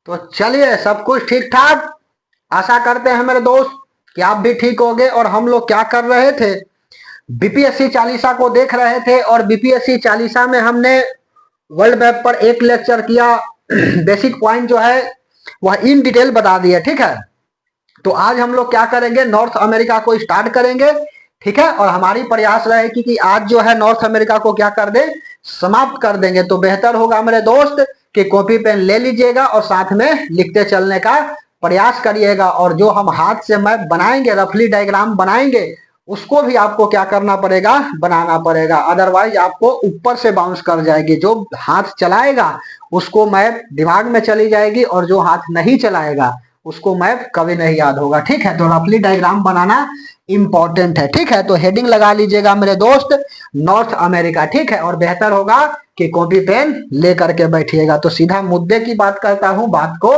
तो चलिए, सब कुछ ठीक ठाक। आशा करते हैं मेरे दोस्त कि आप भी ठीक होंगे। और हम लोग क्या कर रहे थे, बीपीएससी चालीसा को देख रहे थे। और बीपीएससी चालीसा में हमने वर्ल्ड मैप पर एक लेक्चर किया। बेसिक पॉइंट जो है वह इन डिटेल बता दिए, ठीक है। तो आज हम लोग क्या करेंगे, नॉर्थ अमेरिका को स्टार्ट करेंगे, ठीक है। और हमारी प्रयास रहेगी कि आज जो है नॉर्थ अमेरिका को क्या कर दे, समाप्त कर देंगे। तो बेहतर होगा मेरे दोस्त कि कॉपी पेन ले लीजिएगा और साथ में लिखते चलने का प्रयास करिएगा। और जो हम हाथ से मैप बनाएंगे, रफली डायग्राम बनाएंगे, उसको भी आपको क्या करना पड़ेगा, बनाना पड़ेगा। अदरवाइज आपको ऊपर से बाउंस कर जाएगी। जो हाथ चलाएगा उसको मैप दिमाग में चली जाएगी, और जो हाथ नहीं चलाएगा उसको मैप कभी नहीं याद होगा, ठीक है। तो रफली डायग्राम बनाना इंपॉर्टेंट है, ठीक है। तो हेडिंग लगा लीजिएगा मेरे दोस्त, नॉर्थ अमेरिका, ठीक है। और बेहतर होगा कि कॉपी पेन लेकर के बैठिएगा। तो सीधा मुद्दे की बात करता हूं, बात को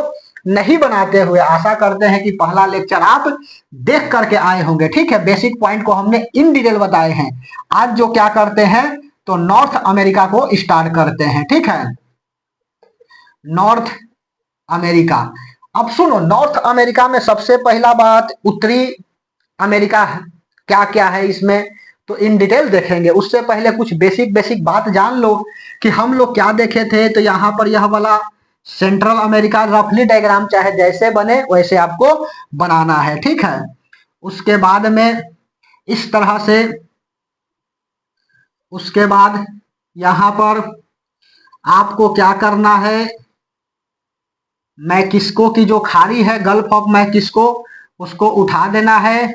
नहीं बनाते हुए। आशा करते हैं कि पहला लेक्चर आप देख करके आए होंगे, ठीक है। बेसिक पॉइंट को हमने इन डिटेल बताए हैं। आज जो क्या करते हैं, तो नॉर्थ अमेरिका को स्टार्ट करते हैं, ठीक है। North America. अब सुनो, नॉर्थ अमेरिका में सबसे पहला बात, उत्तरी अमेरिका क्या क्या है इसमें, तो इन डिटेल देखेंगे। उससे पहले कुछ बेसिक बेसिक बात जान लो कि हम लोग क्या देखे थे। तो यहाँ पर यह वाला सेंट्रल अमेरिका रफली डायग्राम चाहे जैसे बने वैसे आपको बनाना है, ठीक है। उसके बाद में इस तरह से, उसके बाद यहाँ पर आपको क्या करना है, मैक्सिको की जो खाड़ी है, गल्फ ऑफ मैक्सिको, उसको उठा देना है,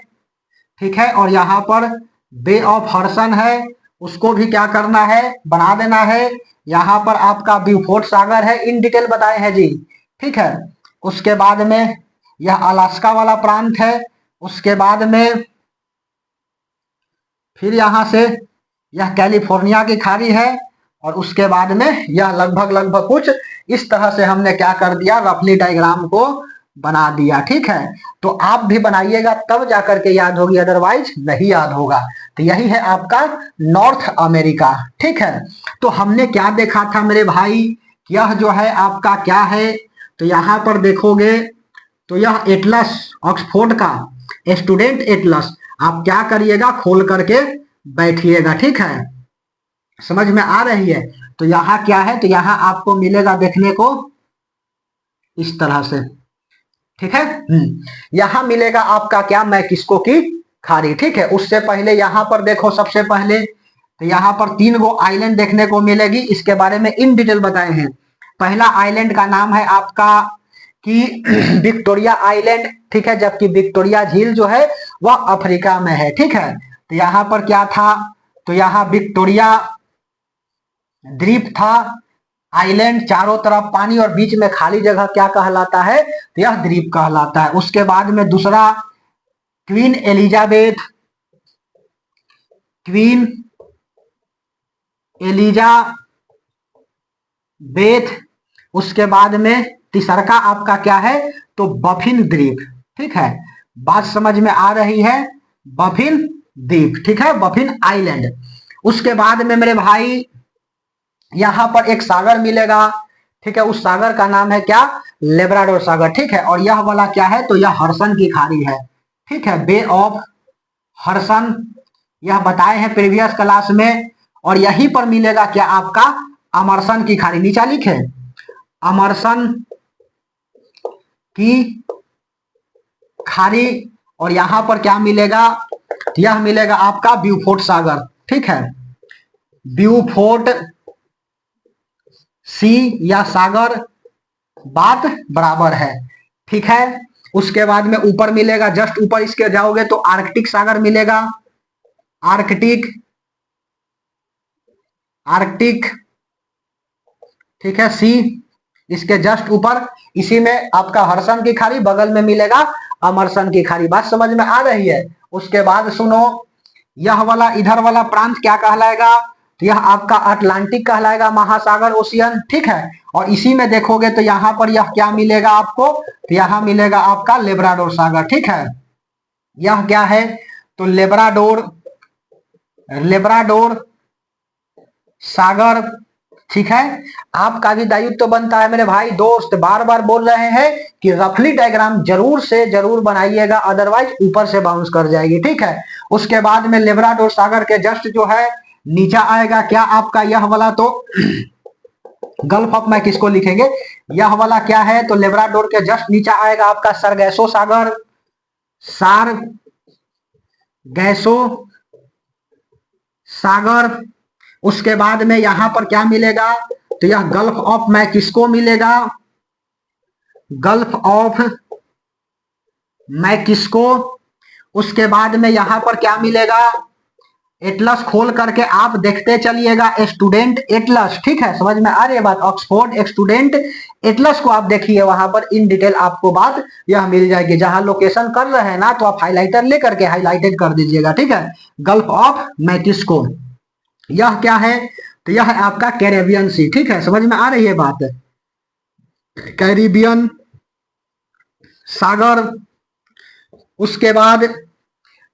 ठीक है। और यहाँ पर बे ऑफ हडसन है, उसको भी क्या करना है, बना देना है। यहाँ पर आपका ब्यूफोर्ट सागर है, इन डिटेल बताए हैं जी, ठीक है। उसके बाद में यह अलास्का वाला प्रांत है। उसके बाद में फिर यहाँ से यह कैलिफोर्निया की खाड़ी है। और उसके बाद में यह लगभग लगभग कुछ इस तरह से हमने क्या कर दिया, रफली डायग्राम को बना दिया, ठीक है। तो आप भी बनाइएगा तब जाकर के याद होगी, अदरवाइज नहीं याद होगा। तो यही है आपका नॉर्थ अमेरिका, ठीक है। तो हमने क्या देखा था मेरे भाई, यह जो है आपका क्या है, तो यहाँ पर देखोगे तो यह एटलस, ऑक्सफोर्ड का स्टूडेंट एटलस, आप क्या करिएगा, खोल करके बैठिएगा, ठीक है। समझ में आ रही है। तो यहाँ क्या है, तो यहाँ आपको मिलेगा देखने को इस तरह से, ठीक है। यहाँ मिलेगा आपका क्या, मैक्सिको की खाड़ी, ठीक है। उससे पहले यहाँ पर देखो, सबसे पहले तो यहाँ पर 3 गो आइलैंड देखने को मिलेगी। इसके बारे में इन डिटेल बताए हैं। पहला आइलैंड का नाम है आपका कि विक्टोरिया आइलैंड, ठीक है। जबकि विक्टोरिया झील जो है वह अफ्रीका में है, ठीक है। तो यहाँ पर क्या था, तो यहाँ विक्टोरिया द्वीप था, आइलैंड, चारों तरफ पानी और बीच में खाली जगह क्या कहलाता है, तो यह द्वीप कहलाता है। उसके बाद में दूसरा क्वीन एलिजाबेथ, क्वीन एलिजाबेथ। उसके बाद में तीसरा का आपका क्या है, तो बफिन द्वीप, ठीक है। बात समझ में आ रही है, बफिन द्वीप, ठीक है, बफिन आइलैंड। उसके बाद में मेरे भाई यहाँ पर एक सागर मिलेगा, ठीक है। उस सागर का नाम है क्या, लेब्राडोर सागर, ठीक है। और यह वाला क्या है, तो यह हडसन की खाड़ी है, ठीक है, बे ऑफ हडसन, यह बताए हैं प्रीवियस क्लास में। और यहीं पर मिलेगा क्या आपका, अमरसन की खाड़ी, नीचा लिखे अमरसन की खाड़ी। और यहां पर क्या मिलेगा, यह मिलेगा आपका ब्यूफोर्ट सागर, ठीक है। ब्यूफोर्ट सी या सागर, बात बराबर है, ठीक है। उसके बाद में ऊपर मिलेगा, जस्ट ऊपर इसके जाओगे तो आर्कटिक सागर मिलेगा, आर्कटिक, आर्कटिक, ठीक है, सी। इसके जस्ट ऊपर इसी में आपका हडसन की खाड़ी, बगल में मिलेगा अमरसन की खाड़ी। बात समझ में आ रही है। उसके बाद सुनो, यह वाला इधर वाला प्रांत क्या कहलाएगा, तो यह आपका अटलांटिक कहलाएगा, महासागर, ओशियन, ठीक है। और इसी में देखोगे तो यहाँ पर यह क्या मिलेगा आपको, तो यहाँ मिलेगा आपका लेब्राडोर सागर, ठीक है। यह क्या है, तो लेब्राडोर, लेब्राडोर सागर ठीक है। आपका भी दायित्व तो बनता है मेरे भाई दोस्त, बार बार बोल रहे हैं कि रफली डायग्राम जरूर से जरूर बनाइएगा, अदरवाइज ऊपर से बाउंस कर जाएगी, ठीक है। उसके बाद में लेब्राडोर सागर के जस्ट जो है नीचा आएगा क्या आपका यह वाला, तो गल्फ ऑफ मैक्सिको लिखेंगे। यह वाला क्या है, तो लेब्राडोर के जस्ट नीचा आएगा आपका सरगैसो सागर, सार गैसो सागर। उसके बाद में यहां पर क्या मिलेगा, तो यह गल्फ ऑफ मैक्सिको मिलेगा, गल्फ ऑफ मैक्सिको। उसके बाद में यहां पर क्या मिलेगा, एटलस खोल करके आप देखते चलिएगा, स्टूडेंट एटलस, ठीक है, समझ में आ रही है बात। ऑक्सफोर्ड स्टूडेंट एटलस को आप देखिए, वहां पर इन डिटेल आपको बात यह मिल जाएगी। जहां लोकेशन कर रहे हैं ना, तो आप हाइलाइटर लेकर के हाईलाइटेड कर दीजिएगा, ठीक है। गल्फ ऑफ मैक्सिको यह क्या है, तो यह है आपका कैरेबियन सी, ठीक है, समझ में आ रही है बात। कैरिबियन सागर। उसके बाद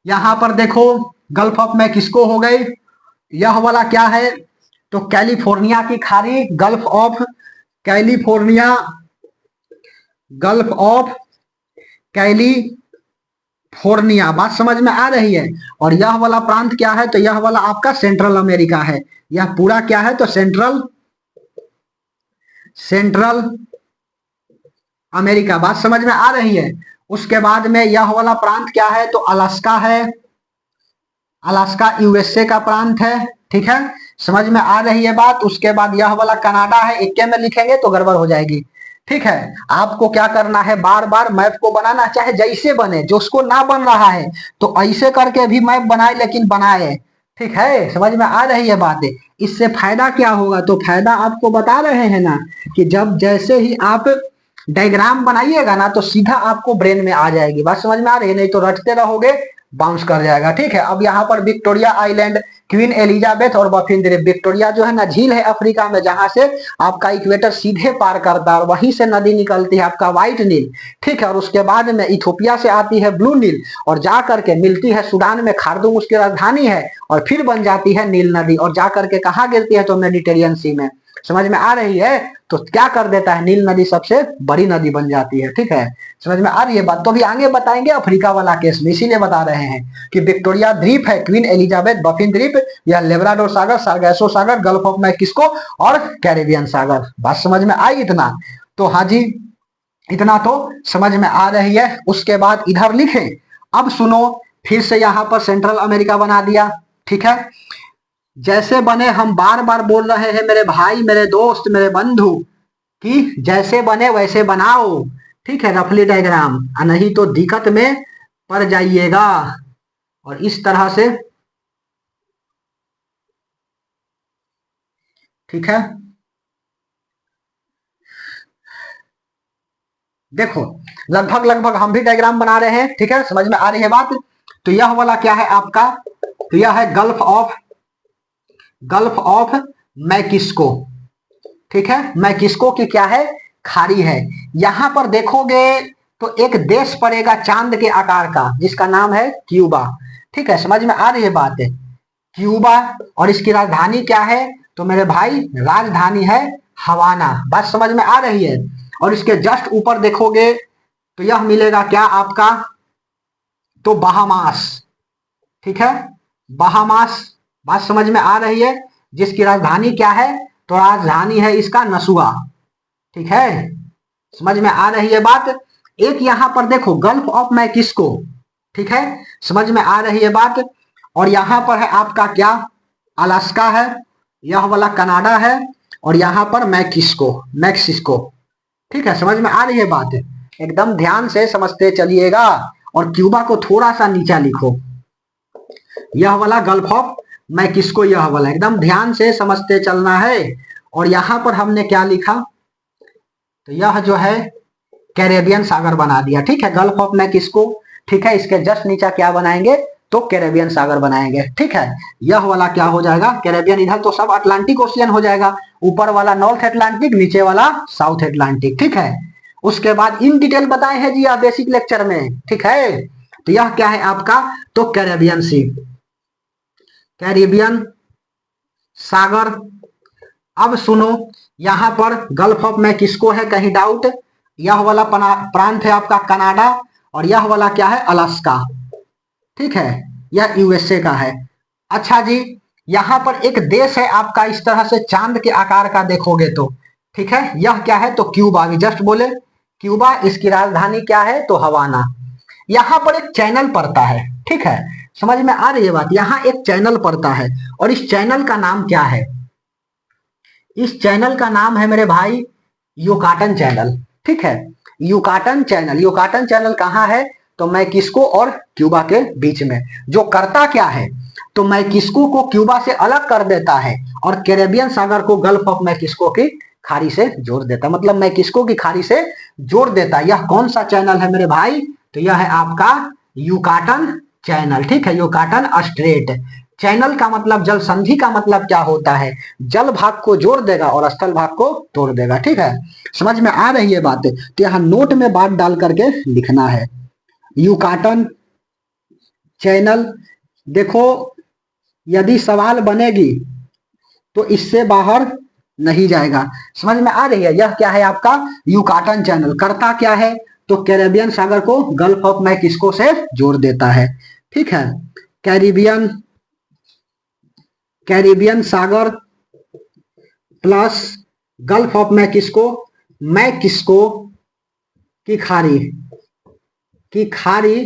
यहां पर देखो गल्फ ऑफ मैक्सिको हो गई। यह वाला क्या है, तो कैलिफोर्निया की खाड़ी, gulf of California, gulf of California, बात समझ में आ रही है। और यह वाला प्रांत क्या है, तो यह वाला आपका सेंट्रल अमेरिका है। यह पूरा क्या है, तो सेंट्रल अमेरिका, बात समझ में आ रही है। उसके बाद में यह वाला प्रांत क्या है, तो अलास्का है, अलास्का यूएसए का प्रांत है, ठीक है, समझ में आ रही है बात। उसके बाद यह वाला कनाडा है, इक्के में लिखेंगे तो गड़बड़ हो जाएगी, ठीक है। आपको क्या करना है, बार बार मैप को बनाना, चाहे जैसे बने, जो उसको ना बन रहा है तो ऐसे करके भी मैप बनाए, लेकिन बनाए, ठीक है, समझ में आ रही है बात। इससे फायदा क्या होगा, तो फायदा आपको बता रहे हैं ना, कि जब जैसे ही आप डायग्राम बनाइएगा ना, तो सीधा आपको ब्रेन में आ जाएगी, बात समझ में आ रही है। नहीं तो रटते रहोगे, बाउंस कर जाएगा, ठीक है। अब यहाँ पर विक्टोरिया आइलैंड, क्वीन एलिजाबेथ और बफिन द्वीप। विक्टोरिया जो है ना झील है अफ्रीका में, जहां से आपका इक्वेटर सीधे पार करता है, और वहीं से नदी निकलती है आपका व्हाइट नील, ठीक है। और उसके बाद में इथोपिया से आती है ब्लू नील, और जा करके मिलती है सूडान में, खार्दूम उसकी राजधानी है, और फिर बन जाती है नील नदी, और जा करके कहाँ गिरती है, तो मेडिटेरियन सी में, समझ में आ रही है। तो क्या कर देता है, नील नदी सबसे बड़ी नदी बन जाती है, ठीक है, समझ में आ रही है बात। तो अभी आगे बताएंगे अफ्रीका वाला केस में, इसीलिए बता रहे हैं कि विक्टोरिया द्वीप है, क्वीन एलिजाबेथ, बफिन द्वीप, या Labrador Sagar, Sargasso Sagar, gulf of Mexico और कैरेबियन सागर। बात समझ में आई इतना, तो हाँ जी, इतना तो समझ में आ रही है। उसके बाद इधर लिखे, अब सुनो, फिर से यहां पर सेंट्रल अमेरिका बना दिया, ठीक है। जैसे बने, हम बार बार बोल रहे हैं मेरे भाई, मेरे दोस्त, मेरे बंधु, कि जैसे बने वैसे बनाओ, ठीक है, रफली डायग्राम, नहीं तो दिक्कत में पड़ जाइएगा। और इस तरह से, ठीक है, देखो लगभग लगभग हम भी डायग्राम बना रहे हैं, ठीक है, समझ में आ रही है बात। तो यह वाला क्या है आपका, तो यह है गल्फ ऑफ मैक्सिको, ठीक है। मैक्सिको की क्या है, खाड़ी है। यहां पर देखोगे तो एक देश पड़ेगा चांद के आकार का, जिसका नाम है क्यूबा, ठीक है, समझ में आ रही है बात है, क्यूबा। और इसकी राजधानी क्या है, तो मेरे भाई राजधानी है हवाना, बात समझ में आ रही है। और इसके जस्ट ऊपर देखोगे तो यह मिलेगा क्या आपका, तो बहामास, ठीक है, बहामास, बात समझ में आ रही है। जिसकी राजधानी क्या है, तो राजधानी है इसका नसुआ, ठीक है, समझ में आ रही है बात। एक यहां पर देखो गल्फ ऑफ मैक्सिको, ठीक है, समझ में आ रही है बात। और यहां पर है आपका क्या, अलास्का है, यह वाला कनाडा है, और यहां पर मैक्सिको, ठीक है, समझ में आ रही है बात। एकदम ध्यान से समझते चलिएगा। और क्यूबा को थोड़ा सा नीचा लिखो, यह वाला गल्फ ऑफ मैक्सिको, यह वाला एकदम ध्यान से समझते चलना है। और यहां पर हमने क्या लिखा, तो यह जो है कैरेबियन सागर बना दिया, ठीक है, गल्फ ऑफ मैक्सिको, ठीक है। इसके जस्ट नीचे क्या बनाएंगे, तो कैरेबियन सागर बनाएंगे, ठीक है। यह वाला क्या हो जाएगा, कैरेबियन, इधर तो सब अटलांटिक ओशियन हो जाएगा, ऊपर वाला नॉर्थ अटलांटिक, नीचे वाला साउथ अटलांटिक, ठीक है। उसके बाद इन डिटेल बताए हैं जी आप बेसिक लेक्चर में, ठीक है। तो यह क्या है आपका, तो कैरेबियन सी, कैरेबियन सागर। अब सुनो, यहां पर गल्फ ऑफ मैक्सिको है, कहीं डाउट? यह वाला प्रांत है आपका कनाडा, और यह वाला क्या है? अलास्का। ठीक है, यह यूएसए का है। अच्छा जी, यहां पर एक देश है आपका इस तरह से चांद के आकार का देखोगे तो, ठीक है, यह क्या है? तो क्यूबा। अभी जस्ट बोले क्यूबा, इसकी राजधानी क्या है? तो हवाना। यहां पर एक चैनल पड़ता है, ठीक है, समझ में आ रही है बात? यहां एक चैनल पड़ता है, और इस चैनल का नाम क्या है? इस चैनल का नाम है मेरे भाई युकाटन चैनल। ठीक है, युकाटन चैनल। युकाटन चैनल कहाँ है? तो मैक्सिको और क्यूबा के बीच में। जो करता क्या है? तो मैक्सिको को क्यूबा से अलग कर देता है, और कैरेबियन सागर को गल्फ ऑफ मैक्सिको की खाड़ी से जोड़ देता है, मतलब मैक्सिको की खाड़ी से जोड़ देता है। यह कौन सा चैनल है मेरे भाई? तो यह है आपका युकाटन चैनल। ठीक है, युकाटन स्ट्रेट। चैनल का मतलब, जल संधि का मतलब क्या होता है? जल भाग को जोड़ देगा और स्थल भाग को तोड़ देगा। ठीक है, समझ में आ रही है बात? तो यहाँ नोट में बात डाल करके लिखना है, युकाटन चैनल। देखो, यदि सवाल बनेगी तो इससे बाहर नहीं जाएगा। समझ में आ रही है? यह क्या है आपका? Yucatan channel. करता क्या है? तो कैरेबियन सागर को गल्फ ऑफ मैक्सिको से जोड़ देता है। ठीक है, Caribbean Caribbean Sagar plus gulf of Mexico, Mexico की खाड़ी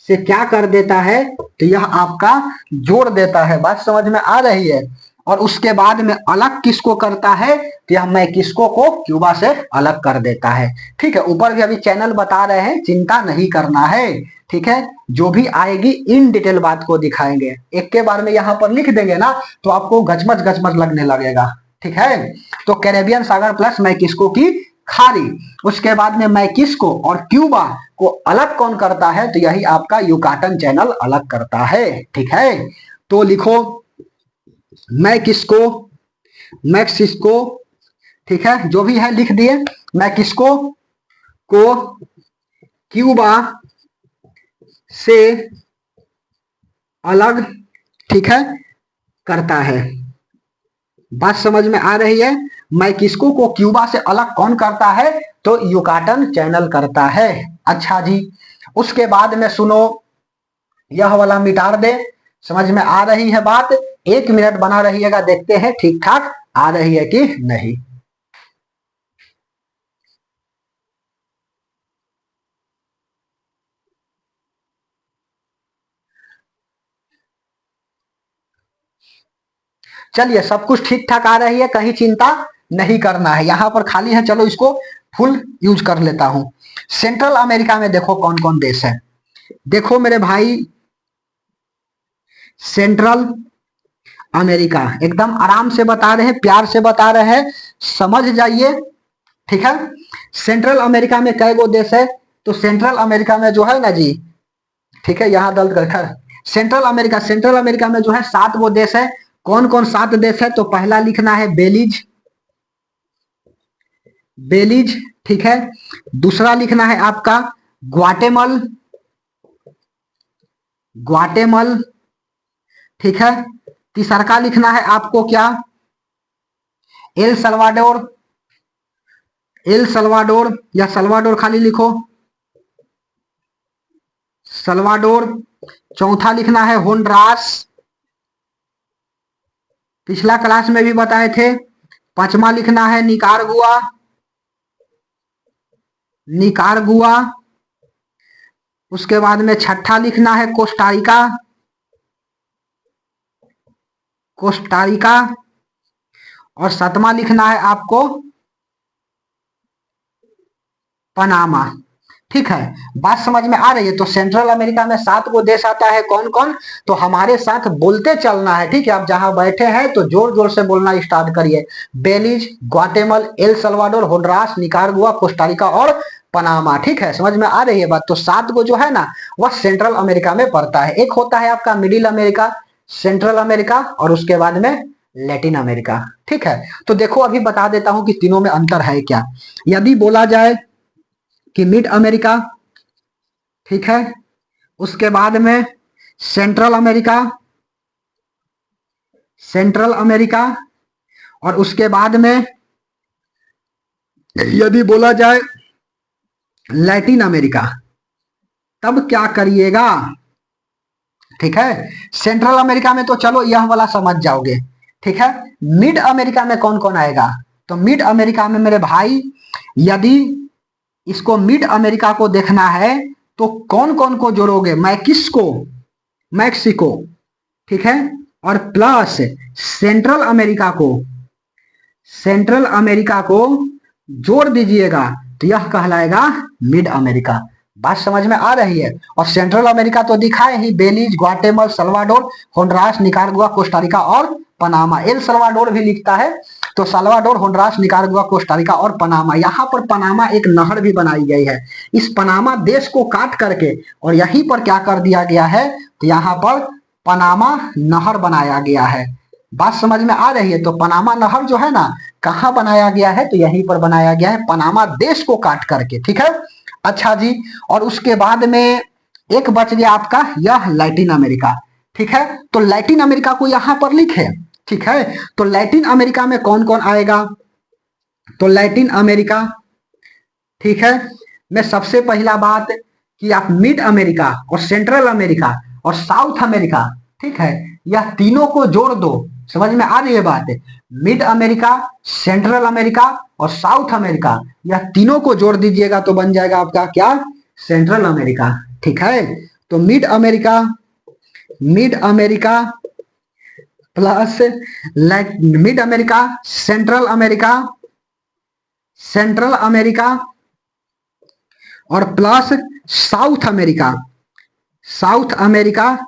से क्या कर देता है? तो यह आपका जोड़ देता है। बात समझ में आ रही है? और उसके बाद में अलग किसको करता है? तो यह मैक्सिको को क्यूबा से अलग कर देता है। ठीक है, ऊपर भी अभी चैनल बता रहे हैं, चिंता नहीं करना है। ठीक है, जो भी आएगी इन डिटेल बात को दिखाएंगे। एक के बार में यहां पर लिख देंगे ना तो आपको गजमज गजमज लगने लगेगा। ठीक है, तो कैरेबियन सागर प्लस मैक्सिको की खाड़ी, उसके बाद में मैक्सिको और क्यूबा को अलग कौन करता है? तो यही आपका युकाटन चैनल अलग करता है। ठीक है, तो लिखो मैक्सिको, मैक्सिको। ठीक है, जो भी है लिख दिए। मैक्सिको को क्यूबा से अलग, ठीक है, करता है। बात समझ में आ रही है? मैक्सिको को क्यूबा से अलग कौन करता है? तो युकाटन चैनल करता है। अच्छा जी, उसके बाद में सुनो, यह वाला मिटा दे। समझ में आ रही है बात? 1 मिनट बना रहिएगा, देखते हैं ठीक ठाक आ रही है कि नहीं। चलिए, सब कुछ ठीक ठाक आ रही है, कहीं चिंता नहीं करना है। यहां पर खाली है, चलो इसको फुल यूज कर लेता हूं। सेंट्रल अमेरिका में देखो कौन कौन देश है। देखो मेरे भाई, सेंट्रल अमेरिका, एकदम आराम से बता रहे हैं, प्यार से बता रहे हैं, समझ जाइए। ठीक है, सेंट्रल अमेरिका में कई गो देश है? तो सेंट्रल अमेरिका में जो है ना जी, ठीक है, यहां दर्द कर, सेंट्रल अमेरिका में जो है 7 गो देश है। कौन कौन 7 देश है? तो पहला लिखना है बेलीज, बेलीज। ठीक है, दूसरा लिखना है आपका ग्वाटेमल, ग्वाटेमल। ठीक है, तीसरा का लिखना है आपको क्या? एल सल्वाडोर, एल सल्वाडोर, या सल्वाडोर खाली लिखो, सल्वाडोर। चौथा लिखना है होंडरास, पिछला क्लास में भी बताए थे। पांचवा लिखना है निकारगुआ, निकारगुआ। उसके बाद में छठा लिखना है कोस्टारिका, कोस्टारिका। और सातवां लिखना है आपको पनामा। ठीक है, बात समझ में आ रही है? तो सेंट्रल अमेरिका में 7 गो देश आता है। कौन कौन? तो हमारे साथ बोलते चलना है। ठीक है, आप जहां बैठे हैं तो जोर जोर से बोलना स्टार्ट करिए। बेलीज, ग्वाटेमल, एल सल्वाडोर, होंडरास, निकारगुआ, कोस्टारिका और पनामा। ठीक है, समझ में आ रही है बात? तो 7 गो जो है ना, वह सेंट्रल अमेरिका में पड़ता है। एक होता है आपका मिडिल अमेरिका, सेंट्रल अमेरिका, और उसके बाद में लैटिन अमेरिका। ठीक है, तो देखो अभी बता देता हूं कि तीनों में अंतर है क्या। यदि बोला जाए कि मिड अमेरिका, ठीक है, उसके बाद में सेंट्रल अमेरिका, सेंट्रल अमेरिका, और उसके बाद में यदि बोला जाए लैटिन अमेरिका, तब क्या करिएगा, ठीक है। सेंट्रल अमेरिका में तो चलो यह वाला समझ जाओगे, ठीक है। मिड अमेरिका में कौन कौन आएगा, तो मिड अमेरिका में मेरे भाई यदि इसको मिड अमेरिका को देखना है तो कौन कौन को जोड़ोगे, मैक्सिको, ठीक है, और प्लस सेंट्रल अमेरिका को जोड़ दीजिएगा तो यह कहलाएगा मिड अमेरिका। बात समझ में आ रही है। और सेंट्रल अमेरिका तो दिखाए ही, बेलीज, ग्वाटेमल, सल्वाडोर, होंडुरास, निकारागुआ, कोस्टारिका और पनामा। एल सल्वाडोर भी लिखता है, तो सल्वाडोर, होंडुरास, निकारागुआ, कोस्टारिका और पनामा। यहाँ पर पनामा एक नहर भी बनाई गई है। इस पनामा देश को काट करके और यहीं पर क्या कर दिया गया है, तो यहाँ पर पनामा नहर बनाया गया है। बात समझ में आ रही है। तो पनामा नहर जो है ना, कहाँ बनाया गया है, तो यहीं पर बनाया गया है, पनामा देश को काट करके, ठीक है। अच्छा जी, और उसके बाद में एक बच गया आपका यह लैटिन अमेरिका, ठीक है। तो लैटिन अमेरिका को यहां पर लिखे, ठीक है। तो लैटिन अमेरिका में कौन कौन आएगा, तो लैटिन अमेरिका, ठीक है, मैं सबसे पहला बात कि आप मिड अमेरिका और सेंट्रल अमेरिका और साउथ अमेरिका, ठीक है, यह तीनों को जोड़ दो। समझ में आ रही है बात, मिड अमेरिका, सेंट्रल अमेरिका और साउथ अमेरिका, यह तीनों को जोड़ दीजिएगा तो बन जाएगा आपका क्या, सेंट्रल अमेरिका, ठीक है। तो mid America plus mid America, central America और प्लस साउथ अमेरिका,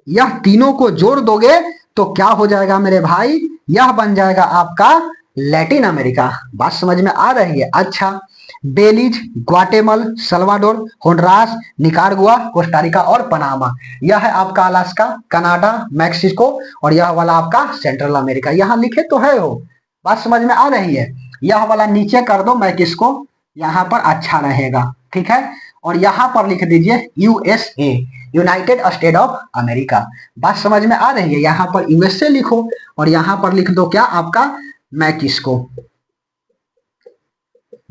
यह तीनों को जोड़ दोगे तो क्या हो जाएगा मेरे भाई, यह बन जाएगा आपका लैटिन अमेरिका। बात समझ में आ रही है। अच्छा, बेलीज, ग्वाटेमल, सल्वाडोर, होंडुरास, निकारागुआ, कोस्टारिका और पनामा, यह है आपका अलास्का, कनाडा, मैक्सिको और यह वाला आपका सेंट्रल अमेरिका। यहाँ लिखे तो है हो, बात समझ में आ रही है। यह वाला नीचे कर दो मैक्सिको, यहाँ पर अच्छा रहेगा, ठीक है। और यहाँ पर लिख दीजिए USA, United State of America. बात समझ में आ रही है। यहाँ पर यूएसए लिखो और यहाँ पर लिख दो क्या आपका मैक्सिको।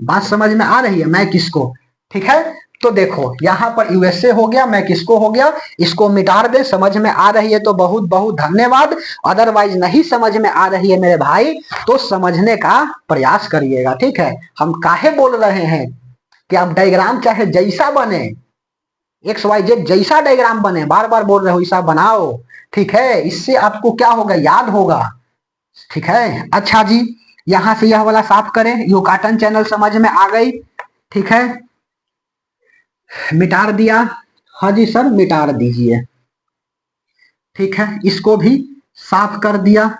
बात समझ में आ रही है, मैक्सिको, ठीक है। तो देखो यहाँ पर यूएसए हो गया, मैक्सिको हो गया, इसको मिटा दे। समझ में आ रही है तो बहुत बहुत धन्यवाद। अदरवाइज नहीं समझ में आ रही है मेरे भाई तो समझने का प्रयास करिएगा, ठीक है। हम काहे बोल रहे हैं कि आप डायग्राम चाहे जैसा बने, XYZ जैसा डायग्राम बने, बार बार बोल रहे हो ऐसा बनाओ, ठीक है। इससे आपको क्या होगा, याद होगा, ठीक है। अच्छा जी, यहां से यह वाला साफ करें, युकाटन चैनल समझ में आ गई, ठीक है, मिटा दिया। हाँ जी सर, मिटा दीजिए, ठीक है, इसको भी साफ कर दिया।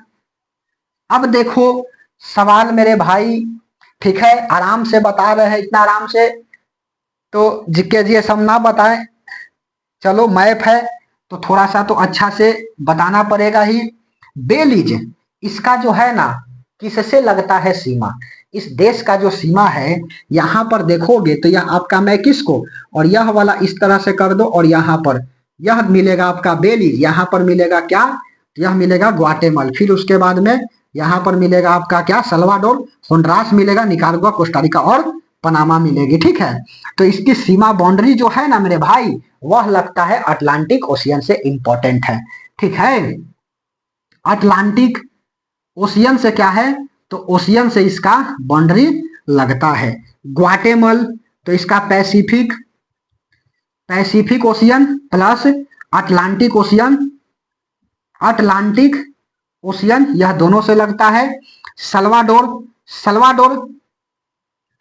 अब देखो सवाल मेरे भाई, ठीक है, आराम से बता रहे हैं, इतना आराम से तो जीके जी हम ना बताएं। चलो मैप है तो थोड़ा सा तो अच्छा से बताना पड़ेगा ही। बेलीज, इसका जो है ना किससे लगता है सीमा, इस देश का जो सीमा है, यहाँ पर देखोगे तो यह आपका मैक्सिको और यह वाला इस तरह से कर दो और यहाँ पर यह मिलेगा आपका बेलीज, यहाँ पर मिलेगा क्या, यह मिलेगा ग्वाटेमल, फिर उसके बाद में यहाँ पर मिलेगा आपका क्या, सल्वाडोर, होंडुरास मिलेगा, निकारागुआ, कोस्टारिका और पनामा मिलेगी, ठीक है। तो इसकी सीमा बाउंड्री जो है ना मेरे भाई, वह लगता है अटलांटिक ओशियन से इंपॉर्टेंट है, ठीक है। अटलांटिक ओशियन से क्या है, तो ओशियन से इसका बाउंड्री लगता है। ग्वाटेमल तो इसका Pacific ocean plus Atlantic ocean यह दोनों से लगता है। सल्वाडोर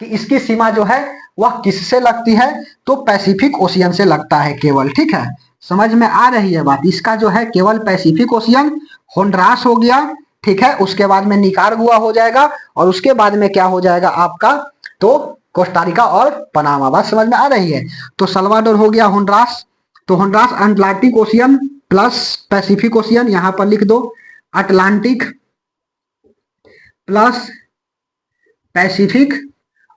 कि इसकी सीमा जो है वह किससे लगती है, तो पैसिफिक ओशियन से लगता है केवल, ठीक है। समझ में आ रही है बात, इसका जो है केवल पैसिफिक ओशियन। होंडुरास हो गया, ठीक है, उसके बाद में निकारागुआ हो जाएगा और उसके बाद में क्या हो जाएगा आपका, तो कोस्टारिका और पनामा। बात समझ में आ रही है। तो सल्वाडोर हो गया, होंडुरास, तो Honduras Atlantic ocean plus Pacific ocean, यहां पर लिख दो अटलांटिक प्लस पैसिफिक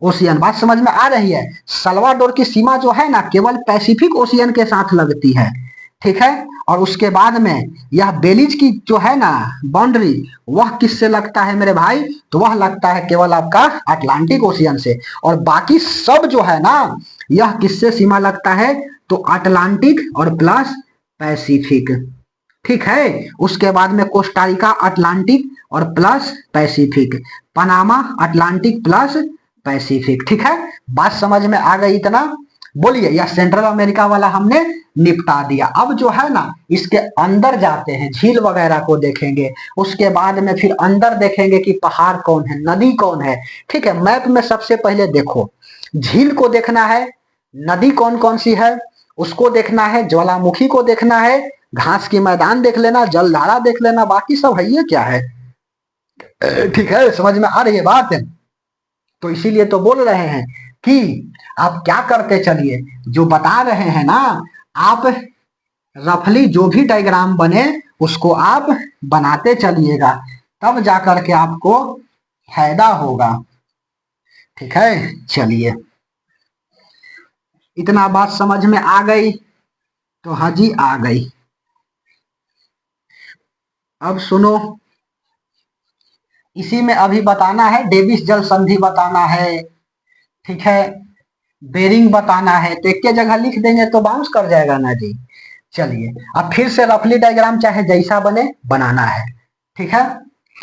ओशियन। बात समझ में आ रही है। सल्वाडोर की सीमा जो है ना केवल पैसिफिक ओशियन के साथ लगती है, ठीक है। और उसके बाद में यह बेलीज की जो है ना बाउंड्री, वह किससे लगता है मेरे भाई, तो वह लगता है केवल आपका अटलांटिक ओशियन से। और बाकी सब जो है ना, यह किससे सीमा लगता है, तो अटलांटिक और प्लस पैसिफिक, ठीक है। उसके बाद में कोस्टारिका अटलांटिक और plus Pacific, Panama Atlantic plus Pacific, ठीक है। बात समझ में आ गई इतना? बोलिए, यह सेंट्रल अमेरिका वाला हमने निपटा दिया। अब जो है ना इसके अंदर जाते हैं, झील वगैरह को देखेंगे, उसके बाद में फिर अंदर देखेंगे कि पहाड़ कौन है, नदी कौन है, ठीक है। मैप में सबसे पहले देखो, झील को देखना है, नदी कौन कौन सी है उसको देखना है, ज्वालामुखी को देखना है, घास की मैदान देख लेना, जलधारा देख लेना, बाकी सब है ये क्या है, ठीक है। समझ में आ रही है बात? तो इसीलिए तो बोल रहे हैं कि आप क्या करते चलिए, जो बता रहे हैं ना, आप रफली जो भी डायग्राम बने उसको आप बनाते चलिएगा, तब जाकर के आपको फायदा होगा, ठीक है। चलिए, इतना बात समझ में आ गई? तो हाँ जी, आ गई। अब सुनो, इसी में अभी बताना है, डेविस जल संधि बताना है, ठीक है, बेरिंग बताना है, तो एक जगह लिख देंगे तो बाउंस कर जाएगा ना जी। चलिए, अब फिर से रफली डायग्राम चाहे जैसा बने बनाना है, ठीक है।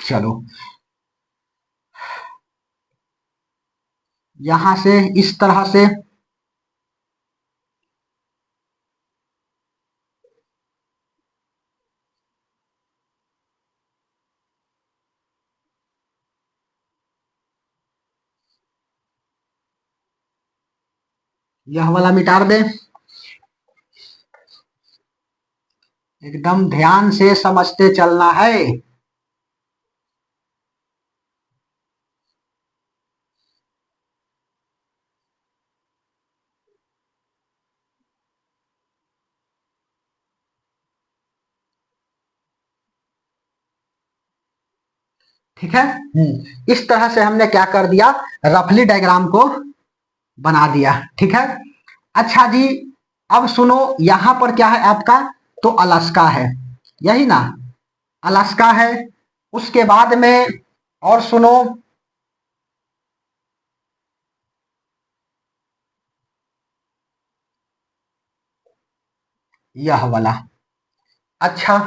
चलो, यहां से इस तरह से यह वाला मिटा दे, एकदम ध्यान से समझते चलना है। ठीक है, इस तरह से हमने क्या कर दिया, रफली डायग्राम को बना दिया, ठीक है। अच्छा जी, अब सुनो, यहां पर क्या है आपका, तो अलास्का है, यही ना, अलास्का है। उसके बाद में और सुनो, यह वाला। अच्छा,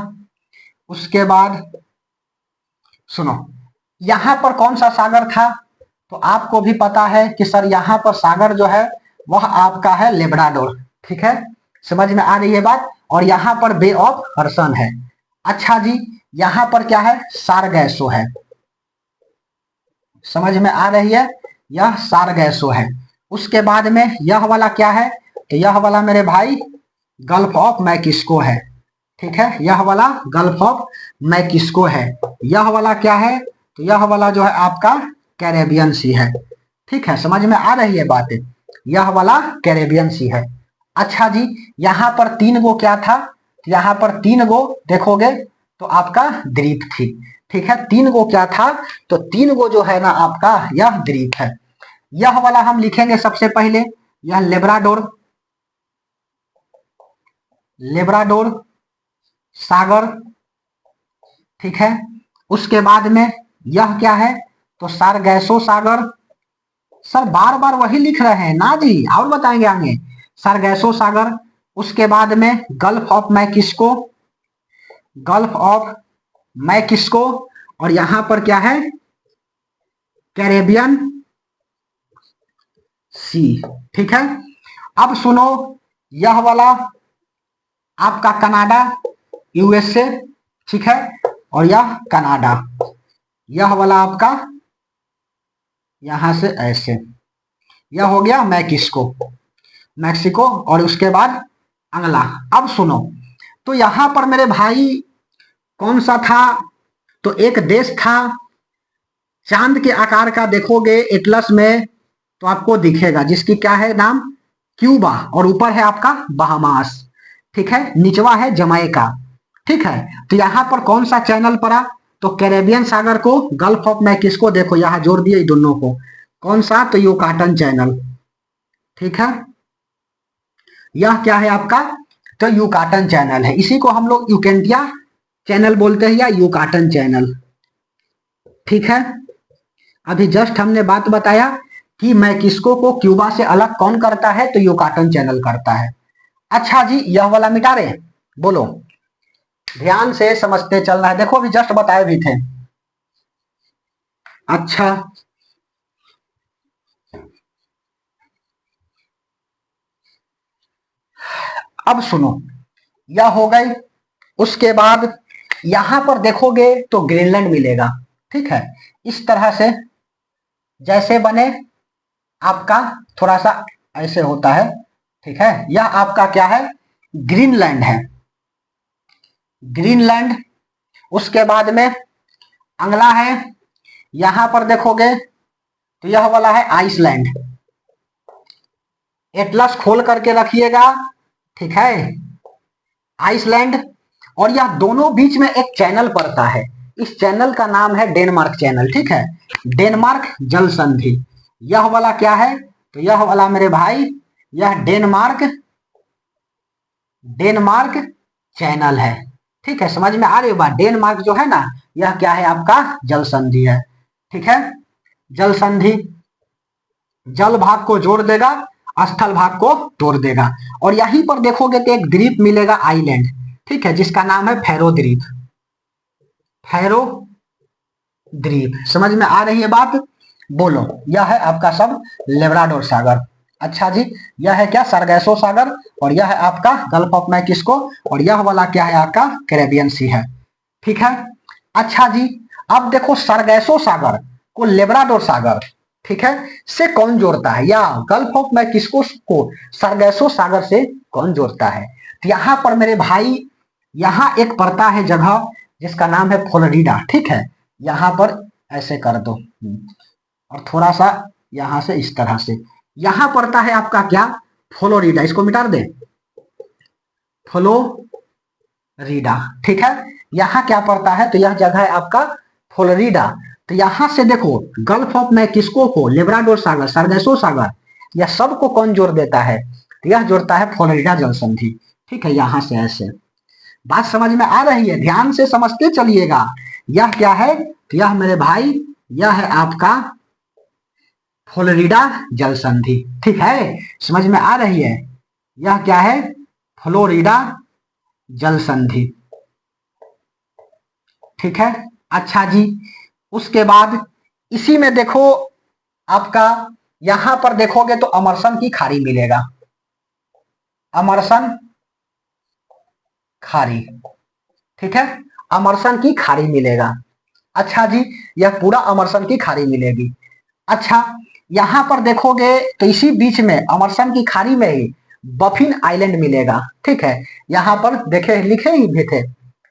उसके बाद सुनो, यहां पर कौन सा सागर था, तो आपको भी पता है कि सर यहां पर सागर जो है वह आपका है लेब्राडोर, ठीक है। समझ में आ रही है बात? और यहां पर बे ऑफ हडसन है। अच्छा जी, यहां पर क्या है, सारगैसो है, समझ में आ रही है, यह सारगैसो है। उसके बाद में यह वाला क्या है, तो यह वाला मेरे भाई गल्फ ऑफ मैक्सिको है, ठीक है। यह वाला गल्फ ऑफ मैक्सिको है। यह वाला क्या है, तो यह वाला जो है आपका कैरेबियन सी है, ठीक है। समझ में आ रही है बात? यह वाला कैरेबियन सी है। अच्छा जी, यहां पर तीन गो क्या था, यहां पर तीन गो देखोगे तो आपका द्वीप थी, ठीक है। तीन गो क्या था, तो तीन गो जो है ना आपका यह द्वीप है। यह वाला हम लिखेंगे सबसे पहले, यह लेब्राडोर, लेब्राडोर सागर, ठीक है। उसके बाद में यह क्या है, तो सारगैसो सागर, सर बार बार वही लिख रहे हैं ना जी, और बताएंगे आगे, सारगैसो सागर। उसके बाद में gulf of Mexico, gulf of Mexico, और यहां पर क्या है, कैरेबियन सी, ठीक है। अब सुनो, यह वाला आपका कनाडा, यूएसए, ठीक है, और यह कनाडा, यह वाला आपका यहां से ऐसे, यह हो गया मैक्सिको, मैक्सिको, और उसके बाद अगला। अब सुनो, तो यहां पर मेरे भाई कौन सा था, तो एक देश था, चांद के आकार का देखोगे एटलस में तो आपको दिखेगा, जिसकी क्या है नाम, क्यूबा, और ऊपर है आपका बहामास, ठीक है, निचवा है जमैका, ठीक है। तो यहां पर कौन सा चैनल पड़ा, तो कैरेबियन सागर को, गल्फ ऑफ मैक्सिको, देखो यहां जोड़ दिए दोनों को, कौन सा, तो युकाटन चैनल, ठीक है। यह क्या है आपका, तो यूकाटन चैनल है। इसी को हम लोग यूकेंटिया चैनल बोलते हैं या यूकाटन चैनल। ठीक है, अभी जस्ट हमने बात बताया कि मैक्सिको को क्यूबा से अलग कौन करता है, तो यूकाटन चैनल करता है। अच्छा जी, यह वाला मिटा रहे, बोलो, ध्यान से समझते चलना है। देखो अभी जस्ट बताए भी थे। अच्छा, अब सुनो, यह हो गई। उसके बाद यहां पर देखोगे तो ग्रीनलैंड मिलेगा। ठीक है, इस तरह से जैसे बने आपका थोड़ा सा ऐसे होता है। ठीक है, यह आपका क्या है, ग्रीनलैंड है, ग्रीनलैंड। उसके बाद में अगला है, यहां पर देखोगे तो यह वाला है आइसलैंड। एटलस खोल करके रखिएगा। ठीक है, आइसलैंड। और यह दोनों बीच में एक चैनल पड़ता है, इस चैनल का नाम है डेनमार्क चैनल। ठीक है, डेनमार्क जल संधि। यह वाला क्या है, तो यह वाला मेरे भाई यह डेनमार्क डेनमार्क चैनल है। ठीक है, समझ में आ रही बात। डेनमार्क जो है ना, यह क्या है, आपका जल संधि है। ठीक है, जल संधि जल भाग को जोड़ देगा, स्थल भाग को तोड़ देगा। और यहीं पर देखोगे तो एक द्वीप मिलेगा, आइलैंड। ठीक है, जिसका नाम है फैरो द्वीप। फैरो द्वीप, समझ में आ रही है बात। बोलो, यह है आपका सब लेब्राडोर सागर। अच्छा जी, यह है क्या, सरगैसो सागर। और यह है आपका गल्फ ऑफ मैक्सिको। और यह वाला क्या है, आपका कैरेबियन सी है। ठीक है, अच्छा जी, अब देखो सरगैसो सागर को लेब्राडोर सागर, ठीक है, से कौन जोड़ता है, या गल्फ ऑफ मैक्सिको को सरगैसो सागर से कौन जोड़ता है। तो यहां पर मेरे भाई यहां एक पड़ता है जगह जिसका नाम है फ्लोरिडा। ठीक है, यहां पर ऐसे कर दो और थोड़ा सा यहां से इस तरह से, यहां पड़ता है आपका क्या, फ्लोरिडा। इसको मिटा दे, फ्लोरिडा। ठीक है, यहाँ क्या पड़ता है, तो यह जगह है आपका फ्लोरिडा। तो यहां से देखो गल्फ ऑफ मैक्सिको को लेब्राडोर सागर, सरगैसो सागर, यह सबको कौन जोड़ देता है, तो यह जोड़ता है फ्लोरिडा जल संधि। ठीक है, यहां से ऐसे। बात समझ में आ रही है, ध्यान से समझते चलिएगा। यह क्या है, तो यह मेरे भाई यह है आपका फ्लोरिडा जल संधि। ठीक है, समझ में आ रही है, यह क्या है, फ्लोरिडा जल संधि। ठीक है, अच्छा जी, उसके बाद इसी में देखो आपका, यहां पर देखोगे तो अमरसन की खाड़ी मिलेगा, अमरसन खाड़ी। ठीक है, अमरसन की खाड़ी मिलेगा। अच्छा जी, यह पूरा अमरसन की खाड़ी मिलेगी। अच्छा, यहां पर देखोगे तो इसी बीच में अमरसन की खाड़ी में ही बफिन आइलैंड मिलेगा। ठीक है, यहां पर देखे लिखे ही भी थे।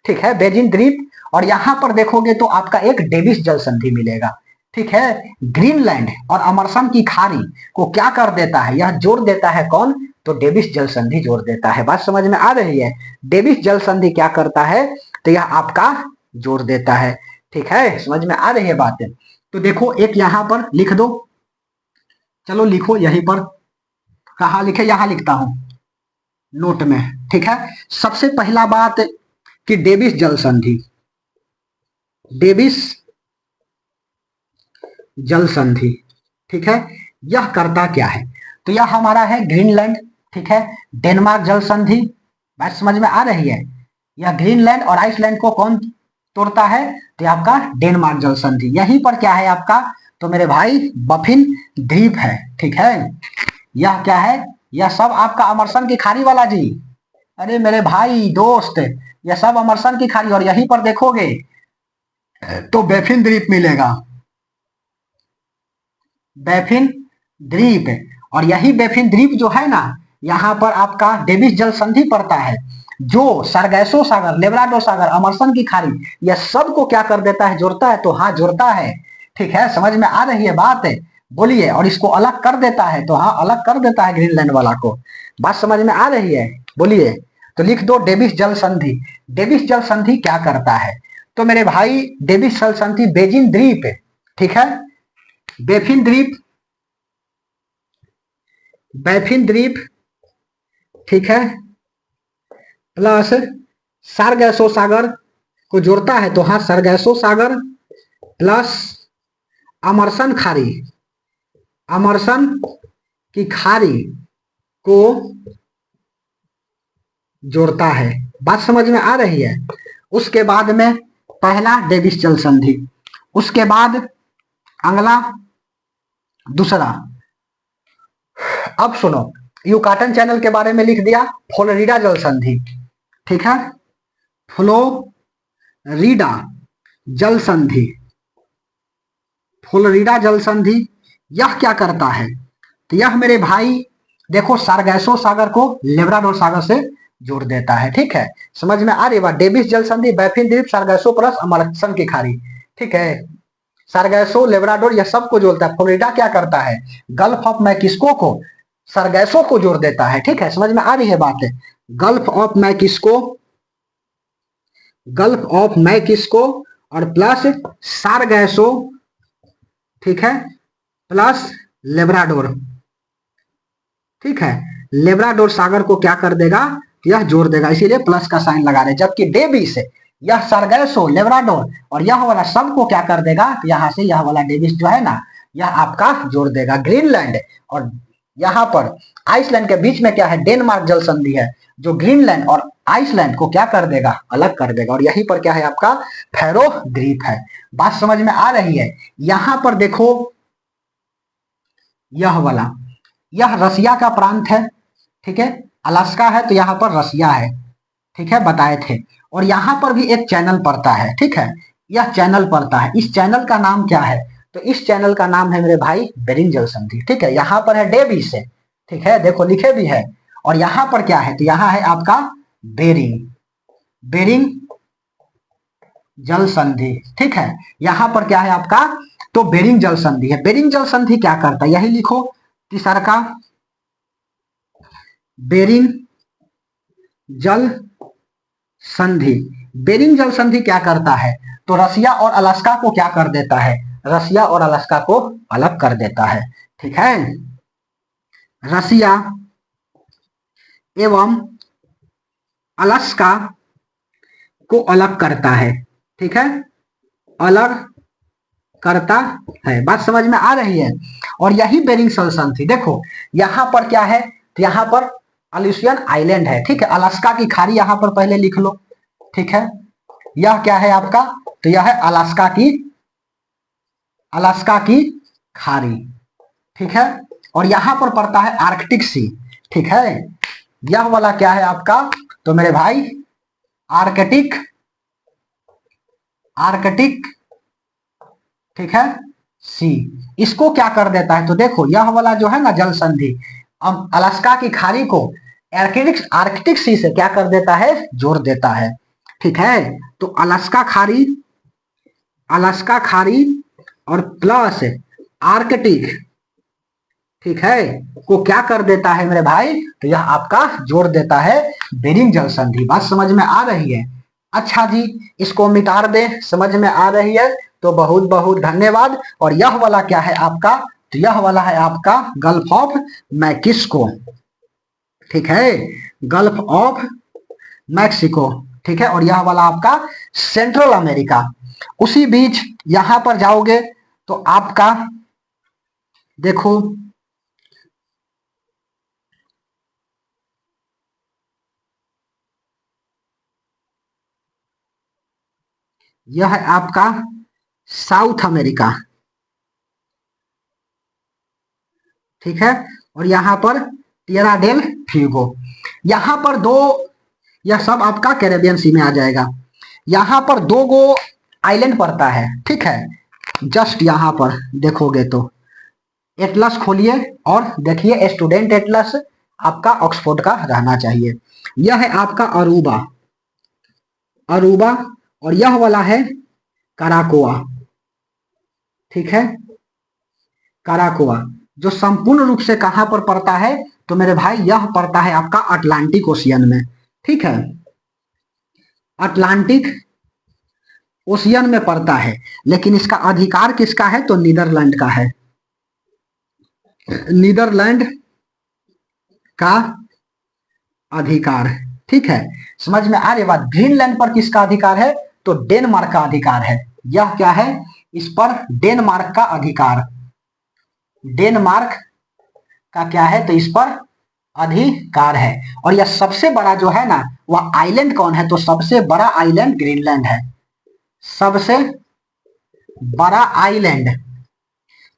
ठीक है, बेजिन द्वीप। और यहां पर देखोगे तो आपका एक डेविस जल संधि मिलेगा। ठीक है, ग्रीनलैंड और अमरसन की खाड़ी को क्या कर देता है, यह जोड़ देता है कौन, तो डेविस जल संधि जोड़ देता है। बात समझ में आ रही है, डेविस जल संधि क्या करता है, तो यह आपका जोड़ देता है। ठीक है, समझ में आ रही है बातें। तो देखो एक यहां पर लिख दो, चलो लिखो यहीं पर, कहा लिखे, यहां लिखता हूं नोट में। ठीक है, सबसे पहला बात कि डेविस जल संधि, डेविस जल संधि, ठीक है, यह करता क्या है, तो यह हमारा है ग्रीनलैंड। ठीक है, डेनमार्क जल संधि, बात समझ में आ रही है। यह ग्रीनलैंड और आइसलैंड को कौन तोड़ता है, तो आपका डेनमार्क जल संधि। यहीं पर क्या है आपका, तो मेरे भाई बफिन द्वीप है। ठीक है, यह क्या है, यह सब आपका अमरसन की खाड़ी वाला जी। अरे मेरे भाई दोस्त, यह सब अमरसन की खाड़ी। और यहीं पर देखोगे तो बेफिन द्वीप मिलेगा, बेफिन द्वीप। और यही बेफिन द्वीप जो है ना, यहाँ पर आपका डेविस जल संधि पड़ता है, जो सरगैसो सागर, लेब्राडो सागर, अमरसन की खाड़ी, यह सब को क्या कर देता है, जोड़ता है। तो हाँ, जोड़ता है। ठीक है, समझ में आ रही है बात, बोलिए। और इसको अलग कर देता है, तो हाँ अलग कर देता है ग्रीनलैंड वाला को। बात समझ में आ रही है, बोलिए। तो लिख दो डेविस जल संधि। डेविस जल संधि क्या करता है, तो मेरे भाई डेविस जल संधि बेजिन द्वीप, ठीक है, बेफिन द्वीप, बैफिन द्वीप, ठीक है, प्लस सारगैसो सागर को जोड़ता है, तो हाँ सरगैसो सागर प्लस अमरसन खाड़ी, अमरसन की खाड़ी को जोड़ता है। बात समझ में आ रही है। उसके बाद में पहला डेविस जल संधि, उसके बाद अगला दूसरा। अब सुनो, यूकाटन चैनल के बारे में लिख दिया, फ्लोरिडा जल संधि, ठीक है, फ्लोरिडा जल संधि, फ्लोरिडा जल संधि। यह क्या करता है, तो यह मेरे भाई देखो सारगैसो सागर को लेब्राडोर सागर से जोड़ देता है, ठीक है, समझ में आ रही बात। डेविस जल संधि, बैफिन द्वीप, सारगैसो प्लस अमरसन की खाड़ी, ठीक है, सारगैसो लेब्राडोर यह सबको जोड़ता है। फ्लोरिडा क्या करता है, गल्फ ऑफ मैक्सिको को सारगैसो को जोड़ देता है, ठीक है, समझ में आ रही है बात। Gulf of Mexico, gulf of Mexico और प्लस सारगैसो, ठीक है, प्लस लेब्राडोर, ठीक है, लेब्राडोर सागर को क्या कर देगा, यह जोड़ देगा, इसीलिए प्लस का साइन लगा रहे। जबकि डेविस यह सारगैसो लेब्राडोर और यह वाला सब को क्या कर देगा, यहां से यह वाला डेविस जो है ना यह आपका जोड़ देगा। ग्रीनलैंड और यहाँ पर आइसलैंड के बीच में क्या है, डेनमार्क जल संधि है, जो ग्रीनलैंड और आइसलैंड को क्या कर देगा, अलग कर देगा। और यहीं पर क्या है आपका फैरो द्वीप है। बात समझ में आ रही है। यहां पर देखो यह वाला, यह रसिया का प्रांत है, ठीक है, अलास्का है तो यहाँ पर रसिया है, ठीक है, बताए थे। और यहाँ पर भी एक चैनल पड़ता है, ठीक है, यह चैनल पड़ता है। इस चैनल का नाम क्या है, तो इस चैनल का नाम है मेरे भाई बेरिंग जल संधि, ठीक है। यहाँ पर है डेविस है, ठीक है, देखो लिखे भी है। और यहाँ पर क्या है, तो यहाँ है आपका बेरिंग, बेरिंग जल संधि, ठीक है। यहाँ पर क्या है आपका, तो बेरिंग जल संधि है। बेरिंग जल संधि क्या करता है, यही लिखो तीसरा का, बेरिंग जल संधि। बेरिंग जल संधि क्या करता है, तो रसिया और अलास्का को क्या कर देता है, रसिया और अलास्का को अलग कर देता है, ठीक है। रसिया एवं अलास्का को अलग करता है, ठीक है, अलग करता है। बात समझ में आ रही है। और यही बेरिंग जल संधि, देखो यहां पर क्या है, तो यहां पर अल्यूशियन आइलैंड है, ठीक है, अलास्का की खाड़ी यहां पर पहले लिख लो, ठीक है। यह क्या है आपका, तो यह है अलास्का की, अलास्का की खाड़ी, ठीक है। और यहां पर पड़ता है आर्कटिक सी, ठीक है। यह वाला क्या है आपका, तो मेरे भाई आर्कटिक, आर्कटिक, ठीक है, सी। इसको क्या कर देता है, तो देखो यह वाला जो है ना जल संधि, अब अलास्का की खाड़ी को आर्कटिक, आर्कटिक सी से क्या कर देता है, जोड़ देता है, ठीक है। तो अलास्का खाड़ी, अलास्का खाड़ी और प्लस आर्कटिक, ठीक है, को क्या कर देता है मेरे भाई, तो यह आपका जोड़ देता है बेरिंग जल संधि। बात समझ में आ रही है। अच्छा जी, इसको मिटा दे, समझ में आ रही है तो बहुत बहुत धन्यवाद। और यह वाला क्या है आपका, तो यह वाला है आपका गल्फ ऑफ मैक्सिको, ठीक है, गल्फ ऑफ मैक्सिको, ठीक है। और यह वाला आपका सेंट्रल अमेरिका। उसी बीच यहां पर जाओगे तो आपका देखो यह है आपका साउथ अमेरिका, ठीक है। और यहां पर टिएरा डेल फ्यूगो, यहां पर दो, यह सब आपका कैरेबियन सी में आ जाएगा। यहां पर दो गो आइलैंड पड़ता है, ठीक है, जस्ट यहां पर देखोगे तो एटलस खोलिए और देखिए स्टूडेंट एटलस आपका ऑक्सफोर्ड का रहना चाहिए। यह है आपका अरूबा, अरूबा, और यह वाला है कराकोआ, ठीक है, कराकोआ, जो संपूर्ण रूप से कहां पर पड़ता है, तो मेरे भाई यह पड़ता है आपका अटलांटिक ओशियन में, ठीक है, अटलांटिक ओशियन में पड़ता है। लेकिन इसका अधिकार किसका है, तो नीदरलैंड का है, नीदरलैंड का अधिकार, ठीक है। समझ में आ रही बात। ग्रीनलैंड पर किसका अधिकार है? तो डेनमार्क का अधिकार है। यह क्या है? इस पर डेनमार्क का अधिकार, डेनमार्क का क्या है? तो इस पर अधिकार है। और यह सबसे बड़ा जो है ना, वह आइलैंड कौन है? तो सबसे बड़ा आइलैंड ग्रीनलैंड है। सबसे बड़ा आइलैंड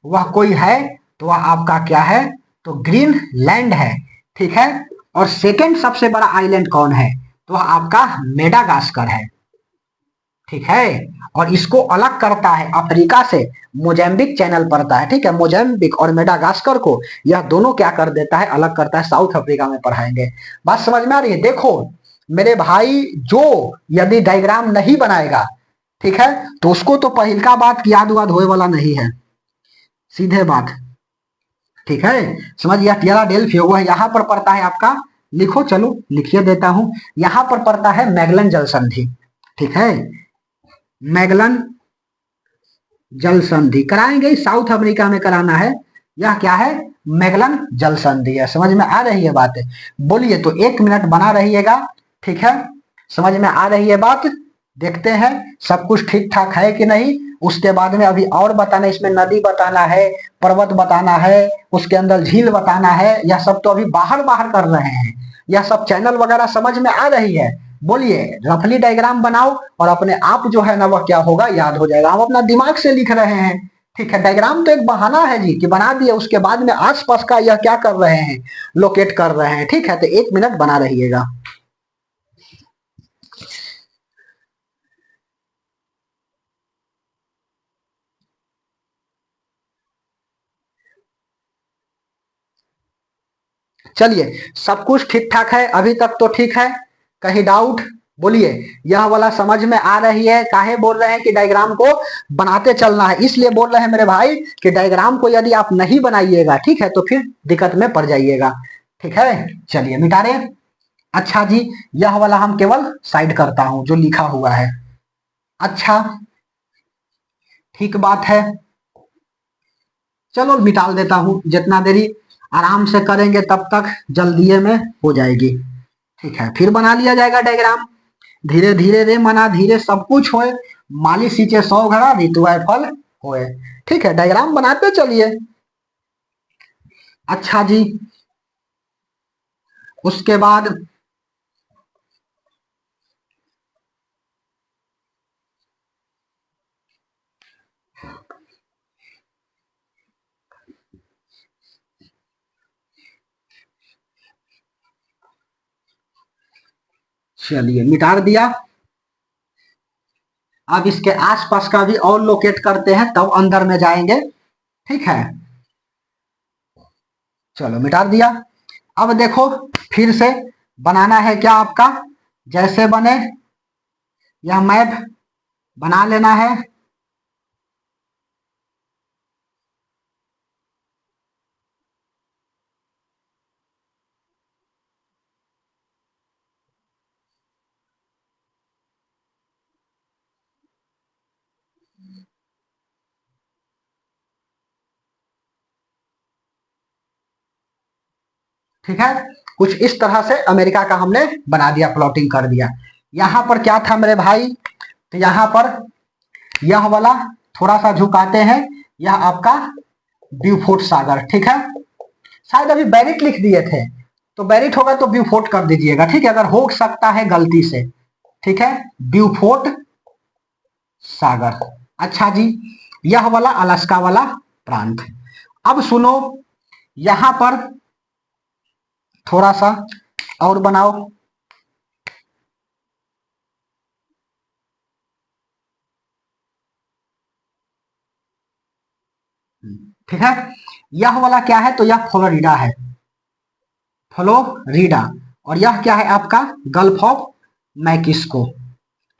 वह कोई है तो वह आपका क्या है? तो ग्रीनलैंड है। ठीक है। और सेकंड सबसे बड़ा आइलैंड कौन है? तो वह आपका मेडागास्कर है। ठीक है। और इसको अलग करता है अफ्रीका से मोजाम्बिक चैनल पड़ता है। ठीक है। मोजाम्बिक और मेडागास्कर को यह दोनों क्या कर देता है? अलग करता है। साउथ अफ्रीका में पढ़ाएंगे। बात समझ में आ रही है? देखो मेरे भाई, जो यदि डायग्राम नहीं बनाएगा, ठीक है, तो उसको तो पहिलका बात याद वाद होए वाला नहीं है, सीधे बात। ठीक है। समझ गया? टियरा डेल फ्यूगो है, यहां पर पड़ता है आपका, लिखो, चलो लिखिए देता हूं, यहां पर पड़ता है मैगलन जल संधि। ठीक है। मैगलन जल संधि कराएंगे, साउथ अफ्रीका में कराना है। यह क्या है? मैगलन जल संधि है। समझ में आ रही है बात? बोलिए तो 1 मिनट बना रहिएगा। ठीक है। समझ में आ रही है बात? देखते हैं सब कुछ ठीक ठाक है कि नहीं। उसके बाद में अभी और बताना, इसमें नदी बताना है, पर्वत बताना है, उसके अंदर झील बताना है। यह सब तो अभी बाहर बाहर कर रहे हैं। यह सब चैनल वगैरह समझ में आ रही है? बोलिए, रफली डायग्राम बनाओ और अपने आप जो है ना वह क्या होगा? याद हो जाएगा। हम अपना दिमाग से लिख रहे हैं। ठीक है। डायग्राम तो एक बहाना है जी कि बना दिए, उसके बाद में आसपास का यह क्या कर रहे हैं? लोकेट कर रहे हैं। ठीक है। तो 1 मिनट बना रहिएगा। चलिए, सब कुछ ठीक ठाक है अभी तक तो? ठीक है। कहीं डाउट? बोलिए। यह वाला समझ में आ रही है? काहे बोल रहे हैं कि डायग्राम को बनाते चलना है? इसलिए बोल रहे हैं मेरे भाई कि डायग्राम को यदि आप नहीं बनाइएगा, ठीक है, तो फिर दिक्कत में पड़ जाइएगा। ठीक है। चलिए मिटा रहे। अच्छा जी, यह वाला हम केवल साइड करता हूं जो लिखा हुआ है। अच्छा, ठीक बात है। चलो मिटाल देता हूं, जितना देरी आराम से करेंगे तब तक जल्दीए में हो जाएगी। ठीक है। फिर बना लिया जाएगा डायग्राम। धीरे धीरे रे मना धीरे सब कुछ होए, माली सींचे 100 घड़ा ऋतु आए फल होए। ठीक है। डायग्राम बनाते चलिए। अच्छा जी, उसके बाद चलिए मिटा दिया। अब इसके आसपास का भी और लोकेट करते हैं, तब अंदर में जाएंगे। ठीक है। चलो मिटा दिया। अब देखो, फिर से बनाना है क्या आपका? जैसे बने यह मैप बना लेना है। ठीक है। कुछ इस तरह से अमेरिका का हमने बना दिया, प्लॉटिंग कर दिया। यहां पर क्या था मेरे भाई? तो यहां पर यह वाला थोड़ा सा झुकाते हैं, यह आपका ब्यूफोर्ट सागर। ठीक है। शायद अभी बैरिट लिख दिए थे, तो बैरिट होगा तो ब्यूफोर्ट कर दीजिएगा। ठीक है। अगर हो सकता है गलती से। ठीक है। ब्यूफोर्ट सागर। अच्छा जी, यह वाला अलास्का वाला प्रांत। अब सुनो, यहां पर थोड़ा सा और बनाओ। ठीक है। यह वाला क्या है? तो यह फ्लोरिडा है, फ्लोरिडा। और यह क्या है आपका? Gulf of Mexico.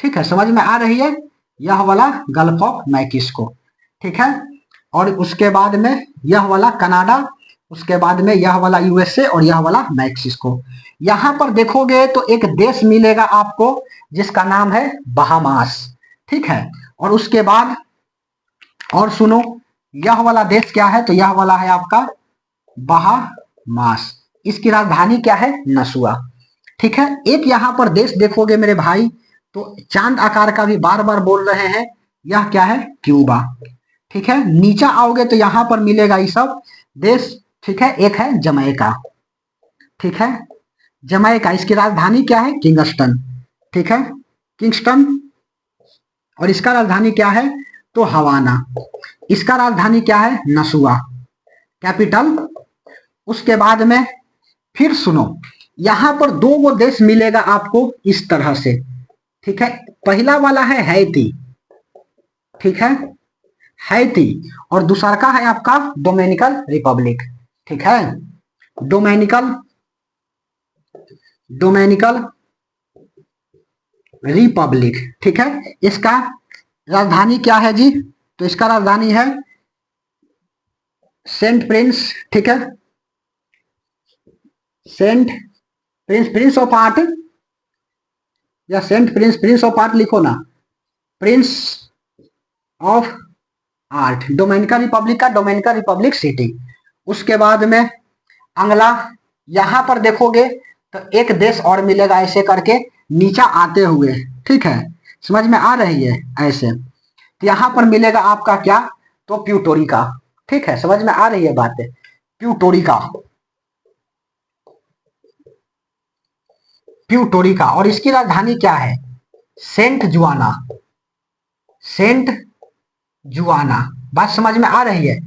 ठीक है। समझ में आ रही है? यह वाला गल्फ ऑफ मैक्सिको। ठीक है। और उसके बाद में यह वाला कनाडा, उसके बाद में यह वाला यूएसए और यह वाला मैक्सिको। यहां पर देखोगे तो एक देश मिलेगा आपको जिसका नाम है बहामास। ठीक है। और उसके बाद और सुनो, यह वाला देश क्या है? तो यह वाला है आपका बहामास। इसकी राजधानी क्या है? नसुआ। ठीक है। एक यहाँ पर देश देखोगे मेरे भाई, तो चांद आकार का भी बार बार बोल रहे हैं, यह क्या है, क्यूबा। ठीक है, नीचे आओगे तो यहाँ पर मिलेगा ये सब देश। ठीक है, एक है जमैका। ठीक है, जमैका, इसकी राजधानी क्या है, किंगस्टन। ठीक है, किंगस्टन। और इसका राजधानी क्या है, तो हवाना। इसका राजधानी क्या है, नसुआ, कैपिटल। उसके बाद में फिर सुनो, यहां पर दो गो देश मिलेगा आपको इस तरह से। ठीक है, पहला वाला है हैती। ठीक है, हैती। और दूसरा का है आपका डोमिनिकन रिपब्लिक। ठीक है, डोमिनिकन डोमिनिकन रिपब्लिक। ठीक है, इसका राजधानी क्या है जी, तो इसका राजधानी है सेंट प्रिंस। ठीक है, Saint Prince, Prince of Art, या Saint Prince, Prince of Art लिखो ना, Prince of Art. Dominican Republic का डोमिनिकन रिपब्लिक सिटी। उसके बाद में अगला, यहां पर देखोगे तो एक देश और मिलेगा ऐसे करके नीचे आते हुए। ठीक है, समझ में आ रही है ऐसे, तो यहां पर मिलेगा आपका क्या, तो प्यूटोरिका। ठीक है, समझ में आ रही है बात, प्यूटोरिका, प्यूटोरिका। और इसकी राजधानी क्या है, सेंट जुआना, सेंट जुआना। बात समझ में आ रही है।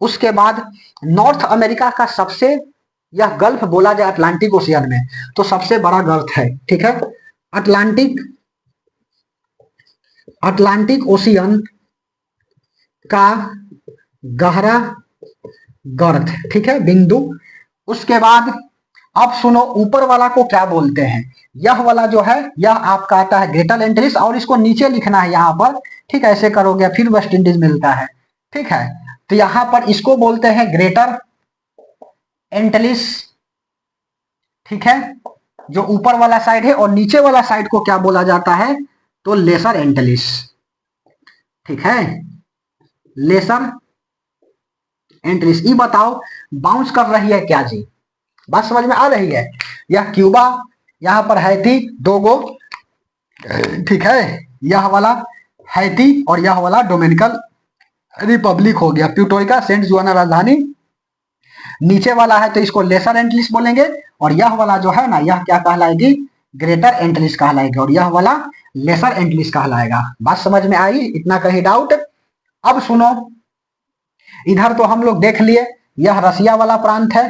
उसके बाद नॉर्थ अमेरिका का सबसे, यह गल्फ बोला जाए अटलांटिक ओशियन में, तो सबसे बड़ा गल्फ है। ठीक है, अटलांटिक, अटलांटिक ओशियन का गहरा गर्त। ठीक है, बिंदु। उसके बाद अब सुनो, ऊपर वाला को क्या बोलते हैं, यह वाला जो है यह आपका आता है ग्रेटर एंटिलीज, और इसको नीचे लिखना है यहाँ पर। ठीक है, ऐसे करोगे फिर वेस्ट इंडीज मिलता है। ठीक है, तो यहां पर इसको बोलते हैं ग्रेटर एंटिलीज। ठीक है, जो ऊपर वाला साइड है, और नीचे वाला साइड को क्या बोला जाता है, तो लेसर एंटिलीज। ठीक है, लेसर एंटिलीज। ये बताओ बाउंस कर रही है क्या जी, बात समझ में आ रही है। यह क्यूबा, यहां पर हैती दो गो। ठीक है, यह वाला हैती और यह वाला डोमिनिकन रिपब्लिक हो गया। प्यूटोरिका, सेंट जुआना राजधानी। नीचे वाला है तो इसको लेसर एंटिलीज बोलेंगे, और यह वाला जो है ना, यह क्या कहलाएगी, ग्रेटर एंटिलीज कहलाएगी, और यह वाला लेसर एंटिलीज कहलाएगा। बात समझ में आई, इतना कहीं डाउट। अब सुनो, इधर तो हम लोग देख लिए, यह रसिया वाला प्रांत है।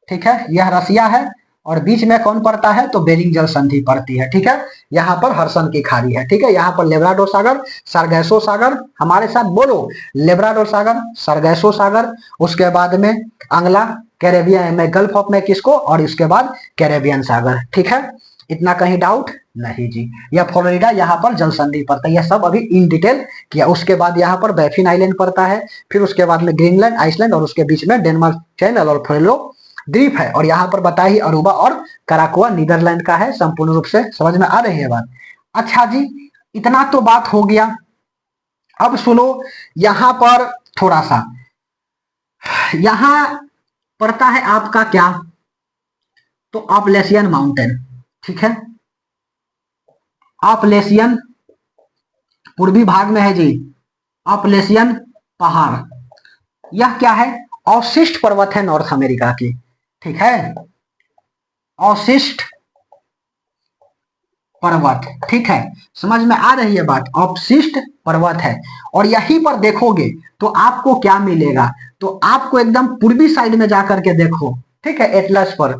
ठीक है, यह रसिया है, और बीच में कौन पड़ता है, तो बेरिंग जल संधि पड़ती है। ठीक है, यहाँ पर हर्सन की खाड़ी है। ठीक है, यहाँ पर लेब्राडोर सागर, सरगैसो सागर, हमारे साथ बोलो, लेब्राडोर सागर, सरगैसो सागर। उसके बाद में अगला कैरेबियन में गल्फ ऑफ मैक्सिको, और इसके बाद कैरेबियन सागर। ठीक है, इतना कहीं डाउट नहीं जी। यह फ्लोरिडा, यहाँ पर जल संधि पड़ता है, यह सब अभी इन डिटेल किया। उसके बाद यहाँ पर बैफिन आइलैंड पड़ता है, फिर उसके बाद में ग्रीनलैंड, आइसलैंड, और उसके बीच में डेनमार्क चैनल और फेलो द्वीप है। और यहाँ पर बताई अरूबा और कराकुआ नीदरलैंड का है। संपूर्ण रूप से समझ में आ रही है बात। अच्छा जी, इतना तो बात हो गया। अब सुनो, यहां पर थोड़ा सा, यहां पड़ता है आपका क्या, तो अपलेशियन माउंटेन। ठीक है, अपलेशियन पूर्वी भाग में है जी, अपलेशियन पहाड़। यह क्या है, अवशिष्ट पर्वत है नॉर्थ अमेरिका की। ठीक है, अवशिष्ट पर्वत। ठीक है, समझ में आ रही है बात, अवशिष्ट पर्वत है। और यहीं पर देखोगे तो आपको क्या मिलेगा, तो आपको एकदम पूर्वी साइड में जाकर के देखो। ठीक है, एटलस पर,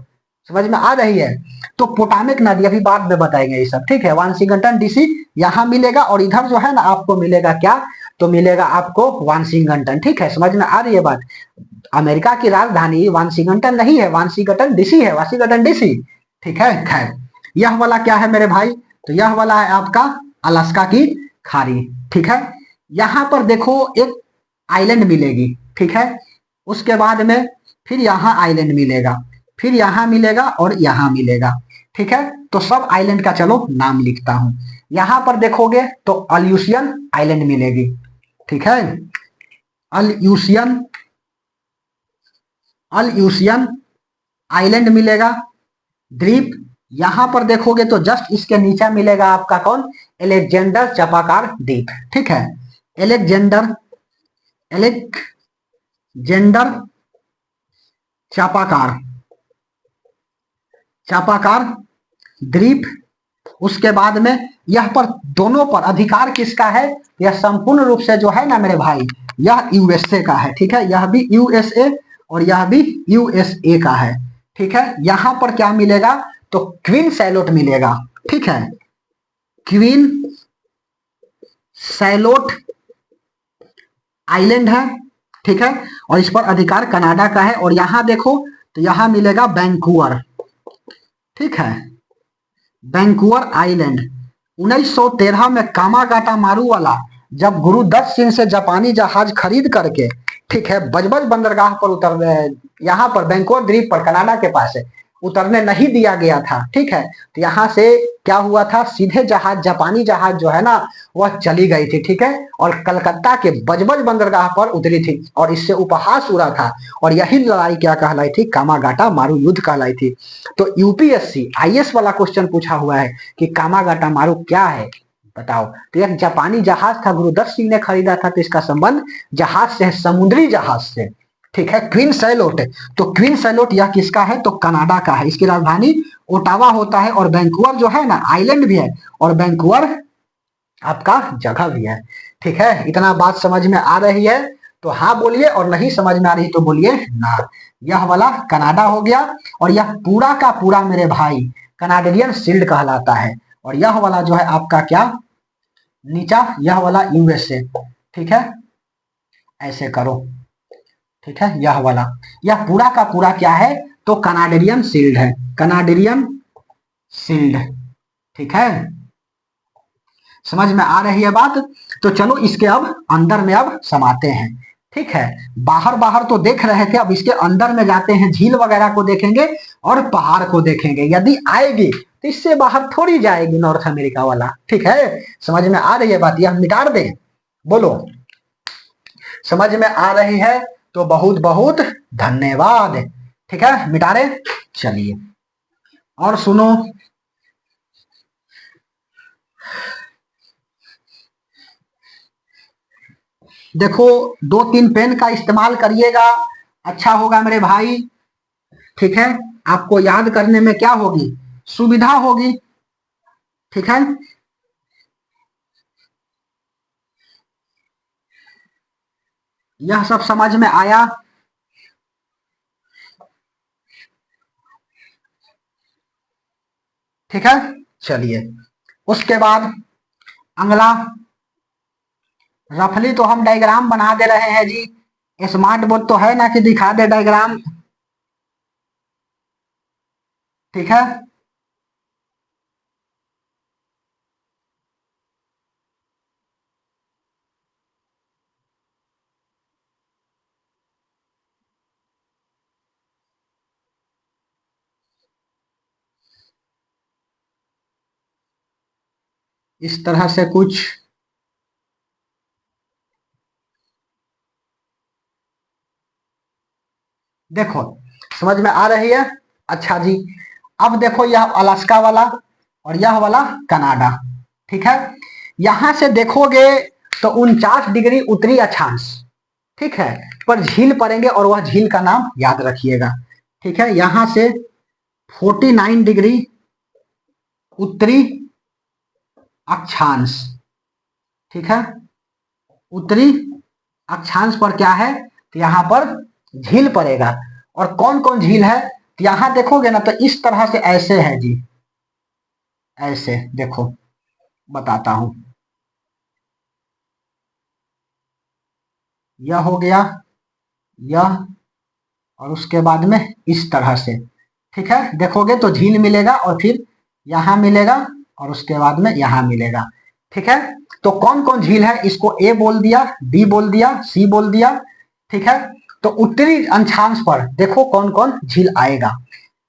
समझ में आ रही है। तो पोटामिक नदी अभी बाद में बताएंगे ये सब। ठीक है, वाशिंगटन डीसी यहां मिलेगा, और इधर जो है ना आपको मिलेगा क्या, तो मिलेगा आपको वाशिंगटन। ठीक है, समझ में आ रही है बात। अमेरिका की राजधानी वाशिंगटन नहीं है, वाशिंगटन डीसी है, वाशिंगटन डीसी। ठीक है, खैर यह वाला क्या है मेरे भाई, तो यह वाला है आपका अलास्का की खाड़ी। ठीक है, यहां पर देखो एक आइलैंड मिलेगी। ठीक है, उसके बाद में फिर यहाँ आइलैंड मिलेगा, फिर यहाँ मिलेगा, और यहाँ मिलेगा। ठीक है, तो सब आइलैंड का चलो नाम लिखता हूं। यहां पर देखोगे तो अल्यूशियन आइलैंड मिलेगी। ठीक है, अल्यूशियन, अल्यूशियन आइलैंड मिलेगा। द्वीप। यहां पर देखोगे तो जस्ट इसके नीचे मिलेगा आपका कौन, एलेक्जेंडर चापाकार द्वीप। ठीक है, एलेक्जेंडर एलेक्जेंडर चापाकार चापाकार द्वीप। उसके बाद में यह पर दोनों पर अधिकार किसका है, यह संपूर्ण रूप से जो है ना मेरे भाई, यह यूएसए का है। ठीक है, यह भी यूएसए और यह भी यूएसए का है। ठीक है, यहां पर क्या मिलेगा, तो क्वीन सैलोट मिलेगा। ठीक है, क्वीन सैलोट आइलैंड है। ठीक है, और इस पर अधिकार कनाडा का है। और यहां देखो तो यहां मिलेगा वैंकूवर। ठीक है, वैंकूवर आइलैंड। 1913 में कामागाटा मारूवाला जब गुरु दत्त सिंह से जापानी जहाज खरीद करके, ठीक है, बजबज बंदरगाह पर उतर, यहाँ पर वैंकूवर द्वीप पर कनाडा के पास है, उतरने नहीं दिया गया था। ठीक है, तो यहाँ से क्या हुआ था, सीधे जहाज, जापानी जहाज जो है ना वह चली गई थी। ठीक है, और कलकत्ता के बजबज बंदरगाह पर उतरी थी और इससे उपहास उड़ा था। और यही लड़ाई क्या कहलाई थी, कामागाटा मारू युद्ध कहलाई थी। तो यूपीएससी आईएएस वाला क्वेश्चन पूछा हुआ है कि कामागाटा मारू क्या है, बताओ। तो एक जापानी जहाज था, गुरुदत्त सिंह ने खरीदा था, तो इसका संबंध जहाज से है, समुद्री जहाज से। ठीक है, क्वीन सैलोट। तो क्वीन सैलोट यह किसका है, तो कनाडा का है। इसकी राजधानी ओटावा होता है। और वैंकूवर जो है ना आइलैंड भी है, और वैंकूवर आपका जगह भी है। ठीक है, इतना बात समझ में आ रही है तो हाँ बोलिए, और नहीं समझ में आ रही तो बोलिए ना। यह वाला कनाडा हो गया, और यह पूरा का पूरा मेरे भाई कनाडियन शील्ड कहलाता है। और यह वाला जो है आपका क्या, नीचा, यह वाला यूएसए। ठीक है, ऐसे करो। ठीक है, यह वाला, यह पूरा का पूरा क्या है, तो कनाडियन शील्ड है, कनाडियन शील्ड। ठीक है, समझ में आ रही है बात। तो चलो इसके अब अंदर में अब समाते हैं। ठीक है, बाहर बाहर तो देख रहे थे, अब इसके अंदर में जाते हैं, झील वगैरह को देखेंगे और पहाड़ को देखेंगे। यदि आएगी तो इससे बाहर थोड़ी जाएगी नॉर्थ अमेरिका वाला। ठीक है, समझ में आ रही है बात, यह मिटा दें, बोलो समझ में आ रही है तो बहुत बहुत धन्यवाद। ठीक है, मिटा रहे, चलिए और सुनो। देखो, 2-3 पेन का इस्तेमाल करिएगा, अच्छा होगा मेरे भाई। ठीक है, आपको याद करने में क्या होगी, सुविधा होगी। ठीक है, यह सब समझ में आया। ठीक है, चलिए उसके बाद अगला, रफली तो हम डायग्राम बना दे रहे हैं जी। स्मार्ट बोर्ड तो है ना कि दिखा दे डायग्राम। ठीक है, इस तरह से कुछ, देखो समझ में आ रही है। अच्छा जी, अब देखो यह अलास्का वाला और यह वाला कनाडा। ठीक है, यहां से देखोगे तो 49 डिग्री उत्तरी अक्षांश, ठीक है, पर झील पड़ेंगे, और वह झील का नाम याद रखिएगा। ठीक है, यहां से 49 डिग्री उत्तरी अक्षांश। ठीक है, उत्तरी अक्षांश पर क्या है, तो यहां पर झील पड़ेगा। और कौन कौन झील है, तो यहां देखोगे ना तो इस तरह से ऐसे है जी, ऐसे देखो, बताता हूं। यह हो गया, यह, और उसके बाद में इस तरह से। ठीक है, देखोगे तो झील मिलेगा, और फिर यहां मिलेगा, और उसके बाद में यहां मिलेगा। ठीक है, तो कौन कौन झील है, इसको ए बोल दिया, बी बोल दिया, सी बोल दिया। ठीक है, तो उत्तरी अक्षांश पर देखो कौन कौन झील आएगा।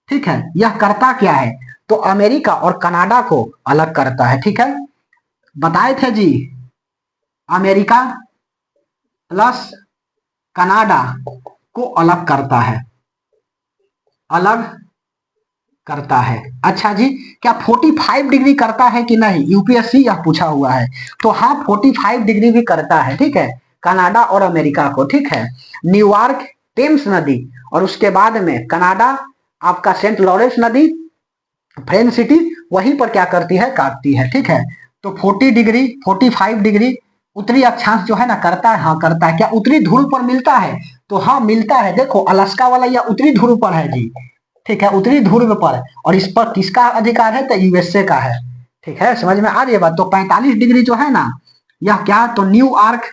ठीक है, यह करता क्या है, तो अमेरिका और कनाडा को अलग करता है। ठीक है, बताए थे जी, अमेरिका प्लस कनाडा को अलग करता है, अलग करता है। अच्छा जी, क्या 45 डिग्री करता है कि नहीं, यूपीएससी यह पूछा हुआ है। तो हाँ 45 डिग्री भी करता है, ठीक है, कनाडा और अमेरिका को, ठीक है। न्यूयॉर्क टेम्स नदी, और उसके बाद में कनाडा आपका सेंट लॉरेंस नदी, फ्रेंच सिटी वहीं पर क्या करती है, काटती है, ठीक है। तो 40 डिग्री 45 डिग्री उत्तरी अक्षांश जो है ना करता है, हाँ करता है। क्या उत्तरी ध्रुव पर मिलता है, तो हाँ मिलता है। देखो अलास्का वाला यह उत्तरी ध्रुव पर है जी, ठीक है, उत्तरी ध्रुव पर। और इस पर किसका अधिकार है, तो यूएसए का है, ठीक है, समझ में आ रही है बात। तो 45 डिग्री जो है ना, यह क्या, तो न्यूयॉर्क,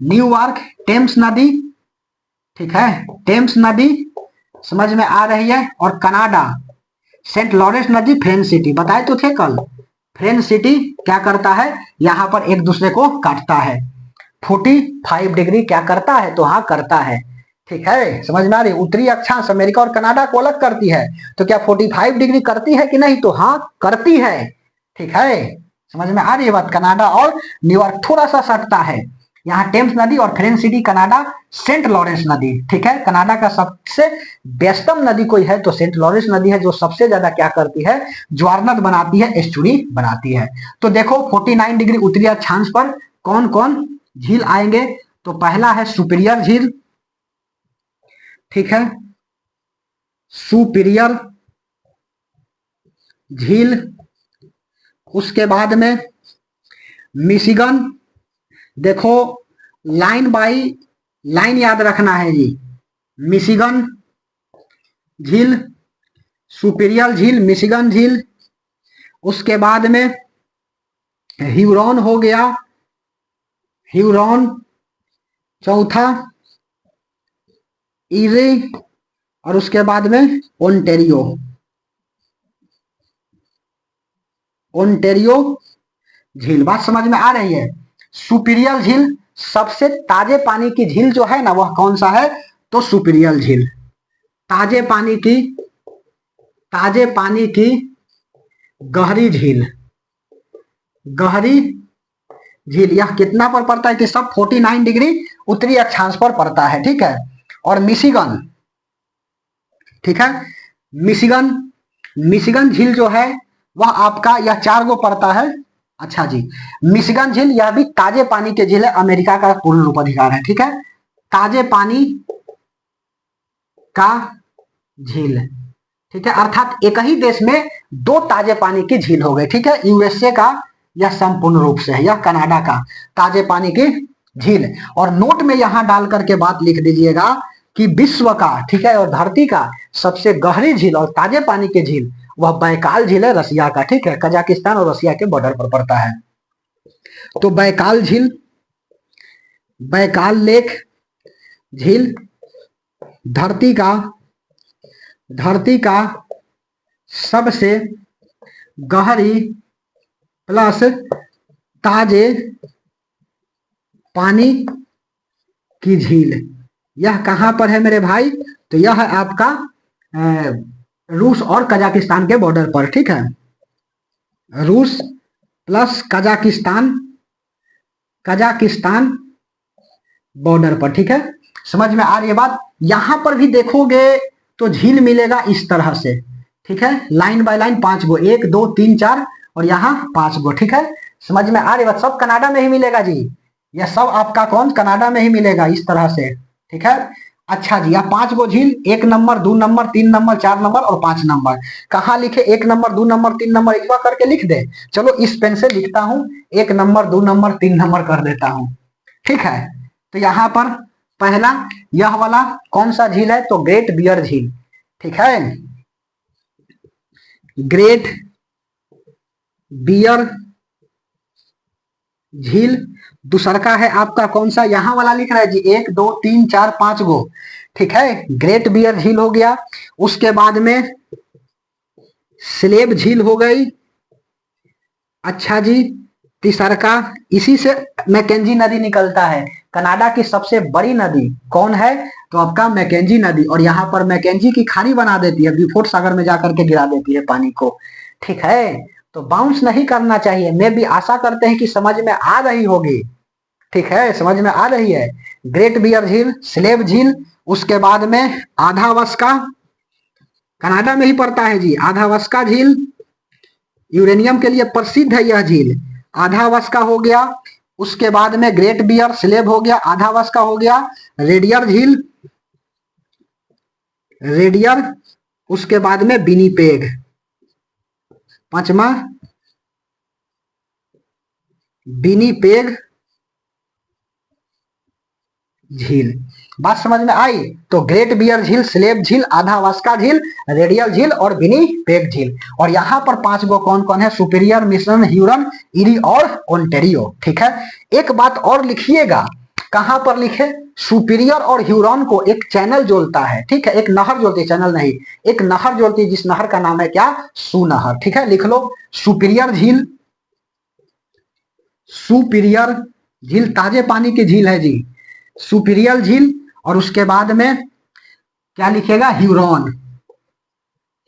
न्यूयॉर्क टेम्स नदी, ठीक है, टेम्स नदी समझ में आ रही है। और कनाडा सेंट लॉरेंस नदी, फ्रेंच सिटी बताए तो थे कल, फ्रेंच सिटी क्या करता है, यहां पर एक दूसरे को काटता है। 45 डिग्री क्या करता है, तो हाँ करता है, ठीक है, समझ में आ रही। उत्तरी अक्षांश अमेरिका और कनाडा को अलग करती है, तो क्या 45 डिग्री करती है कि नहीं, तो हाँ करती है, ठीक है, समझ में आ रही है बात। कनाडा और न्यूयॉर्क थोड़ा सा सटता है, यहाँ टेम्स नदी और French city, Canada Saint Lawrence नदी, ठीक है। कनाडा का सबसे व्यस्तम नदी कोई है तो सेंट लॉरेंस नदी है, जो सबसे ज्यादा क्या करती है, ज्वारनद बनाती है, एस्चुरी बनाती है। तो देखो 49 डिग्री उत्तरी अक्षांश पर कौन कौन झील आएंगे, तो पहला है सुपीरियर झील, ठीक है, सुपीरियर झील। उसके बाद में मिशिगन, देखो लाइन बाई लाइन याद रखना है जी, मिशिगन झील, सुपीरियर झील, मिशिगन झील। उसके बाद में ह्यूरॉन हो गया, ह्यूरॉन चौथा, इरी, और उसके बाद में ओंटेरियो, ओंटेरियो झील। बात समझ में आ रही है। सुपीरियर झील सबसे ताजे पानी की झील जो है ना, वह कौन सा है, तो सुपीरियर झील, ताजे पानी की, ताजे पानी की गहरी झील, गहरी झील, यह कितना पर पड़ता है कि सब 49 डिग्री उत्तरी अक्षांश पर पड़ता है, ठीक है। और मिशिगन, ठीक है, मिशिगन, मिशिगन झील जो है वह आपका यह 4 गो पड़ता है। अच्छा जी, मिशिगन झील यह भी ताजे पानी के झील है, अमेरिका का पूर्ण रूप अधिकार है, ठीक है, ताजे पानी का झील, ठीक है, अर्थात एक ही देश में 2 ताजे पानी की झील हो गई, ठीक है। यूएसए का यह संपूर्ण रूप से है, यह कनाडा का ताजे पानी की झील। और नोट में यहां डाल करके बात लिख दीजिएगा कि विश्व का, ठीक है, और धरती का सबसे गहरी झील और ताजे पानी की झील वह बैकाल झील है, रसिया का, ठीक है, कजाकिस्तान और रसिया के बॉर्डर पर पड़ता है। तो बैकाल झील, बैकाल लेक झील धरती का, धरती का सबसे गहरी प्लस ताजे पानी की झील। यह कहां पर है मेरे भाई, तो यह है आपका रूस और कजाकिस्तान के बॉर्डर पर, ठीक है, रूस प्लस कजाकिस्तान, कजाकिस्तान बॉर्डर पर, ठीक है, समझ में आ रही है बात। यहां पर भी देखोगे तो झील मिलेगा इस तरह से, ठीक है, लाइन बाय लाइन 5 गो, 1 2 3 4 और यहाँ 5 गो, ठीक है, समझ में आ रही बात। सब कनाडा में ही मिलेगा जी, यह सब आपका कौन, कनाडा में ही मिलेगा इस तरह से, ठीक है। अच्छा जी, यहाँ 5 गो झील, 1 नंबर 2 नंबर 3 नंबर 4 नंबर और 5 नंबर। कहाँ लिखे, 1 नंबर 2 नंबर 3 नंबर एक बार करके लिख दे। चलो इस पेन से लिखता हूं, 1 नंबर 2 नंबर 3 नंबर कर देता हूं, ठीक है। तो यहाँ पर पहला यह वाला कौन सा झील है, तो ग्रेट बियर झील, ठीक है, ग्रेट बियर झील। दूसरा का है आपका कौन सा, यहां वाला लिख रहा है जी, 1 2 3 4 5 गो, ठीक है, ग्रेट बियर झील हो गया। उसके बाद में स्लेब झील हो गई। अच्छा जी, तीसरा का, इसी से मैकेंजी नदी निकलता है, कनाडा की सबसे बड़ी नदी कौन है, तो आपका मैकेंजी नदी। और यहाँ पर मैकेंजी की खाड़ी बना देती है, बिफोर्ड सागर में जाकर के गिरा देती है पानी को, ठीक है। तो बाउंस नहीं करना चाहिए। मैं भी आशा करते हैं कि समझ में आ रही होगी, ठीक है, समझ में आ रही है। ग्रेट बियर झील, स्लेब झील, उसके बाद में आधा वस्का, कनाडा में ही पड़ता है जी। आधावस्का झील यूरेनियम के लिए प्रसिद्ध है यह झील। आधावस्का हो गया, उसके बाद में ग्रेट बियर स्लेब हो गया, आधावस्का हो गया, रेडियर झील, रेडियर, उसके बाद में विनिपेग, पांचवा विनिपेग झील। बात समझ में आई? तो ग्रेट बियर झील, स्लेब झील, आधावास्का झील, रेडियल झील और विनिपेग झील। और यहाँ पर 5 गो कौन कौन है? सुपीरियर, मिश्रण, ह्यूरन, इरी और ओंटेरियो। ठीक है, एक बात और लिखिएगा, कहां पर लिखे? सुपीरियर और ह्यूरन को एक चैनल जोड़ता है। ठीक है, एक नहर जोड़ती है, चैनल नहीं, एक नहर जोड़ती है, जिस नहर का नाम है क्या? सू नहर। ठीक है, लिख लो सुपीरियर झील। सुपीरियर झील ताजे पानी की झील है जी, सुपीरियर झील। और उसके बाद में क्या लिखेगा? ह्यूरॉन।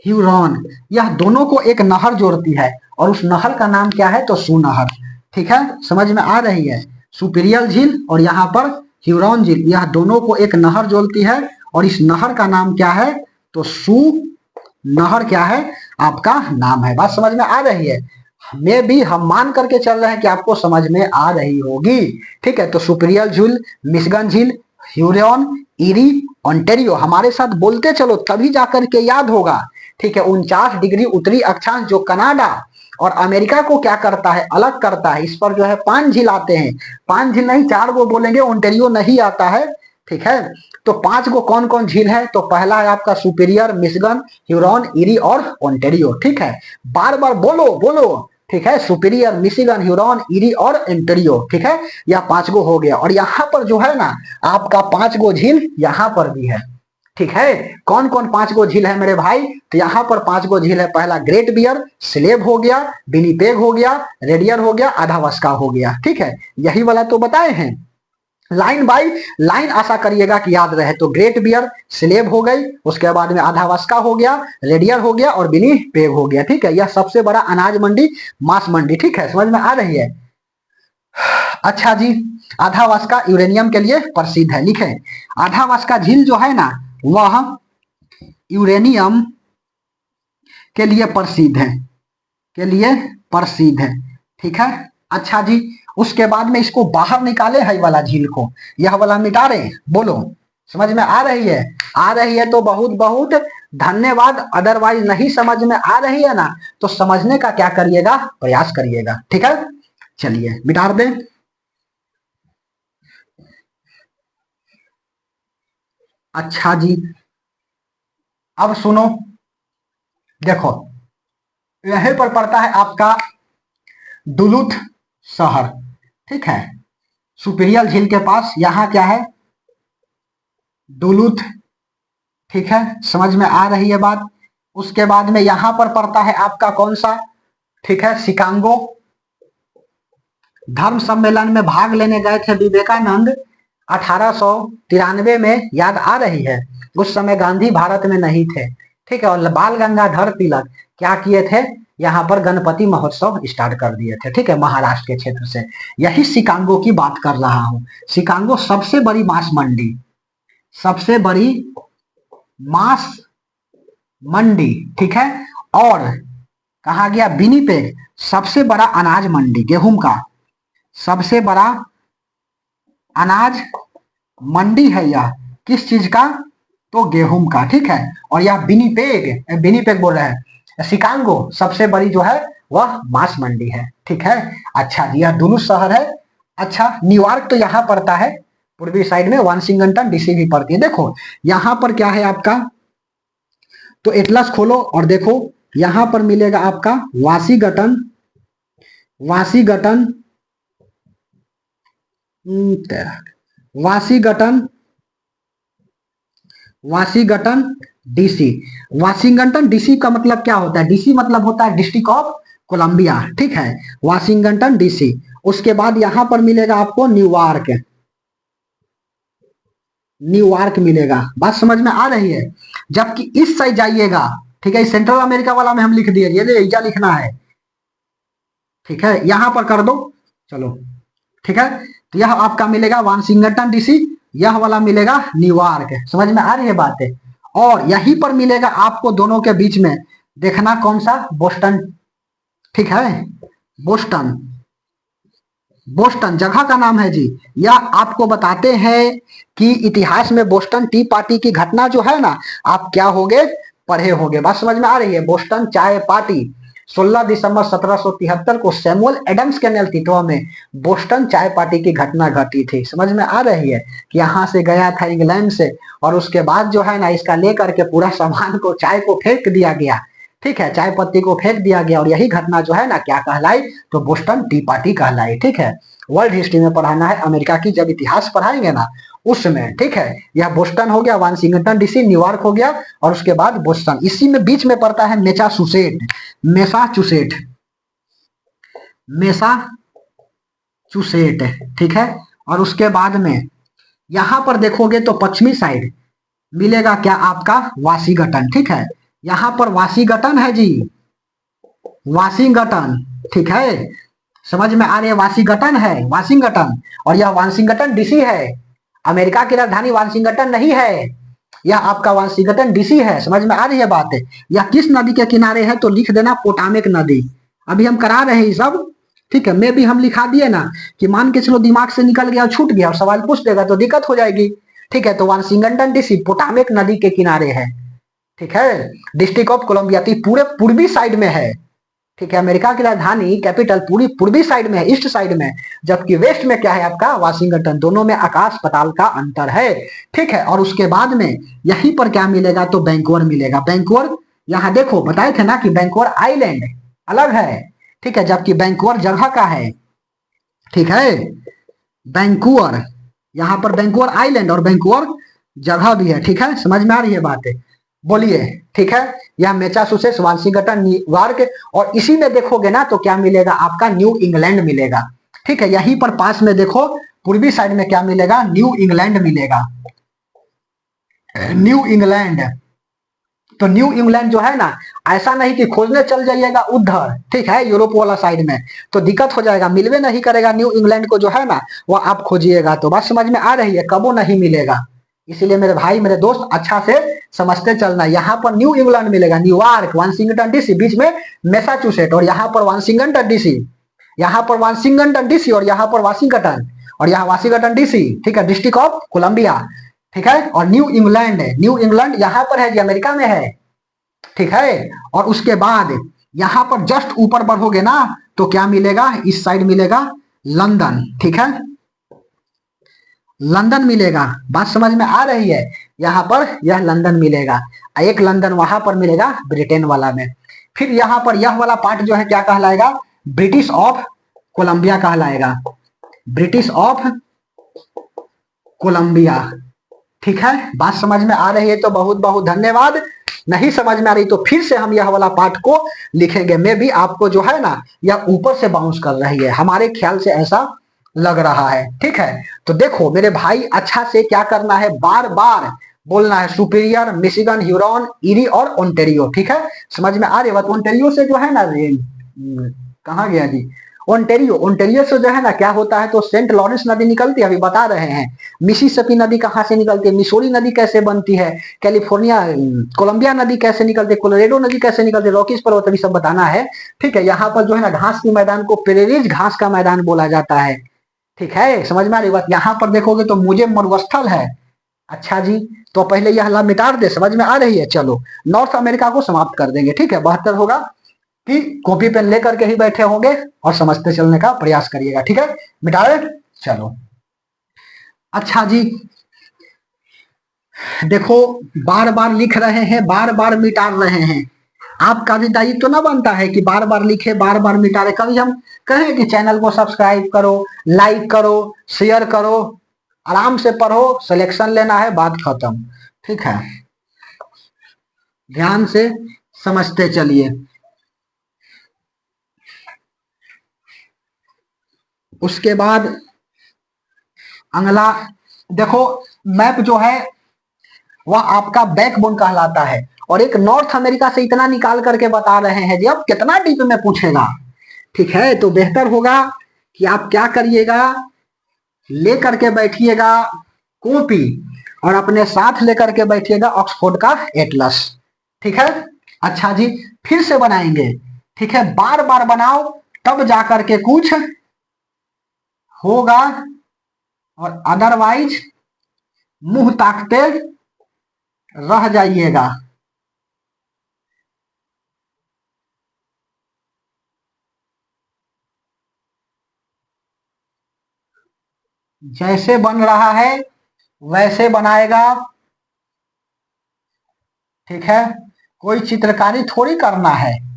ह्यूरॉन, यह दोनों को एक नहर जोड़ती है और उस नहर का नाम क्या है? तो सू नहर। ठीक है, समझ में आ रही है? सुपीरियर झील और यहाँ पर ह्यूरॉन झील, यह दोनों को एक नहर जोड़ती है और इस नहर का नाम क्या है? तो सू नहर क्या है? आपका नाम है। बात समझ में आ रही है? हमें भी हम मान करके चल रहे हैं कि आपको समझ में आ रही होगी। ठीक है, तो सुपीरियर झील, मिशिगन झील, ह्यूरॉन, इरी, ओंटेरियो, हमारे साथ बोलते चलो तभी जाकर के याद होगा। ठीक है, 49 डिग्री उत्तरी अक्षांश जो कनाडा और अमेरिका को क्या करता है? अलग करता है। इस पर जो है 5 झील आते हैं, 5 झील नहीं 4 गो बोलेंगे, ओंटेरियो नहीं आता है। ठीक है, तो 5 गो कौन कौन झील है? तो पहला है आपका सुपीरियर, मिशिगन, ह्यूरॉन, इरी और ओंटेरियो। ठीक है, बार बार बोलो बोलो। ठीक है, सुपीरियर, मिशिगन, ह्यूरॉन, इरी और ओंटेरियो। ठीक है, यह 5 गो हो गया। और यहाँ पर जो है ना आपका 5 गो झील यहाँ पर भी है। ठीक है, कौन कौन 5 गो झील है मेरे भाई? तो यहाँ पर 5 गो झील है। पहला ग्रेट बियर, स्लेब हो गया, विनिपेग हो गया, रेडियर हो गया, आधावस्का हो गया। ठीक है, यही वाला तो बताए हैं। लाइन बाय लाइन आशा करिएगा कि याद रहे। तो ग्रेट बियर, स्लेब हो गई, उसके बाद में आधावस्का हो गया, रेडियर हो गया और विनिपेग हो गया। ठीक है, यह सबसे बड़ा अनाज मंडी, मांस मंडी। ठीक है, समझ में आ रही है? अच्छा जी, आधावस्का यूरेनियम के लिए प्रसिद्ध है। लिखे, आधावस्का झील जो है ना वह यूरेनियम के लिए प्रसिद्ध है, के लिए प्रसिद्ध है। ठीक है, अच्छा जी, उसके बाद में इसको बाहर निकाले है वाला झील को, यह वाला मिटा रहे। बोलो समझ में आ रही है? आ रही है तो बहुत बहुत धन्यवाद। अदरवाइज नहीं समझ में आ रही है ना तो समझने का क्या करिएगा? प्रयास करिएगा। ठीक है, चलिए मिटा दें। अच्छा जी, अब सुनो, देखो यहीं पर पड़ता है आपका दुलुथ शहर। ठीक है, सुपीरियर झील के पास यहाँ क्या है? डुलुथ। ठीक है, समझ में आ रही है बात? उसके बाद में यहां पर पड़ता है आपका कौन सा? ठीक है, शिकागो। धर्म सम्मेलन में भाग लेने गए थे विवेकानंद 1893 में, याद आ रही है? उस समय गांधी भारत में नहीं थे। ठीक है, और बाल गंगाधर तिलक क्या किए थे? यहाँ पर गणपति महोत्सव स्टार्ट कर दिए थे। ठीक है, महाराष्ट्र के क्षेत्र से। यही शिकागो की बात कर रहा हूं। शिकागो सबसे बड़ी मांस मंडी, सबसे बड़ी मांस मंडी। ठीक है, और कहा गया विनिपेग सबसे बड़ा अनाज मंडी, गेहूं का सबसे बड़ा अनाज मंडी है यह। किस चीज का? तो गेहूं का। ठीक है, और यह विनिपेग, विनिपेग बोल रहे हैं, शिकागो सबसे बड़ी जो है वह मांस मंडी है। ठीक है, अच्छा जी, यह दोनों शहर है। अच्छा, न्यूयॉर्क तो यहाँ पड़ता है पूर्वी साइड में, वाशिंगटन डीसी भी पड़ती है। देखो यहाँ पर क्या है आपका? तो एटलस खोलो और देखो, यहां पर मिलेगा आपका Washington, Washington, Washington, Washington DC. Washington DC का मतलब क्या होता है? डीसी मतलब होता है डिस्ट्रिक्ट ऑफ कोलंबिया। ठीक है, वाशिंगटन डीसी। उसके बाद यहां पर मिलेगा आपको न्यूयॉर्क, न्यूयॉर्क मिलेगा। बात समझ में आ रही है? जबकि इस साइड जाइएगा, ठीक है, सेंट्रल अमेरिका वाला में हम लिख दिए, ये एजा लिखना है। ठीक है, यहां पर कर दो, चलो। ठीक है, तो यह आपका मिलेगा वाशिंगटन डीसी, यह वाला मिलेगा न्यूयॉर्क। समझ में आ रही है बात? और यहीं पर मिलेगा आपको दोनों के बीच में, देखना कौन सा, बोस्टन, ठीक है, बोस्टन, बोस्टन जगह का नाम है जी। यह आपको बताते हैं कि इतिहास में बोस्टन टी पार्टी की घटना जो है ना, आप क्या होगे, पढ़े होंगे। बात समझ में आ रही है। बोस्टन चाय पार्टी 16 दिसंबर 1773 को सैमुअल एडम्स के नेतृत्व में बोस्टन चाय पार्टी की घटना घटी थी। समझ में आ रही है कि यहाँ से गया था इंग्लैंड से, और उसके बाद जो है ना इसका लेकर के पूरा सामान को, चाय को फेंक दिया गया, ठीक है, चाय पत्ती को फेंक दिया गया, और यही घटना जो है ना क्या कहलाई, तो बोस्टन टी पार्टी कहलाई, ठीक है। वर्ल्ड हिस्ट्री में पढ़ाना है, अमेरिका की जब इतिहास पढ़ाएंगे ना उसमें, ठीक है। यह बोस्टन हो गया, वाशिंगटन डीसी, न्यूयॉर्क हो गया, और उसके बाद बोस्टन। इसी में बीच में पड़ता है मैसाचुसेट, मैसाचुसेट, मैसाचुसेट, ठीक है। और उसके बाद में यहां पर देखोगे तो पश्चिमी साइड मिलेगा क्या आपका, वाशिंगटन, ठीक है। यहां पर वाशिंगटन है जी, वाशिंगटन, ठीक है, समझ में आ रही है, वाशिंगटन है, वाशिंगटन। और यह वाशिंगटन डीसी है, अमेरिका की राजधानी वाशिंगटन नहीं है, यह आपका वाशिंगटन डीसी है। समझ में आ रही है बात है। यह किस नदी के किनारे है, तो लिख देना पोटामिक नदी। अभी हम करा रहे हैं सब, ठीक है, मैं भी हम लिखा दिए ना कि मान के चलो दिमाग से निकल गया और छूट गया और सवाल पूछ देगा तो दिक्कत हो जाएगी, ठीक है। तो वाशिंगटन डीसी पोटामिक नदी के किनारे है, ठीक है, डिस्ट्रिक्ट ऑफ कोलंबिया, तो पूरे पूर्वी साइड में है, ठीक है। अमेरिका की राजधानी कैपिटल पूरी पूर्वी साइड में है, ईस्ट साइड में, जबकि वेस्ट में क्या है आपका, वाशिंगटन। दोनों में आकाश पताल का अंतर है, ठीक है। और उसके बाद में यहीं पर क्या मिलेगा, तो वैंकूवर मिलेगा। वैंकूवर, यहाँ देखो बताए थे ना कि वैंकूवर आइलैंड अलग है, ठीक है, जबकि वैंकूवर जगह का है, ठीक है। वैंकूवर, यहाँ पर वैंकूवर आइलैंड और वैंकूवर जगह भी है, ठीक है, समझ में आ रही है बात है, बोलिए, ठीक है। यह मैसाचुसेट्स, वाशिंगटन, न्यूयॉर्क, और इसी में देखोगे ना तो क्या मिलेगा आपका, न्यू इंग्लैंड मिलेगा, ठीक है। यहीं पर पास में देखो पूर्वी साइड में क्या मिलेगा, न्यू इंग्लैंड मिलेगा, न्यू इंग्लैंड। तो न्यू इंग्लैंड जो है ना, ऐसा नहीं कि खोजने चल जाइएगा उधर, ठीक है, यूरोप वाला साइड में, तो दिक्कत हो जाएगा, मिलवे नहीं करेगा न्यू इंग्लैंड को जो है ना, वो आप खोजिएगा। तो बात समझ में आ रही है, कबो नहीं मिलेगा। इसीलिए मेरे भाई मेरे दोस्त अच्छा से समझते चलना। यहाँ पर न्यू इंग्लैंड मिलेगा, न्यूयॉर्क, वाशिंगटन डीसी, बीच में मैसाचुसेट, और यहाँ पर वाशिंगटन डीसी, यहाँ पर वाशिंगटन डीसी, और यहाँ पर वाशिंगटन, और यहाँ वाशिंगटन डीसी, ठीक है, डिस्ट्रिक्ट ऑफ कोलंबिया, ठीक है। और न्यू इंग्लैंड है, न्यू इंग्लैंड यहाँ पर है जी, अमेरिका में है, ठीक है। और उसके बाद यहाँ पर जस्ट ऊपर बढ़ोगे ना तो क्या मिलेगा, इस साइड मिलेगा लंदन, ठीक है, लंदन मिलेगा। बात समझ में आ रही है, यहाँ पर यह लंदन मिलेगा, एक लंदन वहां पर मिलेगा ब्रिटेन वाला में। फिर यहाँ पर यह वाला पार्ट जो है क्या कहलाएगा, ब्रिटिश ऑफ कोलंबिया कहलाएगा, ब्रिटिश ऑफ कोलंबिया, ठीक है। बात समझ में आ रही है तो बहुत बहुत धन्यवाद। नहीं समझ में आ रही तो फिर से हम यह वाला पार्ट को लिखेंगे। मैं भी आपको जो है ना यह ऊपर से बाउंस कर रही है, हमारे ख्याल से ऐसा लग रहा है, ठीक है। तो देखो मेरे भाई, अच्छा से क्या करना है, बार बार बोलना है, सुपीरियर, मिशिगन, ह्यूरॉन, इरी और ओंटेरियो, ठीक है। समझ में आ रही है। ओंटेरियो से जो है ना, कहाँ गया जी, ओंटेरियो, ओंटेरियो से जो है ना क्या होता है, तो सेंट लॉरेंस नदी निकलती है, अभी बता रहे हैं। मिसिसिपी नदी कहाँ से निकलती है, मिसोरी नदी कैसे बनती है, कैलिफोर्निया, कोलंबिया नदी कैसे निकलती है, कोलोरेडो नदी कैसे निकलती है, रॉकीज पर्वत अभी सब बताना है, ठीक है। यहाँ पर जो है ना घास के मैदान को प्रेरीज घास का मैदान बोला जाता है, ठीक है, समझ में आ रही बात। यहाँ पर देखोगे तो मुझे मरुस्थल है, अच्छा जी, तो पहले यह ला मिटा दे, समझ में आ रही है। चलो नॉर्थ अमेरिका को समाप्त कर देंगे, ठीक है। बेहतर होगा कि कॉपी पेन लेकर के ही बैठे होंगे और समझते चलने का प्रयास करिएगा, ठीक है। मिटाए, चलो अच्छा जी, देखो बार बार लिख रहे हैं, बार बार मिटा रहे हैं, आपका भी दायित्व तो ना बनता है कि बार बार लिखे बार बार मिटा रहे। कभी हम कहें कि चैनल को सब्सक्राइब करो, लाइक करो, शेयर करो, आराम से पढ़ो, सिलेक्शन लेना है, बात खत्म, ठीक है। ध्यान से समझते चलिए। उसके बाद अगला देखो, मैप जो है वह आपका बैकबोन कहलाता है, और एक नॉर्थ अमेरिका से इतना निकाल करके बता रहे हैं जी, अब कितना डीप में पूछेगा, ठीक है। तो बेहतर होगा कि आप क्या करिएगा, ले करके बैठिएगा कॉपी, और अपने साथ लेकर के बैठिएगा ऑक्सफोर्ड का एटलस। ठीक है, अच्छा जी, फिर से बनाएंगे। ठीक है, बार बार बनाओ तब जाकर के कुछ होगा, और अदरवाइज मुंह ताकते रह जाइएगा। जैसे बन रहा है वैसे बनाएगा। ठीक है, कोई चित्रकारी थोड़ी करना है।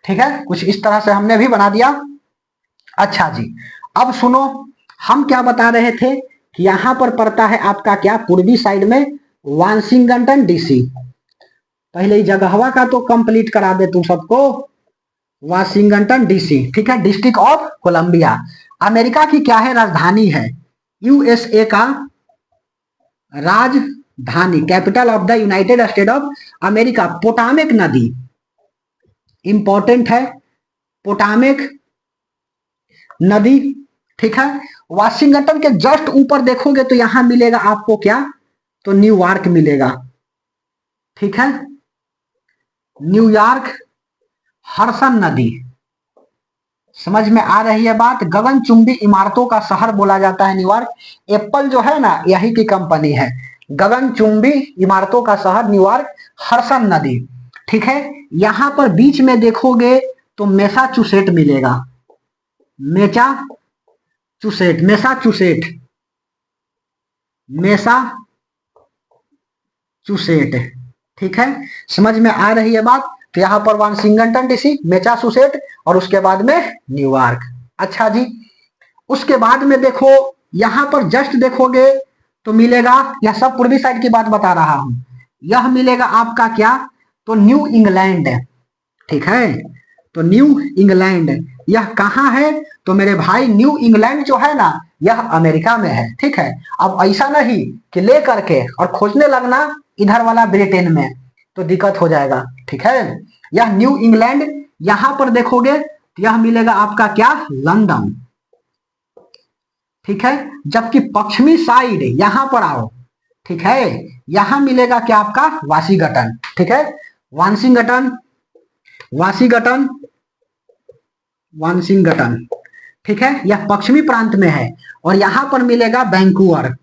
ठीक है, कुछ इस तरह से हमने भी बना दिया। अच्छा जी, अब सुनो, हम क्या बता रहे थे कि यहां पर पड़ता है आपका क्या, पूर्वी साइड में वाशिंगटन डीसी। पहले ही जगहवा का तो कंप्लीट करा दे तुम सबको। वाशिंगटन डीसी, ठीक है, डिस्ट्रिक्ट ऑफ कोलंबिया। अमेरिका की क्या है, राजधानी है। यूएसए का राजधानी, capital of the United State of America. Potomac नदी इंपॉर्टेंट है, पोटामेक नदी। ठीक है, वाशिंगटन के जस्ट ऊपर देखोगे तो यहां मिलेगा आपको क्या, तो न्यूयॉर्क मिलेगा। ठीक है, न्यूयॉर्क, हडसन नदी। समझ में आ रही है बात। गगनचुंबी इमारतों का शहर बोला जाता है न्यूयॉर्क। एप्पल जो है ना, यही की कंपनी है। गगनचुंबी इमारतों का शहर न्यूयॉर्क, हडसन नदी। ठीक है, यहां पर बीच में देखोगे तो मैसाचुसेट मिलेगा। Massachusetts, Massachusetts, Massachusetts. ठीक है, समझ में आ रही है बात। तो यहां पर वाशिंगटन डीसी, मैसाचुसेट, और उसके बाद में न्यूयॉर्क। अच्छा जी, उसके बाद में देखो, यहां पर जस्ट देखोगे तो मिलेगा, यह सब पूर्वी साइड की बात बता रहा हूं, यह मिलेगा आपका क्या, तो न्यू इंग्लैंड। ठीक है, तो न्यू इंग्लैंड यह कहां है, तो मेरे भाई न्यू इंग्लैंड जो है ना, यह अमेरिका में है। ठीक है, अब ऐसा नहीं कि ले करके और खोजने लगना इधर वाला ब्रिटेन में, तो दिक्कत हो जाएगा। ठीक है, यह न्यू इंग्लैंड, यहां पर देखोगे तो यह मिलेगा आपका क्या, लंदन। ठीक है, जबकि पश्चिमी साइड यहां पर आओ, ठीक है, यहां मिलेगा क्या आपका, वाशिंगटन। ठीक है, वाशिंगटन, वाशिंगटन, वाशिंगटन। ठीक है, यह पश्चिमी प्रांत में है, और यहां पर मिलेगा वैंकूवर।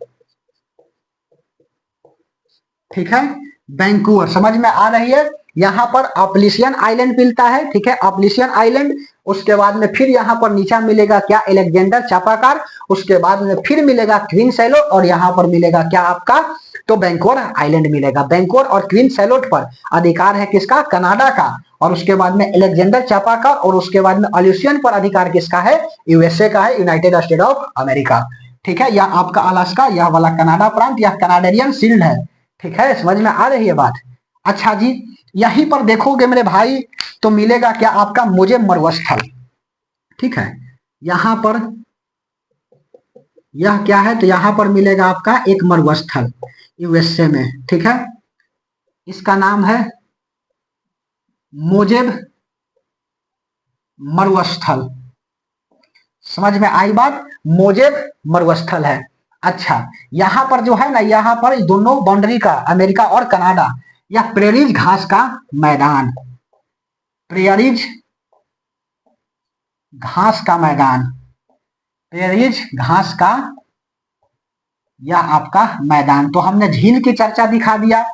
ठीक है, वैंकूवर, समझ में आ रही है। यहां पर अपलिशियन आइलैंड मिलता है। ठीक है, अपलिशियन आइलैंड, उसके बाद में फिर यहां पर नीचा मिलेगा क्या, अलेक्जेंडर चापाकार। उसके बाद में फिर मिलेगा क्वीन सैलोट, और यहां पर मिलेगा क्या आपका, तो वैंकूवर आइलैंड मिलेगा। वैंकूवर और क्वीन सैलोट पर अधिकार है किसका, कनाडा का। और उसके बाद में अलेक्जेंडर चापाकार, और उसके बाद में अल्यूशियन पर अधिकार किसका है, यूएसए का है, यूनाइटेड स्टेट ऑफ अमेरिका। ठीक है, यह आपका अलास्का, यह वाला कनाडा प्रांत, यह कनाडेरियन शील्ड है। ठीक है, समझ में आ रही है बात। अच्छा जी, यहीं पर देखोगे मेरे भाई तो मिलेगा क्या आपका, मुझे मरुस्थल। ठीक है, यहां पर यह क्या है, तो यहां पर मिलेगा आपका एक मरुस्थल यूएसए में। ठीक है, इसका नाम है मोजेब मरुस्थल। समझ में आई बात, मोजेब मरुस्थल है। अच्छा, यहां पर जो है ना, यहां पर दोनों बाउंड्री का, अमेरिका और कनाडा, यह प्रेरीज घास का मैदान, प्रेरीज घास का मैदान, प्रेरीज घास का यह आपका मैदान। तो हमने झील की चर्चा दिखा दिया,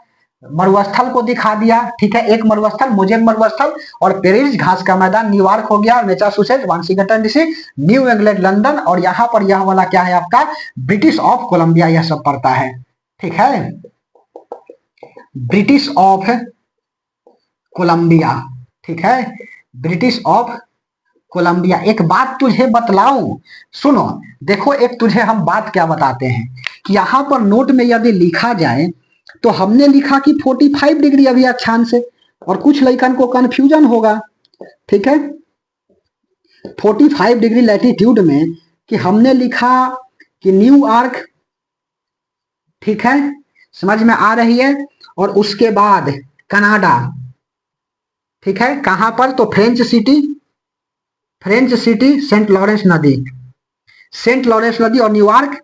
मरुस्थल को दिखा दिया। ठीक है, एक मरुस्थल मोजेब मरुस्थल, और पेरिस घास का मैदान न्यूयॉर्क हो गया, Massachusetts, Washington DC, new England London, और यहाँ पर यह वाला क्या है आपका, ब्रिटिश ऑफ कोलंबिया, यह सब पड़ता है। ठीक है, ब्रिटिश ऑफ कोलंबिया। ठीक है, ब्रिटिश ऑफ कोलंबिया। एक बात तुझे बतलाऊं, सुनो, देखो, एक तुझे हम बात क्या बताते हैं कि यहां पर नोट में यदि लिखा जाए तो हमने लिखा कि 45 डिग्री अभी अक्षांश से, और कुछ लइकन को कंफ्यूजन होगा। ठीक है, 45 डिग्री लैटिट्यूड में कि हमने लिखा कि न्यूयॉर्क। ठीक है, समझ में आ रही है, और उसके बाद कनाडा। ठीक है, कहां पर, तो French city, French city Saint Lawrence नदी, सेंट लॉरेंस नदी, और न्यूयॉर्क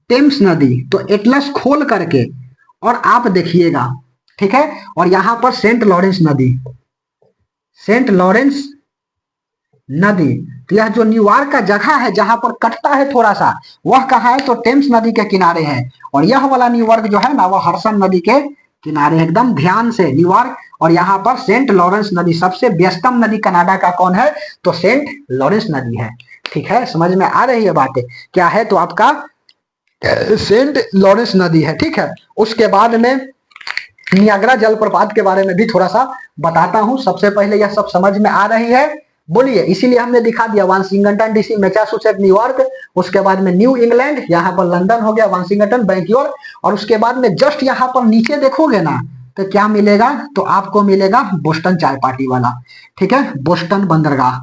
टेम्स नदी। तो एटलस खोल करके और आप देखिएगा, ठीक है। और यहां पर सेंट लॉरेंस नदी, सेंट लॉरेंस नदी, तो यह जो न्यूयॉर्क का जगह है जहां पर कटता है थोड़ा सा, वह कहा है तो टेम्स नदी के किनारे है। और यह वाला न्यूयॉर्क जो है ना, वह हडसन नदी के किनारे है। एकदम ध्यान से न्यूयॉर्क, और यहाँ पर सेंट लॉरेंस नदी, सबसे व्यस्तम नदी कनाडा का कौन है, तो सेंट लॉरेंस नदी है। ठीक है, समझ में आ रही है बातें, क्या है तो आपका सेंट लॉरेंस नदी है। ठीक है, उसके बाद में नियाग्रा जलप्रपात के बारे में भी थोड़ा सा बताता हूं। सबसे पहले यह सब समझ में आ रही है, बोलिए, इसीलिए हमने दिखा दिया वाशिंगटन डीसी, मैसाचुसेट्स, न्यूयॉर्क, उसके बाद में न्यू इंग्लैंड, यहाँ पर लंदन हो गया, वाशिंगटन, बैंक्योर, और उसके बाद में जस्ट यहाँ पर नीचे देखोगे ना तो क्या मिलेगा, तो आपको मिलेगा बोस्टन चाय पार्टी वाला। ठीक है, बोस्टन बंदरगाह,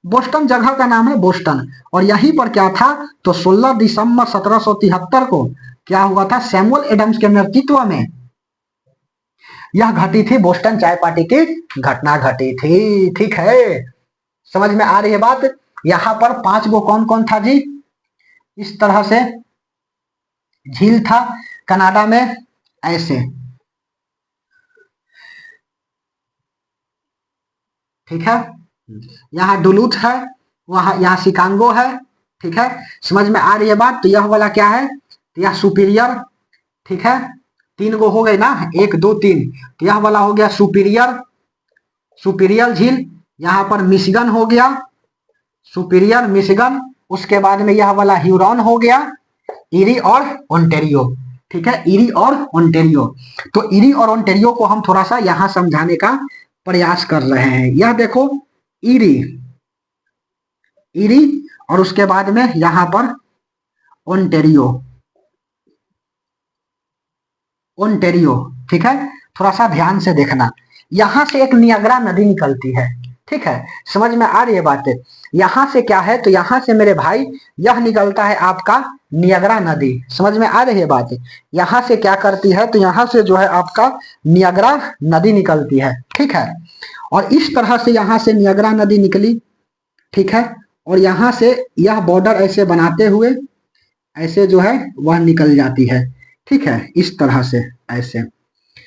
बोस्टन जगह का नाम है बोस्टन। और यहीं पर क्या था, तो 16 दिसंबर 1773 को क्या हुआ था, सैमुअल एडम्स के नेतृत्व में यह घटी थी, बोस्टन चाय पार्टी की घटना घटी थी। ठीक है, समझ में आ रही है बात। यहां पर 5 गो कौन कौन था जी, इस तरह से झील था कनाडा में, ऐसे, ठीक है। यहाँ डुलूथ है, वहां यहाँ शिकागो है। ठीक है, समझ में आ रही है बात। तो यह वाला क्या है, तो यह सुपीरियर, ठीक है, 3 गो हो गए ना, 1 2 3, तो यह वाला हो गया सुपीरियर, सुपीरियर झील। यहाँ पर मिशिगन हो गया, सुपीरियर मिशिगन। उसके बाद में यह वाला ह्यूरॉन हो गया, इरी और ओंटेरियो। ठीक है, इरी और ओंटेरियो। तो इरी और ओंटेरियो को हम थोड़ा सा यहां समझाने का प्रयास कर रहे हैं। यह देखो, इरी, इरी, और उसके बाद में यहां पर ओंटेरियो, ओंटेरियो। ठीक है, थोड़ा सा ध्यान से देखना, यहां से एक नियाग्रा नदी निकलती है। ठीक है, समझ में आ रही है बात। यहां से क्या है, तो यहां से मेरे भाई यह निकलता है आपका नियाग्रा नदी। समझ में आ रही है बात। यहां से क्या करती है, तो यहां से जो है आपका नियाग्रा नदी निकलती है। ठीक है, और इस तरह से यहां से नियाग्रा नदी निकली। ठीक है, और यहां से यह बॉर्डर ऐसे बनाते हुए ऐसे जो है वह निकल जाती है। ठीक है, इस तरह से ऐसे,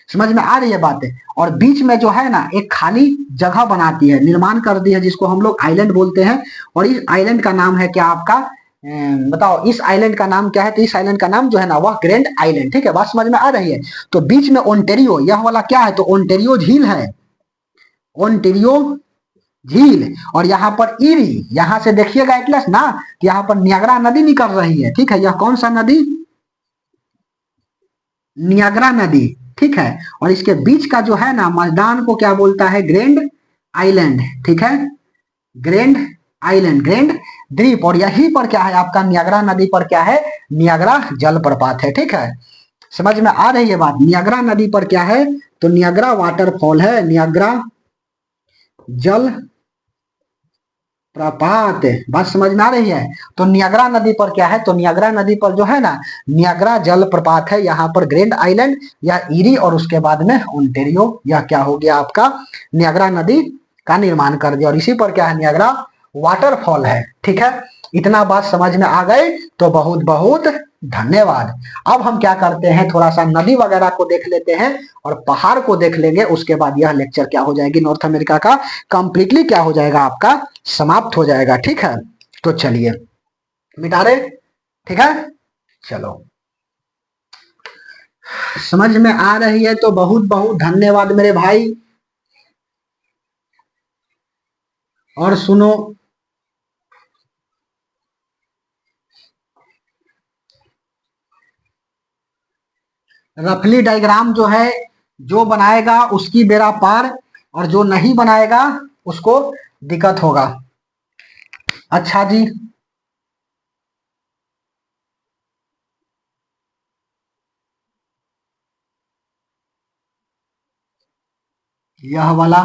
समझ में आ रही है बातें। और बीच में जो है ना एक खाली जगह बनाती है, निर्माण कर दी है, जिसको हम लोग आइलैंड बोलते हैं। और इस आइलैंड का नाम है क्या आपका, बताओ इस आइलैंड का नाम क्या है, तो इस आइलैंड का नाम जो है ना वह ग्रैंड आइलैंड। ठीक है, बात समझ में आ रही है। तो बीच में ओंटेरियो, यह वाला क्या है, तो ओंटेरियो झील है, ओंटेरियो झील। और यहाँ पर इरी, यहां से देखिएगा एटलस ना, यहाँ पर नियाग्रा नदी निकल रही है। ठीक है, यह कौन सा नदी, नियाग्रा नदी। ठीक है, और इसके बीच का जो है ना मैदान को क्या बोलता है, ग्रैंड आइलैंड। ठीक है, ग्रैंड आइलैंड, ग्रैंड द्वीप। और यहीं पर क्या है आपका, नियाग्रा नदी पर क्या है, नियाग्रा जलप्रपात है। ठीक है, समझ में आ रही है बात। नियाग्रा नदी पर क्या है, तो नियाग्रा वाटरफॉल है, नियाग्रा जल प्रपात। बात समझ में आ रही है। तो नियाग्रा नदी पर क्या है, तो नियाग्रा नदी पर जो है ना नियाग्रा जल प्रपात है, यहाँ पर ग्रैंड आइलैंड या इरी, और उसके बाद में ओंटेरियो, यह क्या हो गया आपका, नियाग्रा नदी का निर्माण कर दिया। और इसी पर क्या है, नियाग्रा वाटरफॉल है। ठीक है, इतना बात समझ में आ गई तो बहुत बहुत धन्यवाद। अब हम क्या करते हैं, थोड़ा सा नदी वगैरह को देख लेते हैं और पहाड़ को देख लेंगे। उसके बाद यह लेक्चर क्या हो जाएगी, नॉर्थ अमेरिका का कंप्लीटली क्या हो जाएगा आपका, समाप्त हो जाएगा। ठीक है, तो चलिए मिटा रहे, ठीक है, चलो, समझ में आ रही है तो बहुत बहुत धन्यवाद मेरे भाई। और सुनो, रफली डायग्राम जो है, जो बनाएगा उसकी बेड़ा पार, और जो नहीं बनाएगा उसको दिक्कत होगा। अच्छा जी, यह वाला,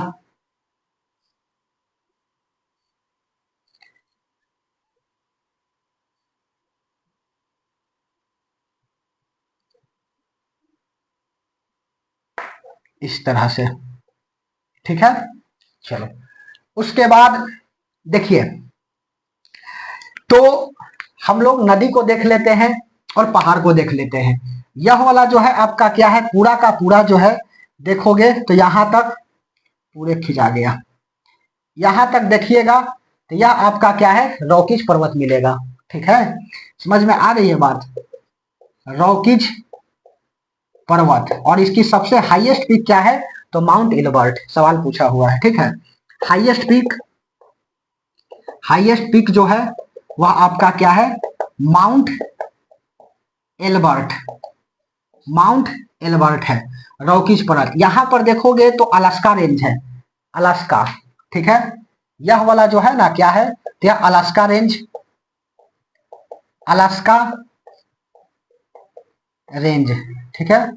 इस तरह से, ठीक है, चलो, उसके बाद देखिए, तो हम लोग नदी को देख लेते हैं और पहाड़ को देख लेते हैं। यह वाला जो है आपका क्या है, पूरा का पूरा जो है देखोगे तो यहां तक पूरे खिंचा गया, यहां तक देखिएगा तो यह आपका क्या है, रॉकीज पर्वत मिलेगा। ठीक है, समझ में आ रही है बात, रॉकीज पर्वत। और इसकी सबसे हाईएस्ट पीक क्या है, तो माउंट एल्बर्ट, सवाल पूछा हुआ है। ठीक है, हाईएस्ट पीक जो है वह आपका क्या है, माउंट एल्बर्ट, माउंट एल्बर्ट है, रॉकीज पर्वत। यहां पर देखोगे तो अलास्का रेंज है, अलास्का। ठीक है, यह वाला जो है ना क्या है, तो यह अलास्का रेंज, अलास्का रेंज। ठीक है,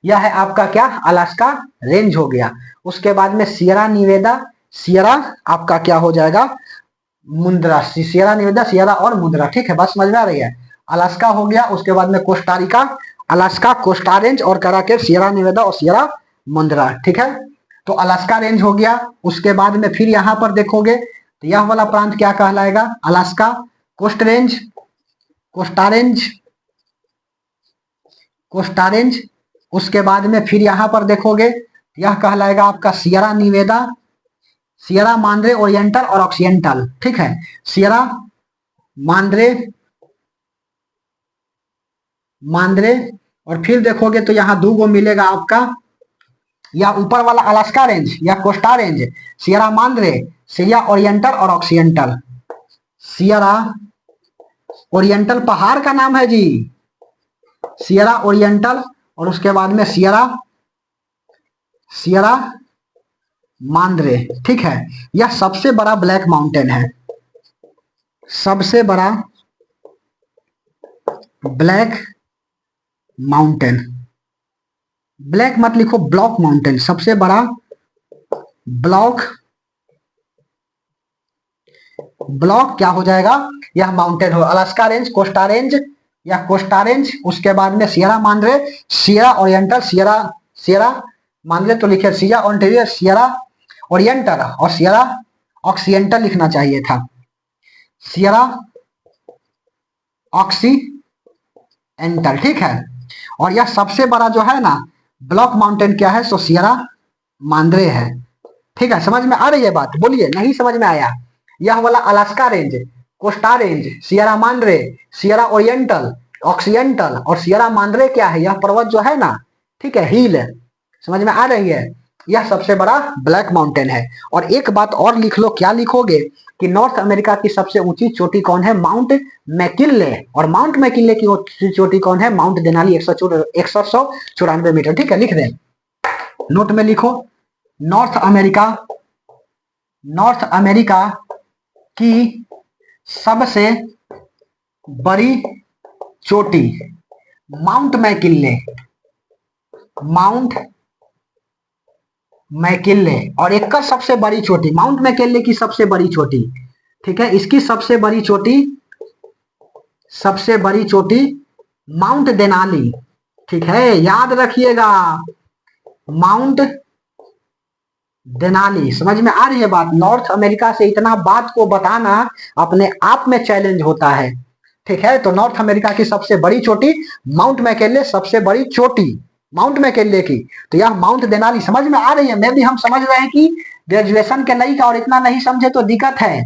यह है आपका क्या, अलास्का रेंज हो गया। उसके बाद में सियरा निवेदा, सियरा आपका क्या हो जाएगा, मुंद्रा, सियरा निवेदा, सियरा और मुंद्रा। ठीक है, बस समझ में आ रही है। अलास्का हो गया, उसके बाद में कोस्टारिका, अलास्का, कोस्टा रेंज और कराके सियरा निवेदा और सियरा मुंद्रा। ठीक है, तो अलास्का रेंज हो गया। उसके बाद में फिर यहां पर देखोगे तो यह वाला प्रांत क्या कहलाएगा, Alaska coast range, coast range, coast range. उसके बाद में फिर यहां पर देखोगे यह कहलाएगा आपका Sierra Nevada, Sierra Madre Oriental और ऑक्सीडेंटल। ठीक है, सियरा मांद्रे, मांद्रे। और फिर देखोगे तो यहां दो गो मिलेगा आपका, या ऊपर वाला अलास्का रेंज या Costa range, Sierra Mandrem, Sierra oriental और ऑक्सीडेंटल। सियरा ओरिएंटल पहाड़ का नाम है जी, सियरा ओरिएंटल। और उसके बाद में सियरा, सियरा मांद्रे। ठीक है, यह सबसे बड़ा ब्लैक माउंटेन है, सबसे बड़ा ब्लैक माउंटेन, ब्लैक मत लिखो, ब्लॉक माउंटेन, सबसे बड़ा ब्लॉक, ब्लॉक क्या हो जाएगा, यह माउंटेन हो। अलास्का रेंज, कोस्टा रेंज या कोस्टा रेंज। उसके बाद में Sierra Mandrem, Sierra oriental, Sierra, Sierra Mandrem तो लिखे, सियरा ओंटेरियो, सियरा ओरिएंटल और सियरा ऑक्सीडेंटल लिखना चाहिए था, सियरा ऑक्सीडेंटल। ठीक है, और यह सबसे बड़ा जो है ना ब्लॉक माउंटेन क्या है, सो सियरा मांद्रे है। ठीक है, समझ में आ रही है बात, बोलिए नहीं समझ में आया। यह वाला Alaska range, coast range, Sierra Mandrem, Sierra oriental, occidental और सियरा मांद्रे क्या है, यह पर्वत जो है ना, ठीक है, हिल है, समझ में आ रही है, यह सबसे बड़ा ब्लैक माउंटेन है। और एक बात और लिख लो, क्या लिखोगे कि नॉर्थ अमेरिका की सबसे ऊंची चोटी कौन है, माउंट मैकिनले। और माउंट मैकिनले की चोटी कौन है, माउंट देनाली, 194 मीटर। ठीक है, लिख दें, नोट में लिखो, नॉर्थ अमेरिका, नॉर्थ अमेरिका की सबसे बड़ी चोटी माउंट मैकिनले, माउंट मैकिनले। और एक का सबसे बड़ी चोटी, माउंट मैकिनले की सबसे बड़ी चोटी, ठीक है, इसकी सबसे बड़ी चोटी, सबसे बड़ी चोटी माउंट देनाली। ठीक है, याद रखिएगा, माउंट देनाली। समझ में आ रही है बात, नॉर्थ अमेरिका से इतना बात को बताना अपने आप में चैलेंज होता है। ठीक है, तो नॉर्थ अमेरिका की सबसे बड़ी चोटी माउंट मैकिनले, सबसे बड़ी चोटी माउंट मैकिनले की, तो यह माउंट देनाली। समझ में आ रही है, मैं भी हम समझ रहे हैं कि ग्रेजुएशन के लई का और इतना नहीं समझे तो दिक्कत है।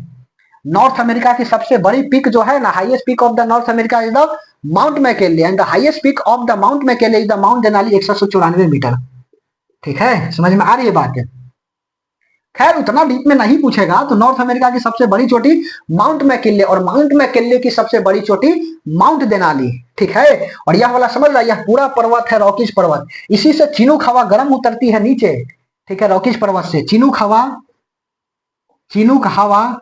नॉर्थ अमेरिका की सबसे बड़ी पीक जो है ना, highest peak of the North America is the Mount McKinley and the highest peak of the Mount McKinley is the Mount Denali, 194 metre. ठीक है, समझ में आ रही है बात है। खैर उतना डीप में नहीं पूछेगा, तो नॉर्थ अमेरिका की सबसे बड़ी चोटी माउंट मैकिनले और माउंट मैकिनले की सबसे बड़ी चोटी माउंट देनाली। ठीक है, और यह वाला समझ रहा है, यह पूरा पर्वत है रॉकीज पर्वत, इसी से चिनूक हवा गर्म उतरती है नीचे। ठीक है, रॉकीज पर्वत से चिनूक हवा, चिनूक हवा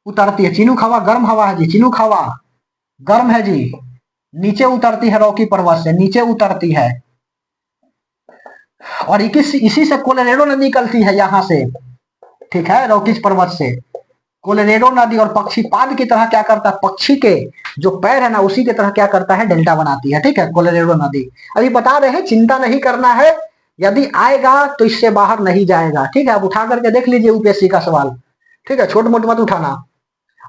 उतरती है, चिनूक हवा गर्म हवा है जी, चिनूक हवा गर्म है जी, नीचे उतरती है, रॉकी पर्वत से नीचे उतरती है। और इसी से कोलोरेडो नदी निकलती है यहां से। ठीक है, रॉकीज पर्वत से कोलोरेडो नदी, और पक्षीपाद की तरह क्या करता है, पक्षी के जो पैर है ना उसी की तरह क्या करता है, डेल्टा बनाती है। ठीक है, कोलोरेडो नदी अभी बता रहे हैं, चिंता नहीं करना है, यदि आएगा तो इससे बाहर नहीं जाएगा। ठीक है, आप उठा करके देख लीजिए यूपीएससी का सवाल। ठीक है, छोट मोट मत उठाना।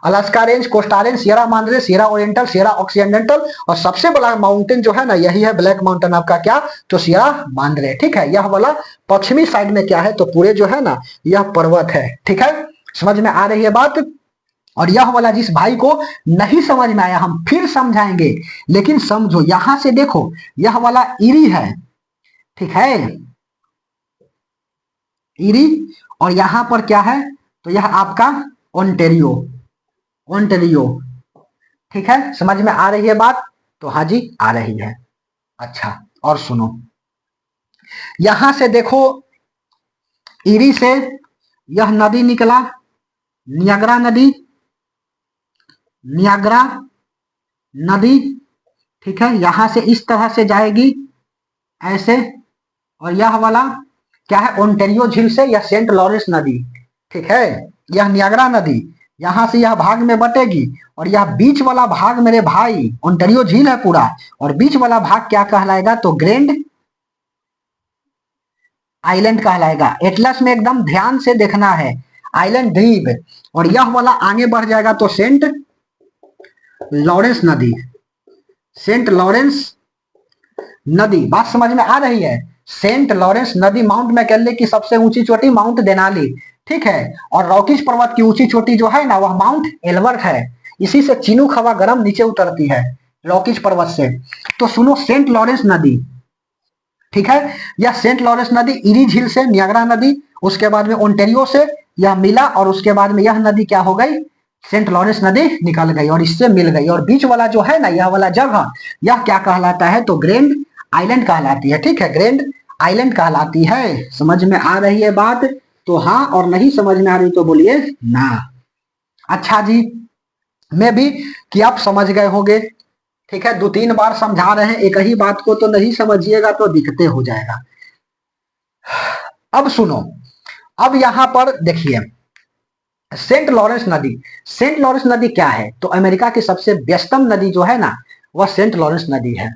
Alaska range, coast range, Sierra Mandrem, Sierra oriental, Sierra occidental, और सबसे बड़ा माउंटेन जो है ना यही है ब्लैक माउंटेन आपका क्या, तो सियरा मांद्रे। ठीक है, यह वाला पश्चिमी साइड में क्या है, तो पूरे जो है ना यह पर्वत है। ठीक है, समझ में आ रही है बात। और यह वाला जिस भाई को नहीं समझ में आया हम फिर समझाएंगे, लेकिन समझो यहां से देखो यह वाला इरी है, ठीक है, इरी, और यहां पर क्या है, तो यह आपका ओंटेरियो, ओंटेरियो। ठीक है, समझ में आ रही है बात, तो हाँ जी आ रही है। अच्छा, और सुनो, यहां से देखो इरी से यह नदी निकला, नियाग्रा नदी, नियाग्रा नदी। ठीक है, यहां से इस तरह से जाएगी ऐसे, और यह वाला क्या है, ओंटेरियो झील से यह सेंट लॉरेंस नदी। ठीक है, यह नियाग्रा नदी यहां से यह भाग में बटेगी, और यह बीच वाला भाग मेरे भाई ओंटेरियो झील है पूरा, और बीच वाला भाग क्या कहलाएगा, तो ग्रैंड आइलैंड कहलाएगा। एटलस में एकदम ध्यान से देखना है, आइलैंड द्वीप, और यह वाला आगे बढ़ जाएगा तो सेंट लॉरेंस नदी, सेंट लॉरेंस नदी। बात समझ में आ रही है, सेंट लॉरेंस नदी माउंट मैकिनले की सबसे ऊंची चोटी माउंट देनाली। ठीक है, और रॉकीज पर्वत की ऊंची चोटी जो है ना वह माउंट एल्बर्ट है, इसी से चिनूक हवा गर्म नीचे उतरती है रॉकीज पर्वत से। तो सुनो, सेंट लॉरेंस नदी, ठीक है, यह सेंट लॉरेंस नदी इरी झील से नियाग्रा नदी, उसके बाद में ओंटेरियो से यह मिला, और उसके बाद में यह नदी क्या हो गई, सेंट लॉरेंस नदी निकल गई और इससे मिल गई, और बीच वाला जो है ना यह वाला जगह यह क्या कहलाता है, तो ग्रैंड आइलैंड कहलाती है। ठीक है, ग्रैंड आइलैंड कहलाती है। समझ में आ रही है बात, तो हाँ, और नहीं समझ में आ रही तो बोलिए ना। अच्छा जी, मैं भी कि आप समझ गए होंगे। ठीक है, 2-3 बार समझा रहे हैं, एक ही बात को तो नहीं समझिएगा तो दिक्कतें हो जाएगा। अब सुनो, अब यहां पर देखिए सेंट लॉरेंस नदी, सेंट लॉरेंस नदी क्या है, तो अमेरिका की सबसे व्यस्तम नदी जो है ना वह सेंट लॉरेंस नदी है।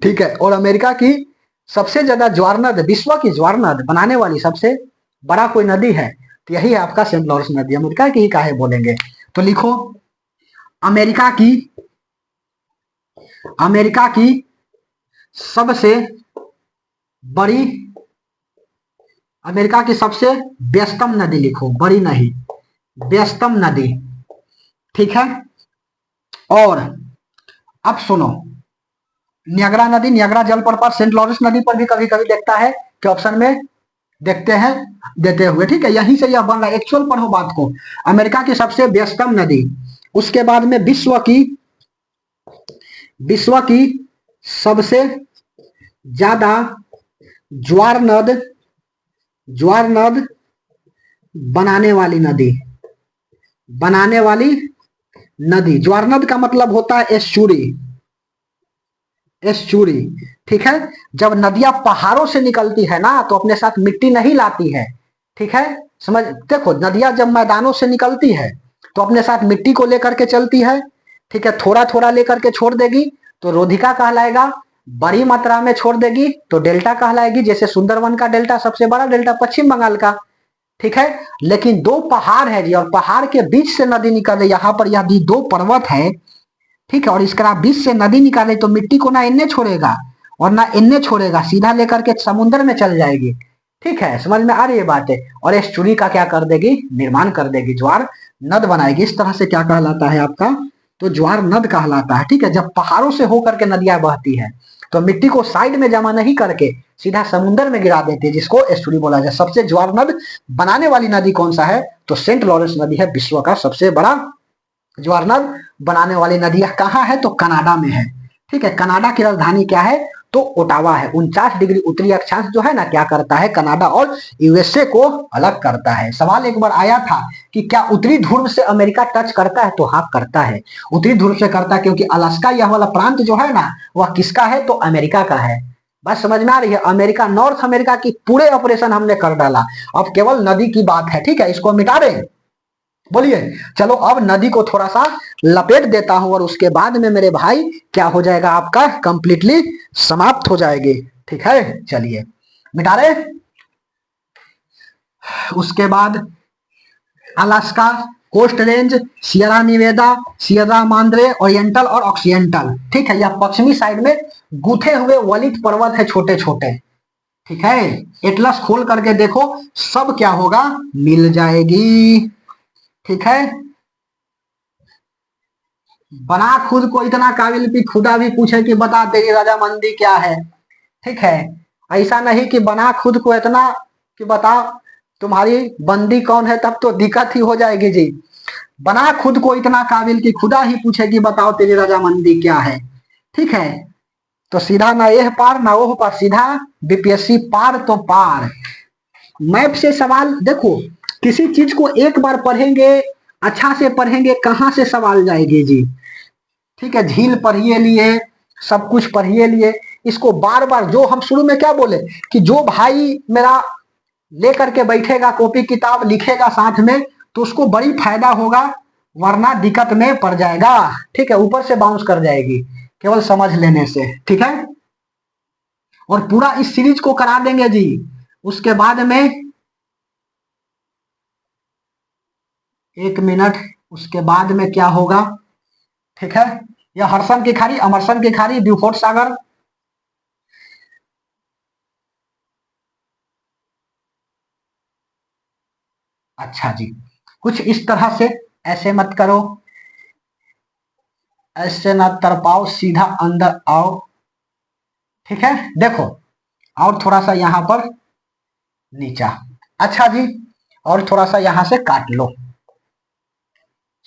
ठीक है, और अमेरिका की सबसे ज्यादा ज्वार नद, विश्व की ज्वार नद बनाने वाली सबसे बड़ा कोई नदी है तो यही है आपका सेंट लॉरेंस नदी। अमेरिका की ही काहे बोलेंगे, तो लिखो अमेरिका की, अमेरिका की सबसे बड़ी, अमेरिका की सबसे व्यस्तम नदी लिखो, बड़ी नहीं, व्यस्तम नदी। ठीक है, और अब सुनो, नियाग्रा नदी, नियाग्रा जलप्रपात सेंट लॉरेंस नदी पर भी कभी कभी देखता है कि ऑप्शन में देखते हैं देते हुए। ठीक है, यहीं से यह बन रहा है, एक्चुअल पढ़ो बात को। अमेरिका की सबसे व्यस्तम नदी, उसके बाद में विश्व की सबसे ज्यादा ज्वार नद, ज्वार नद बनाने वाली नदी, बनाने वाली नदी। ज्वार नद का मतलब होता है एस्चुरी, एस्चुरी। ठीक है, जब नदियां पहाड़ों से निकलती है ना तो अपने साथ मिट्टी नहीं लाती है। ठीक है, समझ, देखो नदियां जब मैदानों से निकलती है तो अपने साथ मिट्टी को लेकर के चलती है। ठीक है, थोड़ा थोड़ा लेकर के छोड़ देगी तो रोधिका कहलाएगा, बड़ी मात्रा में छोड़ देगी तो डेल्टा कहलाएगी, जैसे सुंदरवन का डेल्टा सबसे बड़ा डेल्टा पश्चिम बंगाल का। ठीक है, लेकिन दो पहाड़ है जी, और पहाड़ के बीच से नदी निकल रही, यहाँ पर यह भी दो पर्वत है। ठीक है, और इसका बीच से नदी निकाले तो मिट्टी को ना इन्ने छोड़ेगा और ना इन्ने छोड़ेगा, सीधा लेकर के समुद्र में चल जाएगी। ठीक है, समझ में आ रही है बात है, और एस्चुरी का क्या कर देगी, निर्माण कर देगी, ज्वार नद बनाएगी। इस तरह से क्या कहलाता है आपका, तो ज्वार नद कहलाता है। ठीक है, जब पहाड़ों से होकर के नदियां बहती है तो मिट्टी को साइड में जमा नहीं करके सीधा समुद्र में गिरा देती है, जिसको एस्चुरी बोला जाए। सबसे ज्वार नद बनाने वाली नदी कौन सा है, तो सेंट लॉरेंस नदी है, विश्व का सबसे बड़ा ज्वार नद बनाने वाली नदियां कहाँ है, तो कनाडा में है। ठीक है, कनाडा की राजधानी क्या है, तो ओटावा है। 49 डिग्री उत्तरी अक्षांश जो है ना क्या करता है, कनाडा और यूएसए को अलग करता है। सवाल एक बार आया था कि क्या उत्तरी ध्रुव से अमेरिका टच करता है, तो हाँ करता है, उत्तरी ध्रुव से करता है, क्योंकि अलास्का यह वाला प्रांत जो है ना वह किसका है, तो अमेरिका का है। बात समझ में आ रही है, अमेरिका, नॉर्थ अमेरिका की पूरे ऑपरेशन हमने कर डाला, अब केवल नदी की बात है। ठीक है, इसको मिटा रहे, बोलिए। चलो अब नदी को थोड़ा सा लपेट देता हूं और उसके बाद में मेरे भाई क्या हो जाएगा, आपका कंप्लीटली समाप्त हो जाएगी। ठीक है, चलिए मिटा रहे। उसके बाद Alaska, coast range, Sierra Nevada, Sierra Madre, Oriental और ऑक्सीडेंटल। ठीक है, यह पश्चिमी साइड में गूथे हुए वलित पर्वत है छोटे छोटे। ठीक है, एटलस खोल करके देखो, सब क्या होगा, मिल जाएगी। ठीक है, बना खुद को इतना काबिल कि खुदा भी पूछे कि बता तेरी रजामंदी क्या है। ठीक है, ऐसा नहीं कि बना खुद को इतना कि बता तुम्हारी बंदी कौन है, तब तो दिक्कत ही हो जाएगी जी। बना खुद को इतना काबिल कि खुदा ही पूछे कि बताओ तेरी रजामंदी क्या है। ठीक है, तो सीधा ना यह पार ना वो पार, सीधा बीपीएससी पार तो पार। मैप से सवाल देखो, किसी चीज को एक बार पढ़ेंगे, अच्छा से पढ़ेंगे, कहां से सवाल जाएगी जी। ठीक है, झील पढ़िए लिए, सब कुछ पढ़िए लिए, इसको बार बार, जो हम शुरू में क्या बोले कि जो भाई मेरा लेकर के बैठेगा कॉपी किताब लिखेगा साथ में, तो उसको बड़ी फायदा होगा, वरना दिक्कत में पड़ जाएगा। ठीक है, ऊपर से बाउंस कर जाएगी केवल समझ लेने से। ठीक है, और पूरा इस सीरीज को करा देंगे जी। उसके बाद में 1 मिनट, उसके बाद में क्या होगा। ठीक है, यह हरसन की खाड़ी, अमरसन की खाड़ी, ब्यूफोर्ट सागर, अच्छा जी, कुछ इस तरह से, ऐसे मत करो, ऐसे ना तरपाओ, सीधा अंदर आओ। ठीक है, देखो, और थोड़ा सा यहां पर नीचा, अच्छा जी, और थोड़ा सा यहां से काट लो।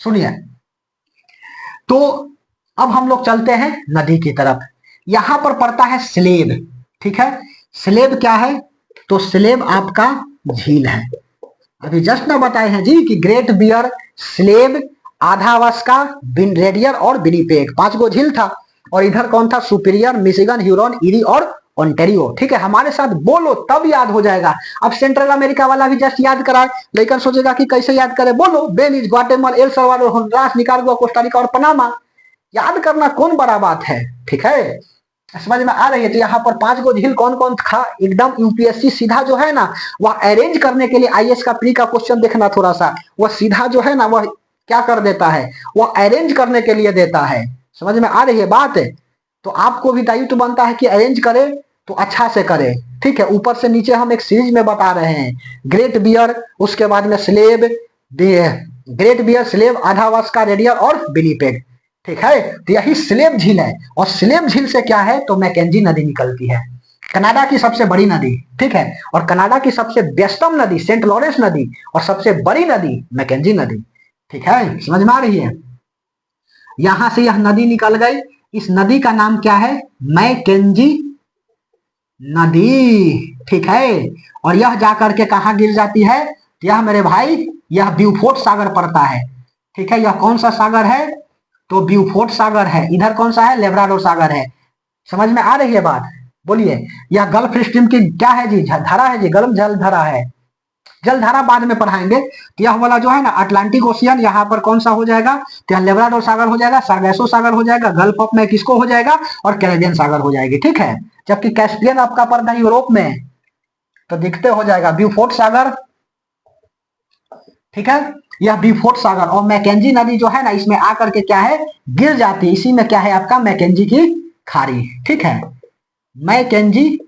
सुनिए, तो अब हम लोग चलते हैं नदी की तरफ। यहां पर पड़ता है स्लेब। ठीक है, स्लेब क्या है, तो स्लेब आपका झील है। अभी जस्ट ना बताए हैं जी कि ग्रेट बियर, स्लेब, आधावस्का, रेडियर और विनिपेग, 5 गो झील था। और इधर कौन था, सुपीरियर, मिशिगन, ह्यूरॉन, इरी और ओंटेरियो। ठीक है, हमारे साथ बोलो तब याद हो जाएगा। अब सेंट्रल अमेरिका वाला भी जस्ट याद कराए, लेकिन सोचेगा कि कैसे याद करे, बोलो, Belize, Guatemala, El Salvador, Honduras, Nicaragua, Costa Rica और पनामा। याद करना कौन बड़ा बात है। ठीक है, समझ में आ रही है। तो यहाँ पर 5 गो झील कौन कौन था, एकदम यूपीएससी सीधा जो है ना, वह अरेंज करने के लिए, आईएएस का प्री का क्वेश्चन देखना थोड़ा सा, वह सीधा जो है ना, वह क्या कर देता है, वह अरेंज करने के लिए देता है। समझ में आ रही है बात। तो आपको भी दायित्व बनता है कि अरेंज करे तो अच्छा से करे। ठीक है, ऊपर से नीचे हम एक सीरीज में बता रहे हैं, ग्रेट बियर, उसके बाद में स्लेब, ग्रेट बियर, स्लेब, आधावस्का, रेडियर और विनिपेग। ठीक है, तो यही स्लेब झील है। और स्लेब झील से क्या है, तो मैकेंजी नदी निकलती है, कनाडा की सबसे बड़ी नदी। ठीक है, और कनाडा की सबसे व्यस्तम नदी सेंट लॉरेंस नदी, और सबसे बड़ी नदी मैकेंजी नदी। ठीक है, समझ में आ रही है। यहां से यह नदी निकल गई, इस नदी का नाम क्या है, मैकेंजी नदी। ठीक है, और यह जाकर के कहा गिर जाती है, यह मेरे भाई, यह ब्यूफोर्ट सागर पड़ता है। ठीक है, यह कौन सा सागर है, तो ब्यूफोर्ट सागर है। इधर कौन सा है, लेब्राडोर सागर है। समझ में आ रही है बात, बोलिए। यह गल्फ स्ट्रीम की क्या है जी, धारा है जी, गल्फ जल धारा है। जलधारा बाद में पढ़ाएंगे। तो यह वाला जो है ना अटलांटिक ओशियन, यहाँ पर कौन सा हो जाएगा, तो यहाँ लेब्राडोर सागर हो जाएगा, सार्गेसो सागर हो जाएगा, गल्फ ऑफ मैक्सिको हो जाएगा, और कैरेबियन सागर हो जाएगी। ठीक है, जबकि कैस्पियन आपका पड़ता है यूरोप में, तो दिखते हो जाएगा ब्यूफोर्ट सागर। ठीक है, यह ब्यूफोर्ट सागर और मैकेंजी नदी जो है ना, इसमें आकर के क्या है, गिर जाती है। इसी में क्या है आपका, मैकेंजी की खाड़ी। ठीक है, मैकेंजी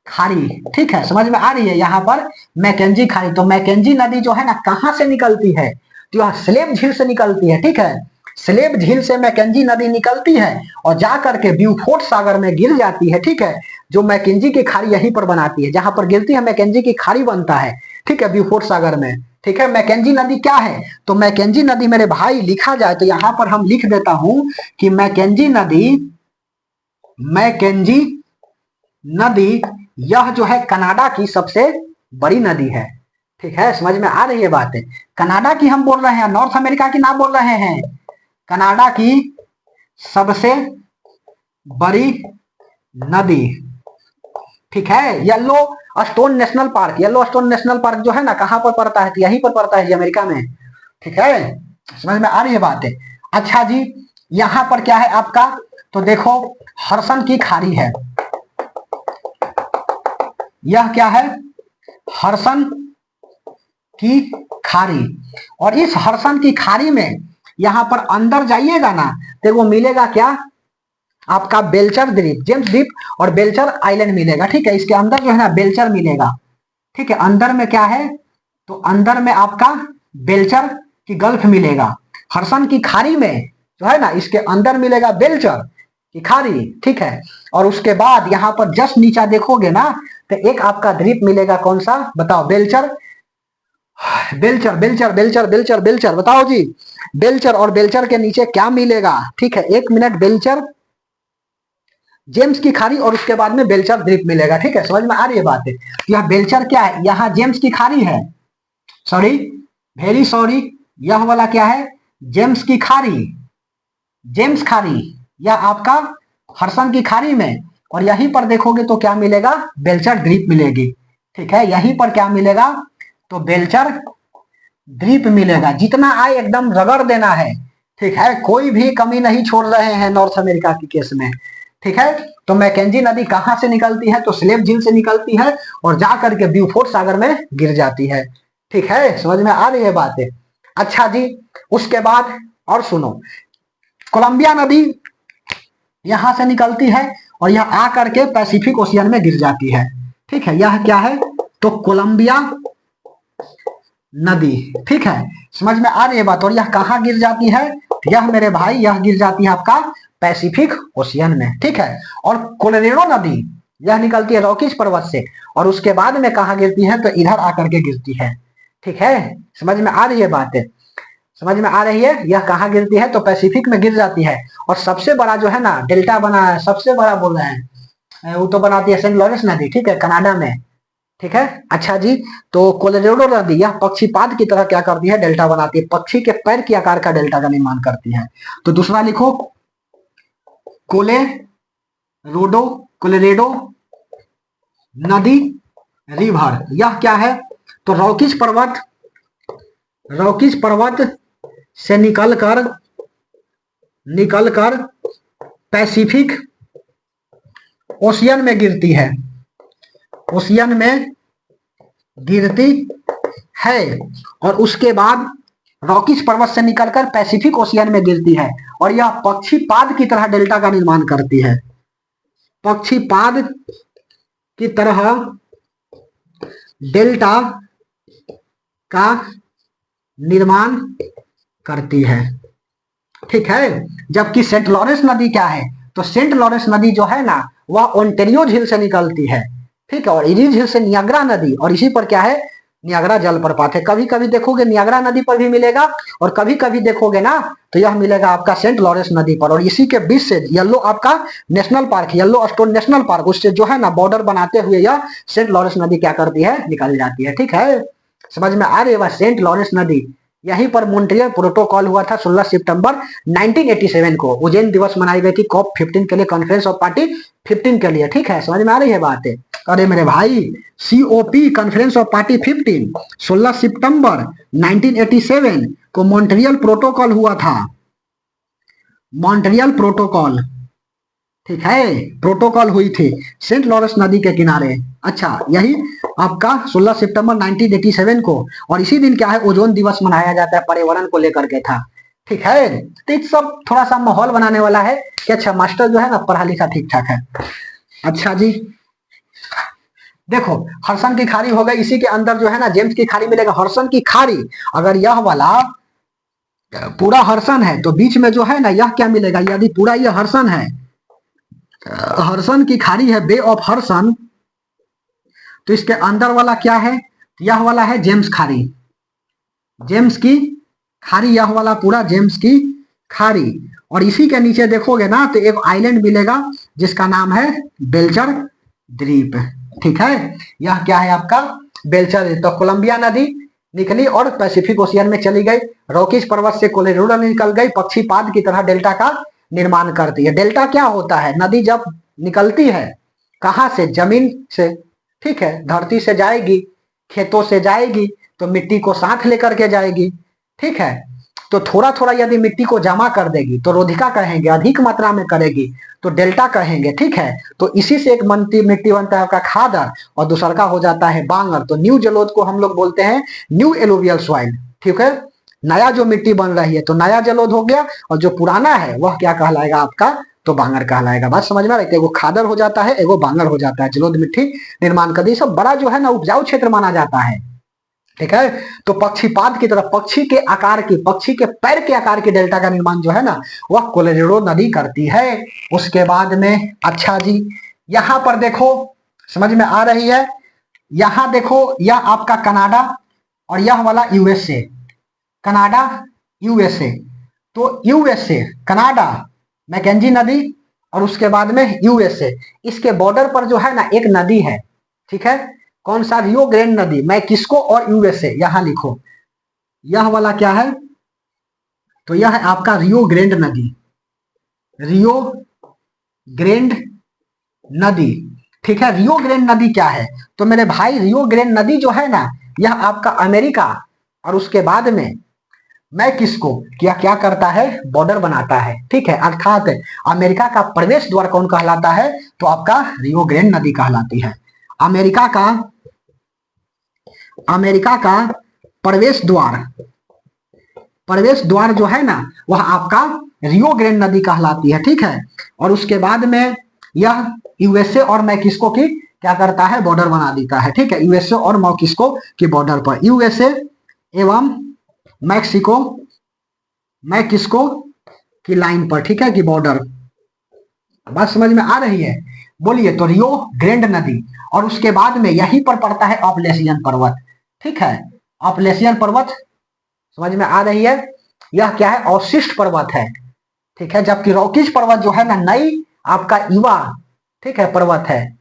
खाड़ी। ठीक है, समझ में आ रही है, यहाँ पर मैकेंजी खाड़ी। तो मैकेंजी नदी जो है ना, कहां से निकलती है, तो यह स्लेब झील से निकलती है। ठीक है, स्लेब झील से मैकेंजी नदी निकलती है और जाकर के ब्यूफोर्ट सागर में गिर जाती है। ठीक है, जो मैकेंजी की खाड़ी यहीं पर बनाती है, जहां पर गिरती है मैकेंजी की खाड़ी बनता है। ठीक है, ब्यूफोर्ट सागर में। ठीक है, मैकेंजी नदी क्या है, तो मैकेंजी नदी मेरे भाई लिखा जाए तो यहां पर हम लिख देता हूं कि मैकेंजी नदी, मैकेंजी नदी यह जो है कनाडा की सबसे बड़ी नदी है। ठीक है, समझ में आ रही है बात है। कनाडा की हम बोल रहे हैं, नॉर्थ अमेरिका की ना बोल रहे हैं, कनाडा की सबसे बड़ी नदी। ठीक है, yellow stone national park, yellow stone national park जो है ना, कहां पर पड़ता है, तो यहीं पर पड़ता है अमेरिका में। ठीक है, समझ में आ रही है बात है। अच्छा जी, यहां पर क्या है आपका, तो देखो हर्सन की खाड़ी है, यह क्या है, हर्सन की खाड़ी, और इस हर्षण की खाड़ी में यहां पर अंदर जाइएगा ना तो वो मिलेगा क्या, आपका बेलचर द्वीप, जेम्स द्वीप और बेलचर आइलैंड मिलेगा। ठीक है, इसके अंदर जो है ना बेलचर मिलेगा। ठीक है, अंदर में क्या है, तो अंदर में आपका बेलचर की गल्फ मिलेगा। हर्षण की खाड़ी में जो है ना इसके अंदर मिलेगा बेलचर की खाड़ी। ठीक है, और उसके बाद यहाँ पर जस्ट नीचा देखोगे ना तो एक आपका द्वीप मिलेगा, कौन सा बताओ, बेलचर, बेलचर बेलचर बेलचर बेलचर बेलचर, बताओ जी, बेलचर, और बेलचर के नीचे क्या मिलेगा। ठीक है, एक मिनट, बेलचर, जेम्स की खाड़ी और उसके बाद में बेलचर द्वीप मिलेगा। ठीक है, समझ में आ रही है बात है। यह बेलचर क्या है, यहाँ जेम्स की खाड़ी है, सॉरी, वेरी सॉरी, यह वाला क्या है, जेम्स की खाड़ी, जेम्स खाड़ी, यह आपका हर्षण की खाड़ी में, और यहीं पर देखोगे तो क्या मिलेगा, बेलचर द्वीप मिलेगी। ठीक है, यहीं पर क्या मिलेगा, तो बेलचर द्वीप मिलेगा। जितना आए एकदम रगड़ देना है। ठीक है, कोई भी कमी नहीं छोड़ रहे हैं नॉर्थ अमेरिका के केस में। ठीक है, तो मैकेंजी नदी कहां से निकलती है, तो स्लेव झील से निकलती है और जाकर के ब्यूफोर्ट सागर में गिर जाती है। ठीक है, समझ में आ रही है बातें। अच्छा जी, उसके बाद और सुनो, कोलंबिया नदी यहां से निकलती है और यह आकर के पैसिफिक ओशियन में गिर जाती है। ठीक है, यह क्या है, तो कोलंबिया नदी। ठीक है, समझ में आ रही है बात। और यह कहां गिर जाती है, यह मेरे भाई यह गिर जाती है आपका पैसिफिक ओशियन में। ठीक है, और कोलोरेडो नदी यह निकलती है रॉकीज पर्वत से और उसके बाद में कहा गिरती है, तो इधर आकर के गिरती है। ठीक है, समझ में आ रही है बात, समझ में आ रही है। यह कहाँ गिरती है, तो पैसिफिक में गिर जाती है। और सबसे बड़ा जो है ना डेल्टा बना है, सबसे बड़ा बोल रहे हैं, वो तो बनाती है सेंट लॉरेंस नदी। ठीक है, कनाडा में। ठीक है, अच्छा जी, तो कोलोरेडो नदी यह पक्षीपाद की तरह क्या करती है, डेल्टा बनाती है, पक्षी के पैर के आकार का डेल्टा का निर्माण करती है। तो दूसरा लिखो, कोलेरोडो, कोलोरेडो नदी रिवर, यह क्या है, तो रॉकीज पर्वत, रॉकीज पर्वत से निकलकर पैसिफिक ओशियन में गिरती है, ओशियन में गिरती है, और उसके बाद रॉकीज पर्वत से निकलकर पैसिफिक ओशियन में गिरती है, और यह पक्षीपाद की तरह डेल्टा का निर्माण करती है, पक्षीपाद की तरह डेल्टा का निर्माण करती है। ठीक है, जबकि सेंट लॉरेंस नदी क्या है, तो सेंट लॉरेंस नदी जो है ना वह ओंटेरियो झील से निकलती है। ठीक है, और इरी झील से नियाग्रा नदी, और इसी पर क्या है, नियाग्रा जलप्रपात है। कभी कभी देखोगे नियाग्रा नदी पर भी मिलेगा, और कभी कभी देखोगे ना तो यह मिलेगा आपका सेंट लॉरेंस नदी पर। और इसी के बीच से येलो आपका national park, yellow stone national park, उससे जो है ना बॉर्डर बनाते हुए यह सेंट लॉरेंस नदी क्या करती है, निकल जाती है। ठीक है, समझ में आ रही है, सेंट लॉरेंस नदी, यहीं पर मॉन्ट्रियल प्रोटोकॉल हुआ था 16 सितंबर 1987 को, उज्जैन दिवस मनाई गई थी कॉप 15 के लिए, कॉन्फ्रेंस ऑफ पार्टी 15 के लिए। ठीक है, समझ में आ रही है बात। अरे मेरे भाई, सीओपी कॉन्फ्रेंस ऑफ पार्टी 15 16 सितंबर 1987 को मॉन्ट्रियल प्रोटोकॉल हुआ था, मॉन्ट्रियल प्रोटोकॉल। ठीक है, प्रोटोकॉल हुई थी सेंट लॉरेंस नदी के किनारे। अच्छा, यही आपका 16 सितंबर 1987 को, और इसी दिन क्या है, ओजोन दिवस मनाया जाता है, पर्यावरण को लेकर के था। ठीक है, तो ये सब थोड़ा सा माहौल बनाने वाला है कि अच्छा मास्टर जो है ना पढ़ा लिखा ठीक ठाक है। अच्छा जी, देखो हर्षण की खाड़ी हो गई, इसी के अंदर जो है ना जेम्स की खाड़ी मिलेगा। हर्षण की खाड़ी, अगर यह वाला पूरा हर्षण है तो बीच में जो है ना यह क्या मिलेगा, यदि पूरा यह हर्षण है, हर्षण की खाड़ी है बे ऑफ हर्षण, तो इसके अंदर वाला क्या है, यह वाला है जेम्स खाड़ी, जेम्स की खाड़ी, यह वाला पूरा जेम्स की खाड़ी। और इसी के नीचे देखोगे ना तो एक आइलैंड मिलेगा जिसका नाम है बेलचर द्वीप। ठीक है, यह क्या है आपका बेलचर द्वीप। तो कोलंबिया नदी निकली और पैसिफिक ओशियन में चली गई, रॉकीज पर्वत से कोलोराडो निकल गई, पक्षीपाद की तरह डेल्टा का निर्माण करती है। डेल्टा क्या होता है, नदी जब निकलती है कहां से, जमीन से। ठीक है, धरती से जाएगी, खेतों से जाएगी, तो मिट्टी को साथ लेकर के जाएगी। ठीक है, तो थोड़ा थोड़ा यदि मिट्टी को जमा कर देगी तो रोधिका कहेंगे, अधिक मात्रा में करेगी तो डेल्टा कहेंगे, ठीक है। तो इसी से एक मिट्टी बनता है आपका खादर और दूसरा का हो जाता है बांगर। तो न्यू जलोढ़ को हम लोग बोलते हैं न्यू एलुवियल सॉइल, ठीक है। नया जो मिट्टी बन रही है तो नया जलोढ़ हो गया, और जो पुराना है वह क्या कहलाएगा आपका, तो बांगर कहलाएगा। बात समझ में आ रही है? एगो खादर हो जाता है, एगो बांगर हो जाता है, जलोढ़ मिट्टी निर्माण कर दी। सब बड़ा जो है ना उपजाऊ क्षेत्र माना जाता है, ठीक है। तो पक्षीपाद की तरफ पक्षी के आकार की, पक्षी के पैर के आकार की डेल्टा का निर्माण जो है ना वह कोलोराडो नदी करती है। उसके बाद में अच्छा जी यहां पर देखो, समझ में आ रही है? यहां देखो, यह आपका कनाडा और यह वाला यूएसए, कनाडा यूएसए। तो यूएसए कनाडा मैकेंजी नदी और उसके बाद में यूएसए, इसके बॉर्डर पर जो है ना एक नदी है, ठीक है। कौन सा? रियो ग्रैंड नदी, मैक्सिको और यूएसए, यहां लिखो। यह वाला क्या है? तो यह है आपका रियो ग्रैंड नदी, रियो ग्रैंड नदी, ठीक है। रियो ग्रैंड नदी क्या है? तो मेरे भाई रियो ग्रैंड नदी जो है ना यह आपका अमेरिका और उसके बाद में मैक्सिको क्या क्या करता है, बॉर्डर बनाता है, ठीक है। अर्थात अमेरिका का प्रवेश द्वार कौन कहलाता है? तो आपका रियो ग्रैंड नदी कहलाती है। अमेरिका का प्रवेश द्वार, प्रवेश द्वार जो है ना वह आपका रियो ग्रैंड नदी कहलाती है, ठीक है। और उसके बाद में यह यूएसए और मैक्सिको की क्या करता है, बॉर्डर बना देता है, ठीक है। यूएसए और मैक्सिको की बॉर्डर पर, यूएसए एवं मैक्सिको की लाइन पर, ठीक है, की बॉर्डर। बात समझ में आ रही है? बोलिए। तो रियो ग्रैंड नदी और उसके बाद में यहीं पर पड़ता है अपलेशियन पर्वत, ठीक है। अपलेशियन पर्वत समझ में आ रही है? यह क्या है? अवशिष्ट पर्वत है, ठीक है। जबकि रॉकीज पर्वत जो है ना नई आपका युवा, ठीक है, पर्वत है,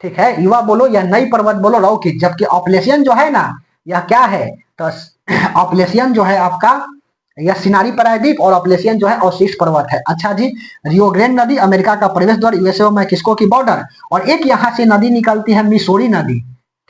ठीक है। युवा बोलो या नई पर्वत बोलो, रॉकीज। जबकि अपलेशियन जो है ना यह क्या है? तो अपलेशियन जो है आपका यह सिनारी प्रायद्वीप और अपलेशियन जो है अवशिष्ट पर्वत है। अच्छा जी, रियो ग्रैंड नदी अमेरिका का प्रवेश द्वार, यूएसए और मैक्सिको की बॉर्डर। और एक यहाँ से नदी निकलती है मिसौरी नदी,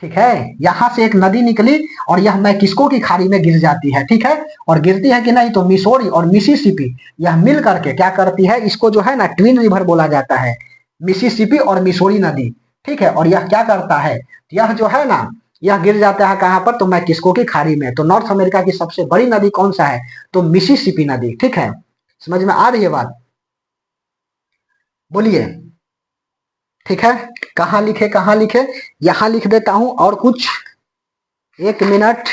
ठीक है। यहां से एक नदी निकली और यह मैक्सिको की खाड़ी में गिर जाती है, ठीक है। और गिरती है कि नहीं? तो मिसौरी और मिसिसिपी यह मिल करके क्या करती है, इसको जो है ना ट्विन रिवर बोला जाता है, मिसिसिपी और मिसौरी नदी, ठीक है। और यह क्या करता है, यह जो है ना यह गिर जाता है कहां पर? तो मैक्सिको की खाड़ी में। तो नॉर्थ अमेरिका की सबसे बड़ी नदी कौन सा है? तो मिसिसिपी नदी, ठीक है। समझ में आ रही है बात? बोलिए, ठीक है। कहां लिखे, कहां लिखे? यहां लिख देता हूं और कुछ, एक मिनट।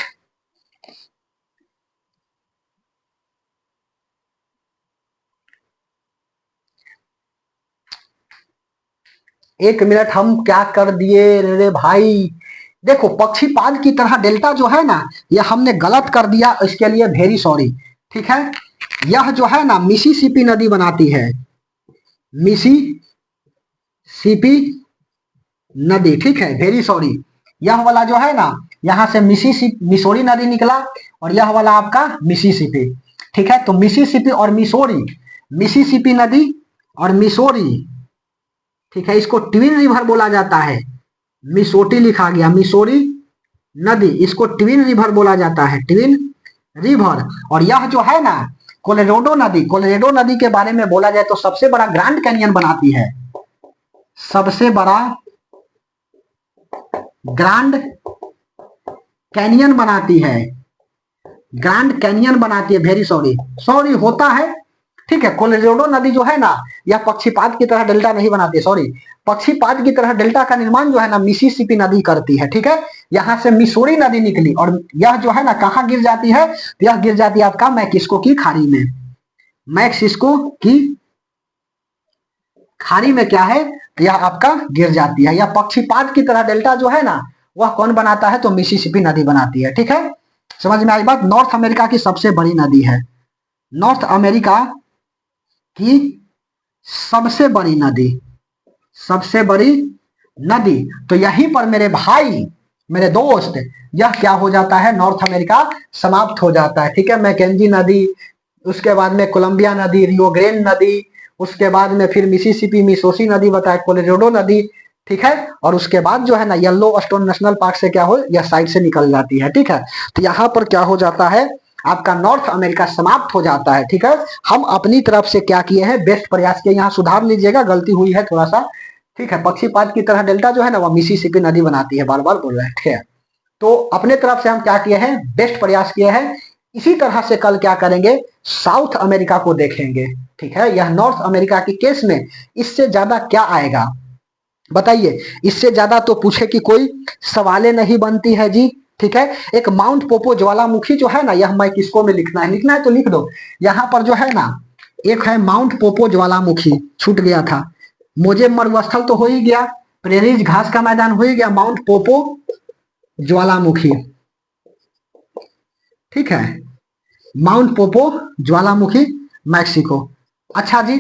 एक मिनट, हम क्या कर दिए रे भाई? देखो पक्षीपाद की तरह डेल्टा जो है ना यह हमने गलत कर दिया, इसके लिए वेरी सॉरी, ठीक है। यह जो है ना मिसिसिपी नदी बनाती है, मिसिसिपी नदी, ठीक है, वेरी सॉरी। यह वाला जो है ना यहां से मिसौरी नदी निकला और यह वाला आपका मिसिसिपी, ठीक है। तो मिसिसिपी और मिसौरी, मिसिसिपी नदी और मिसौरी, ठीक है, इसको ट्विन रिवर बोला जाता है। मिसोटी लिखा गया, मिसौरी नदी, इसको ट्विन रिवर बोला जाता है, ट्विन रिवर। और यह जो है ना कोलोराडो नदी, कोलोराडो नदी के बारे में बोला जाए तो सबसे बड़ा ग्रैंड कैनियन बनाती है, सबसे बड़ा ग्रैंड कैनियन बनाती है, ग्रैंड कैनियन बनाती है, वेरी सॉरी, सॉरी होता है, ठीक है। कोलोराडो नदी जो है ना यह पक्षीपाद की तरह डेल्टा नहीं बनाती, सॉरी, पक्षीपाद की तरह डेल्टा का निर्माण जो है ना मिसिसिपी नदी करती है, ठीक है। यहां से मिसौरी नदी निकली और यह जो है ना कहां गिर जाती है? तो यह गिर जाती है आपका मैक्सिको की खाड़ी में, मैक्सिको की खाड़ी में क्या है? तो यह आपका गिर जाती है। यह पक्षीपाद की तरह डेल्टा जो है ना वह कौन बनाता है? तो मिसिसिपी नदी बनाती है, ठीक है। समझ में आई बात? नॉर्थ अमेरिका की सबसे बड़ी नदी है, नॉर्थ अमेरिका की सबसे बड़ी नदी, सबसे बड़ी नदी। तो यहीं पर मेरे भाई, मेरे दोस्त, यह क्या हो जाता है? नॉर्थ अमेरिका समाप्त हो जाता है, ठीक है। मैकेंजी नदी, उसके बाद में कोलंबिया नदी, रियो ग्रैंड नदी, उसके बाद में फिर मिसिसिपी, मिसोसी नदी बताए, कोलोराडो नदी, ठीक है। और उसके बाद जो है ना येलो स्टोन नेशनल पार्क से क्या हो, यह साइड से निकल जाती है, ठीक है। तो यहाँ पर क्या हो जाता है आपका नॉर्थ अमेरिका समाप्त हो जाता है। ठीक है, हम अपनी तरफ से क्या किए हैं, बेस्ट प्रयास किए। यहाँ सुधार लीजिएगा, गलती हुई है थोड़ा सा। ठीक है, पक्षीपात की तरह डेल्टा जो है ना, वो मिसिसिपी नदी बनाती है, बार बार बोल रहे हैं। ठीक है, तो अपने तरफ से हम क्या किए हैं, बेस्ट प्रयास किए हैं। इसी तरह से कल क्या करेंगे, साउथ अमेरिका को देखेंगे। ठीक है, यह नॉर्थ अमेरिका के केस में इससे ज्यादा क्या आएगा बताइए। इससे ज्यादा तो पूछे कि कोई सवालें नहीं बनती है जी। ठीक है, एक माउंट पोपो ज्वालामुखी जो है ना, यह मैं किसको में लिखना है, लिखना है तो लिख दो। यहाँ पर जो है ना, एक है माउंट पोपो ज्वालामुखी, छूट गया था। मोजे मरुस्थल तो हो ही गया, प्रेरीज घास का मैदान हो ही गया, माउंट पोपो ज्वालामुखी। ठीक है, माउंट पोपो ज्वालामुखी, मैक्सिको। अच्छा जी,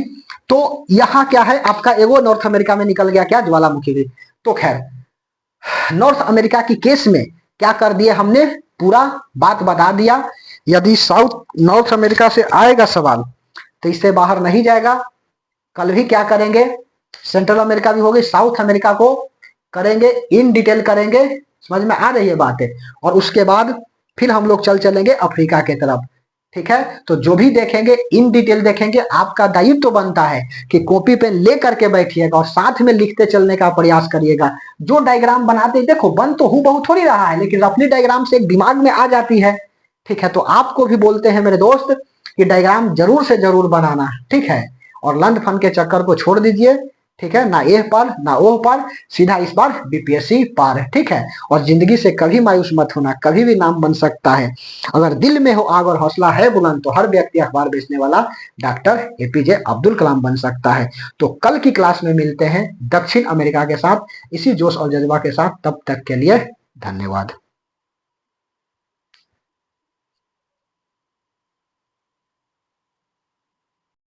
तो यहां क्या है आपका, एगो नॉर्थ अमेरिका में निकल गया क्या, ज्वालामुखी भी। तो खैर, नॉर्थ अमेरिका की केस में क्या कर दिया हमने, पूरा बात बता दिया। यदि साउथ नॉर्थ अमेरिका से आएगा सवाल तो इससे बाहर नहीं जाएगा। कल भी क्या करेंगे, सेंट्रल अमेरिका भी होगी, साउथ अमेरिका को करेंगे, इन डिटेल करेंगे। समझ में आ रही है बातें। और उसके बाद फिर हम लोग चलेंगे अफ्रीका के तरफ। ठीक है, तो जो भी देखेंगे इन डिटेल देखेंगे। आपका दायित्व तो बनता है कि कॉपी पेन ले करके बैठिएगा और साथ में लिखते चलने का प्रयास करिएगा। जो डायग्राम बनाते देखो, बन तो हूबहू थोड़ी रहा है, लेकिन रफली डायग्राम से एक दिमाग में आ जाती है। ठीक है, तो आपको भी बोलते हैं मेरे दोस्त कि डायग्राम जरूर से जरूर बनाना। ठीक है, और लंड फन के चक्कर को छोड़ दीजिए। ठीक है, ना एह पार ना ओह पार, सीधा इस बार बीपीएससी पार। ठीक है, और जिंदगी से कभी मायूस मत होना, कभी भी नाम बन सकता है। अगर दिल में हो आग और हौसला है बुलंद, तो हर व्यक्ति अखबार बेचने वाला डॉक्टर एपीजे अब्दुल कलाम बन सकता है। तो कल की क्लास में मिलते हैं दक्षिण अमेरिका के साथ, इसी जोश और जज्बा के साथ। तब तक के लिए धन्यवाद।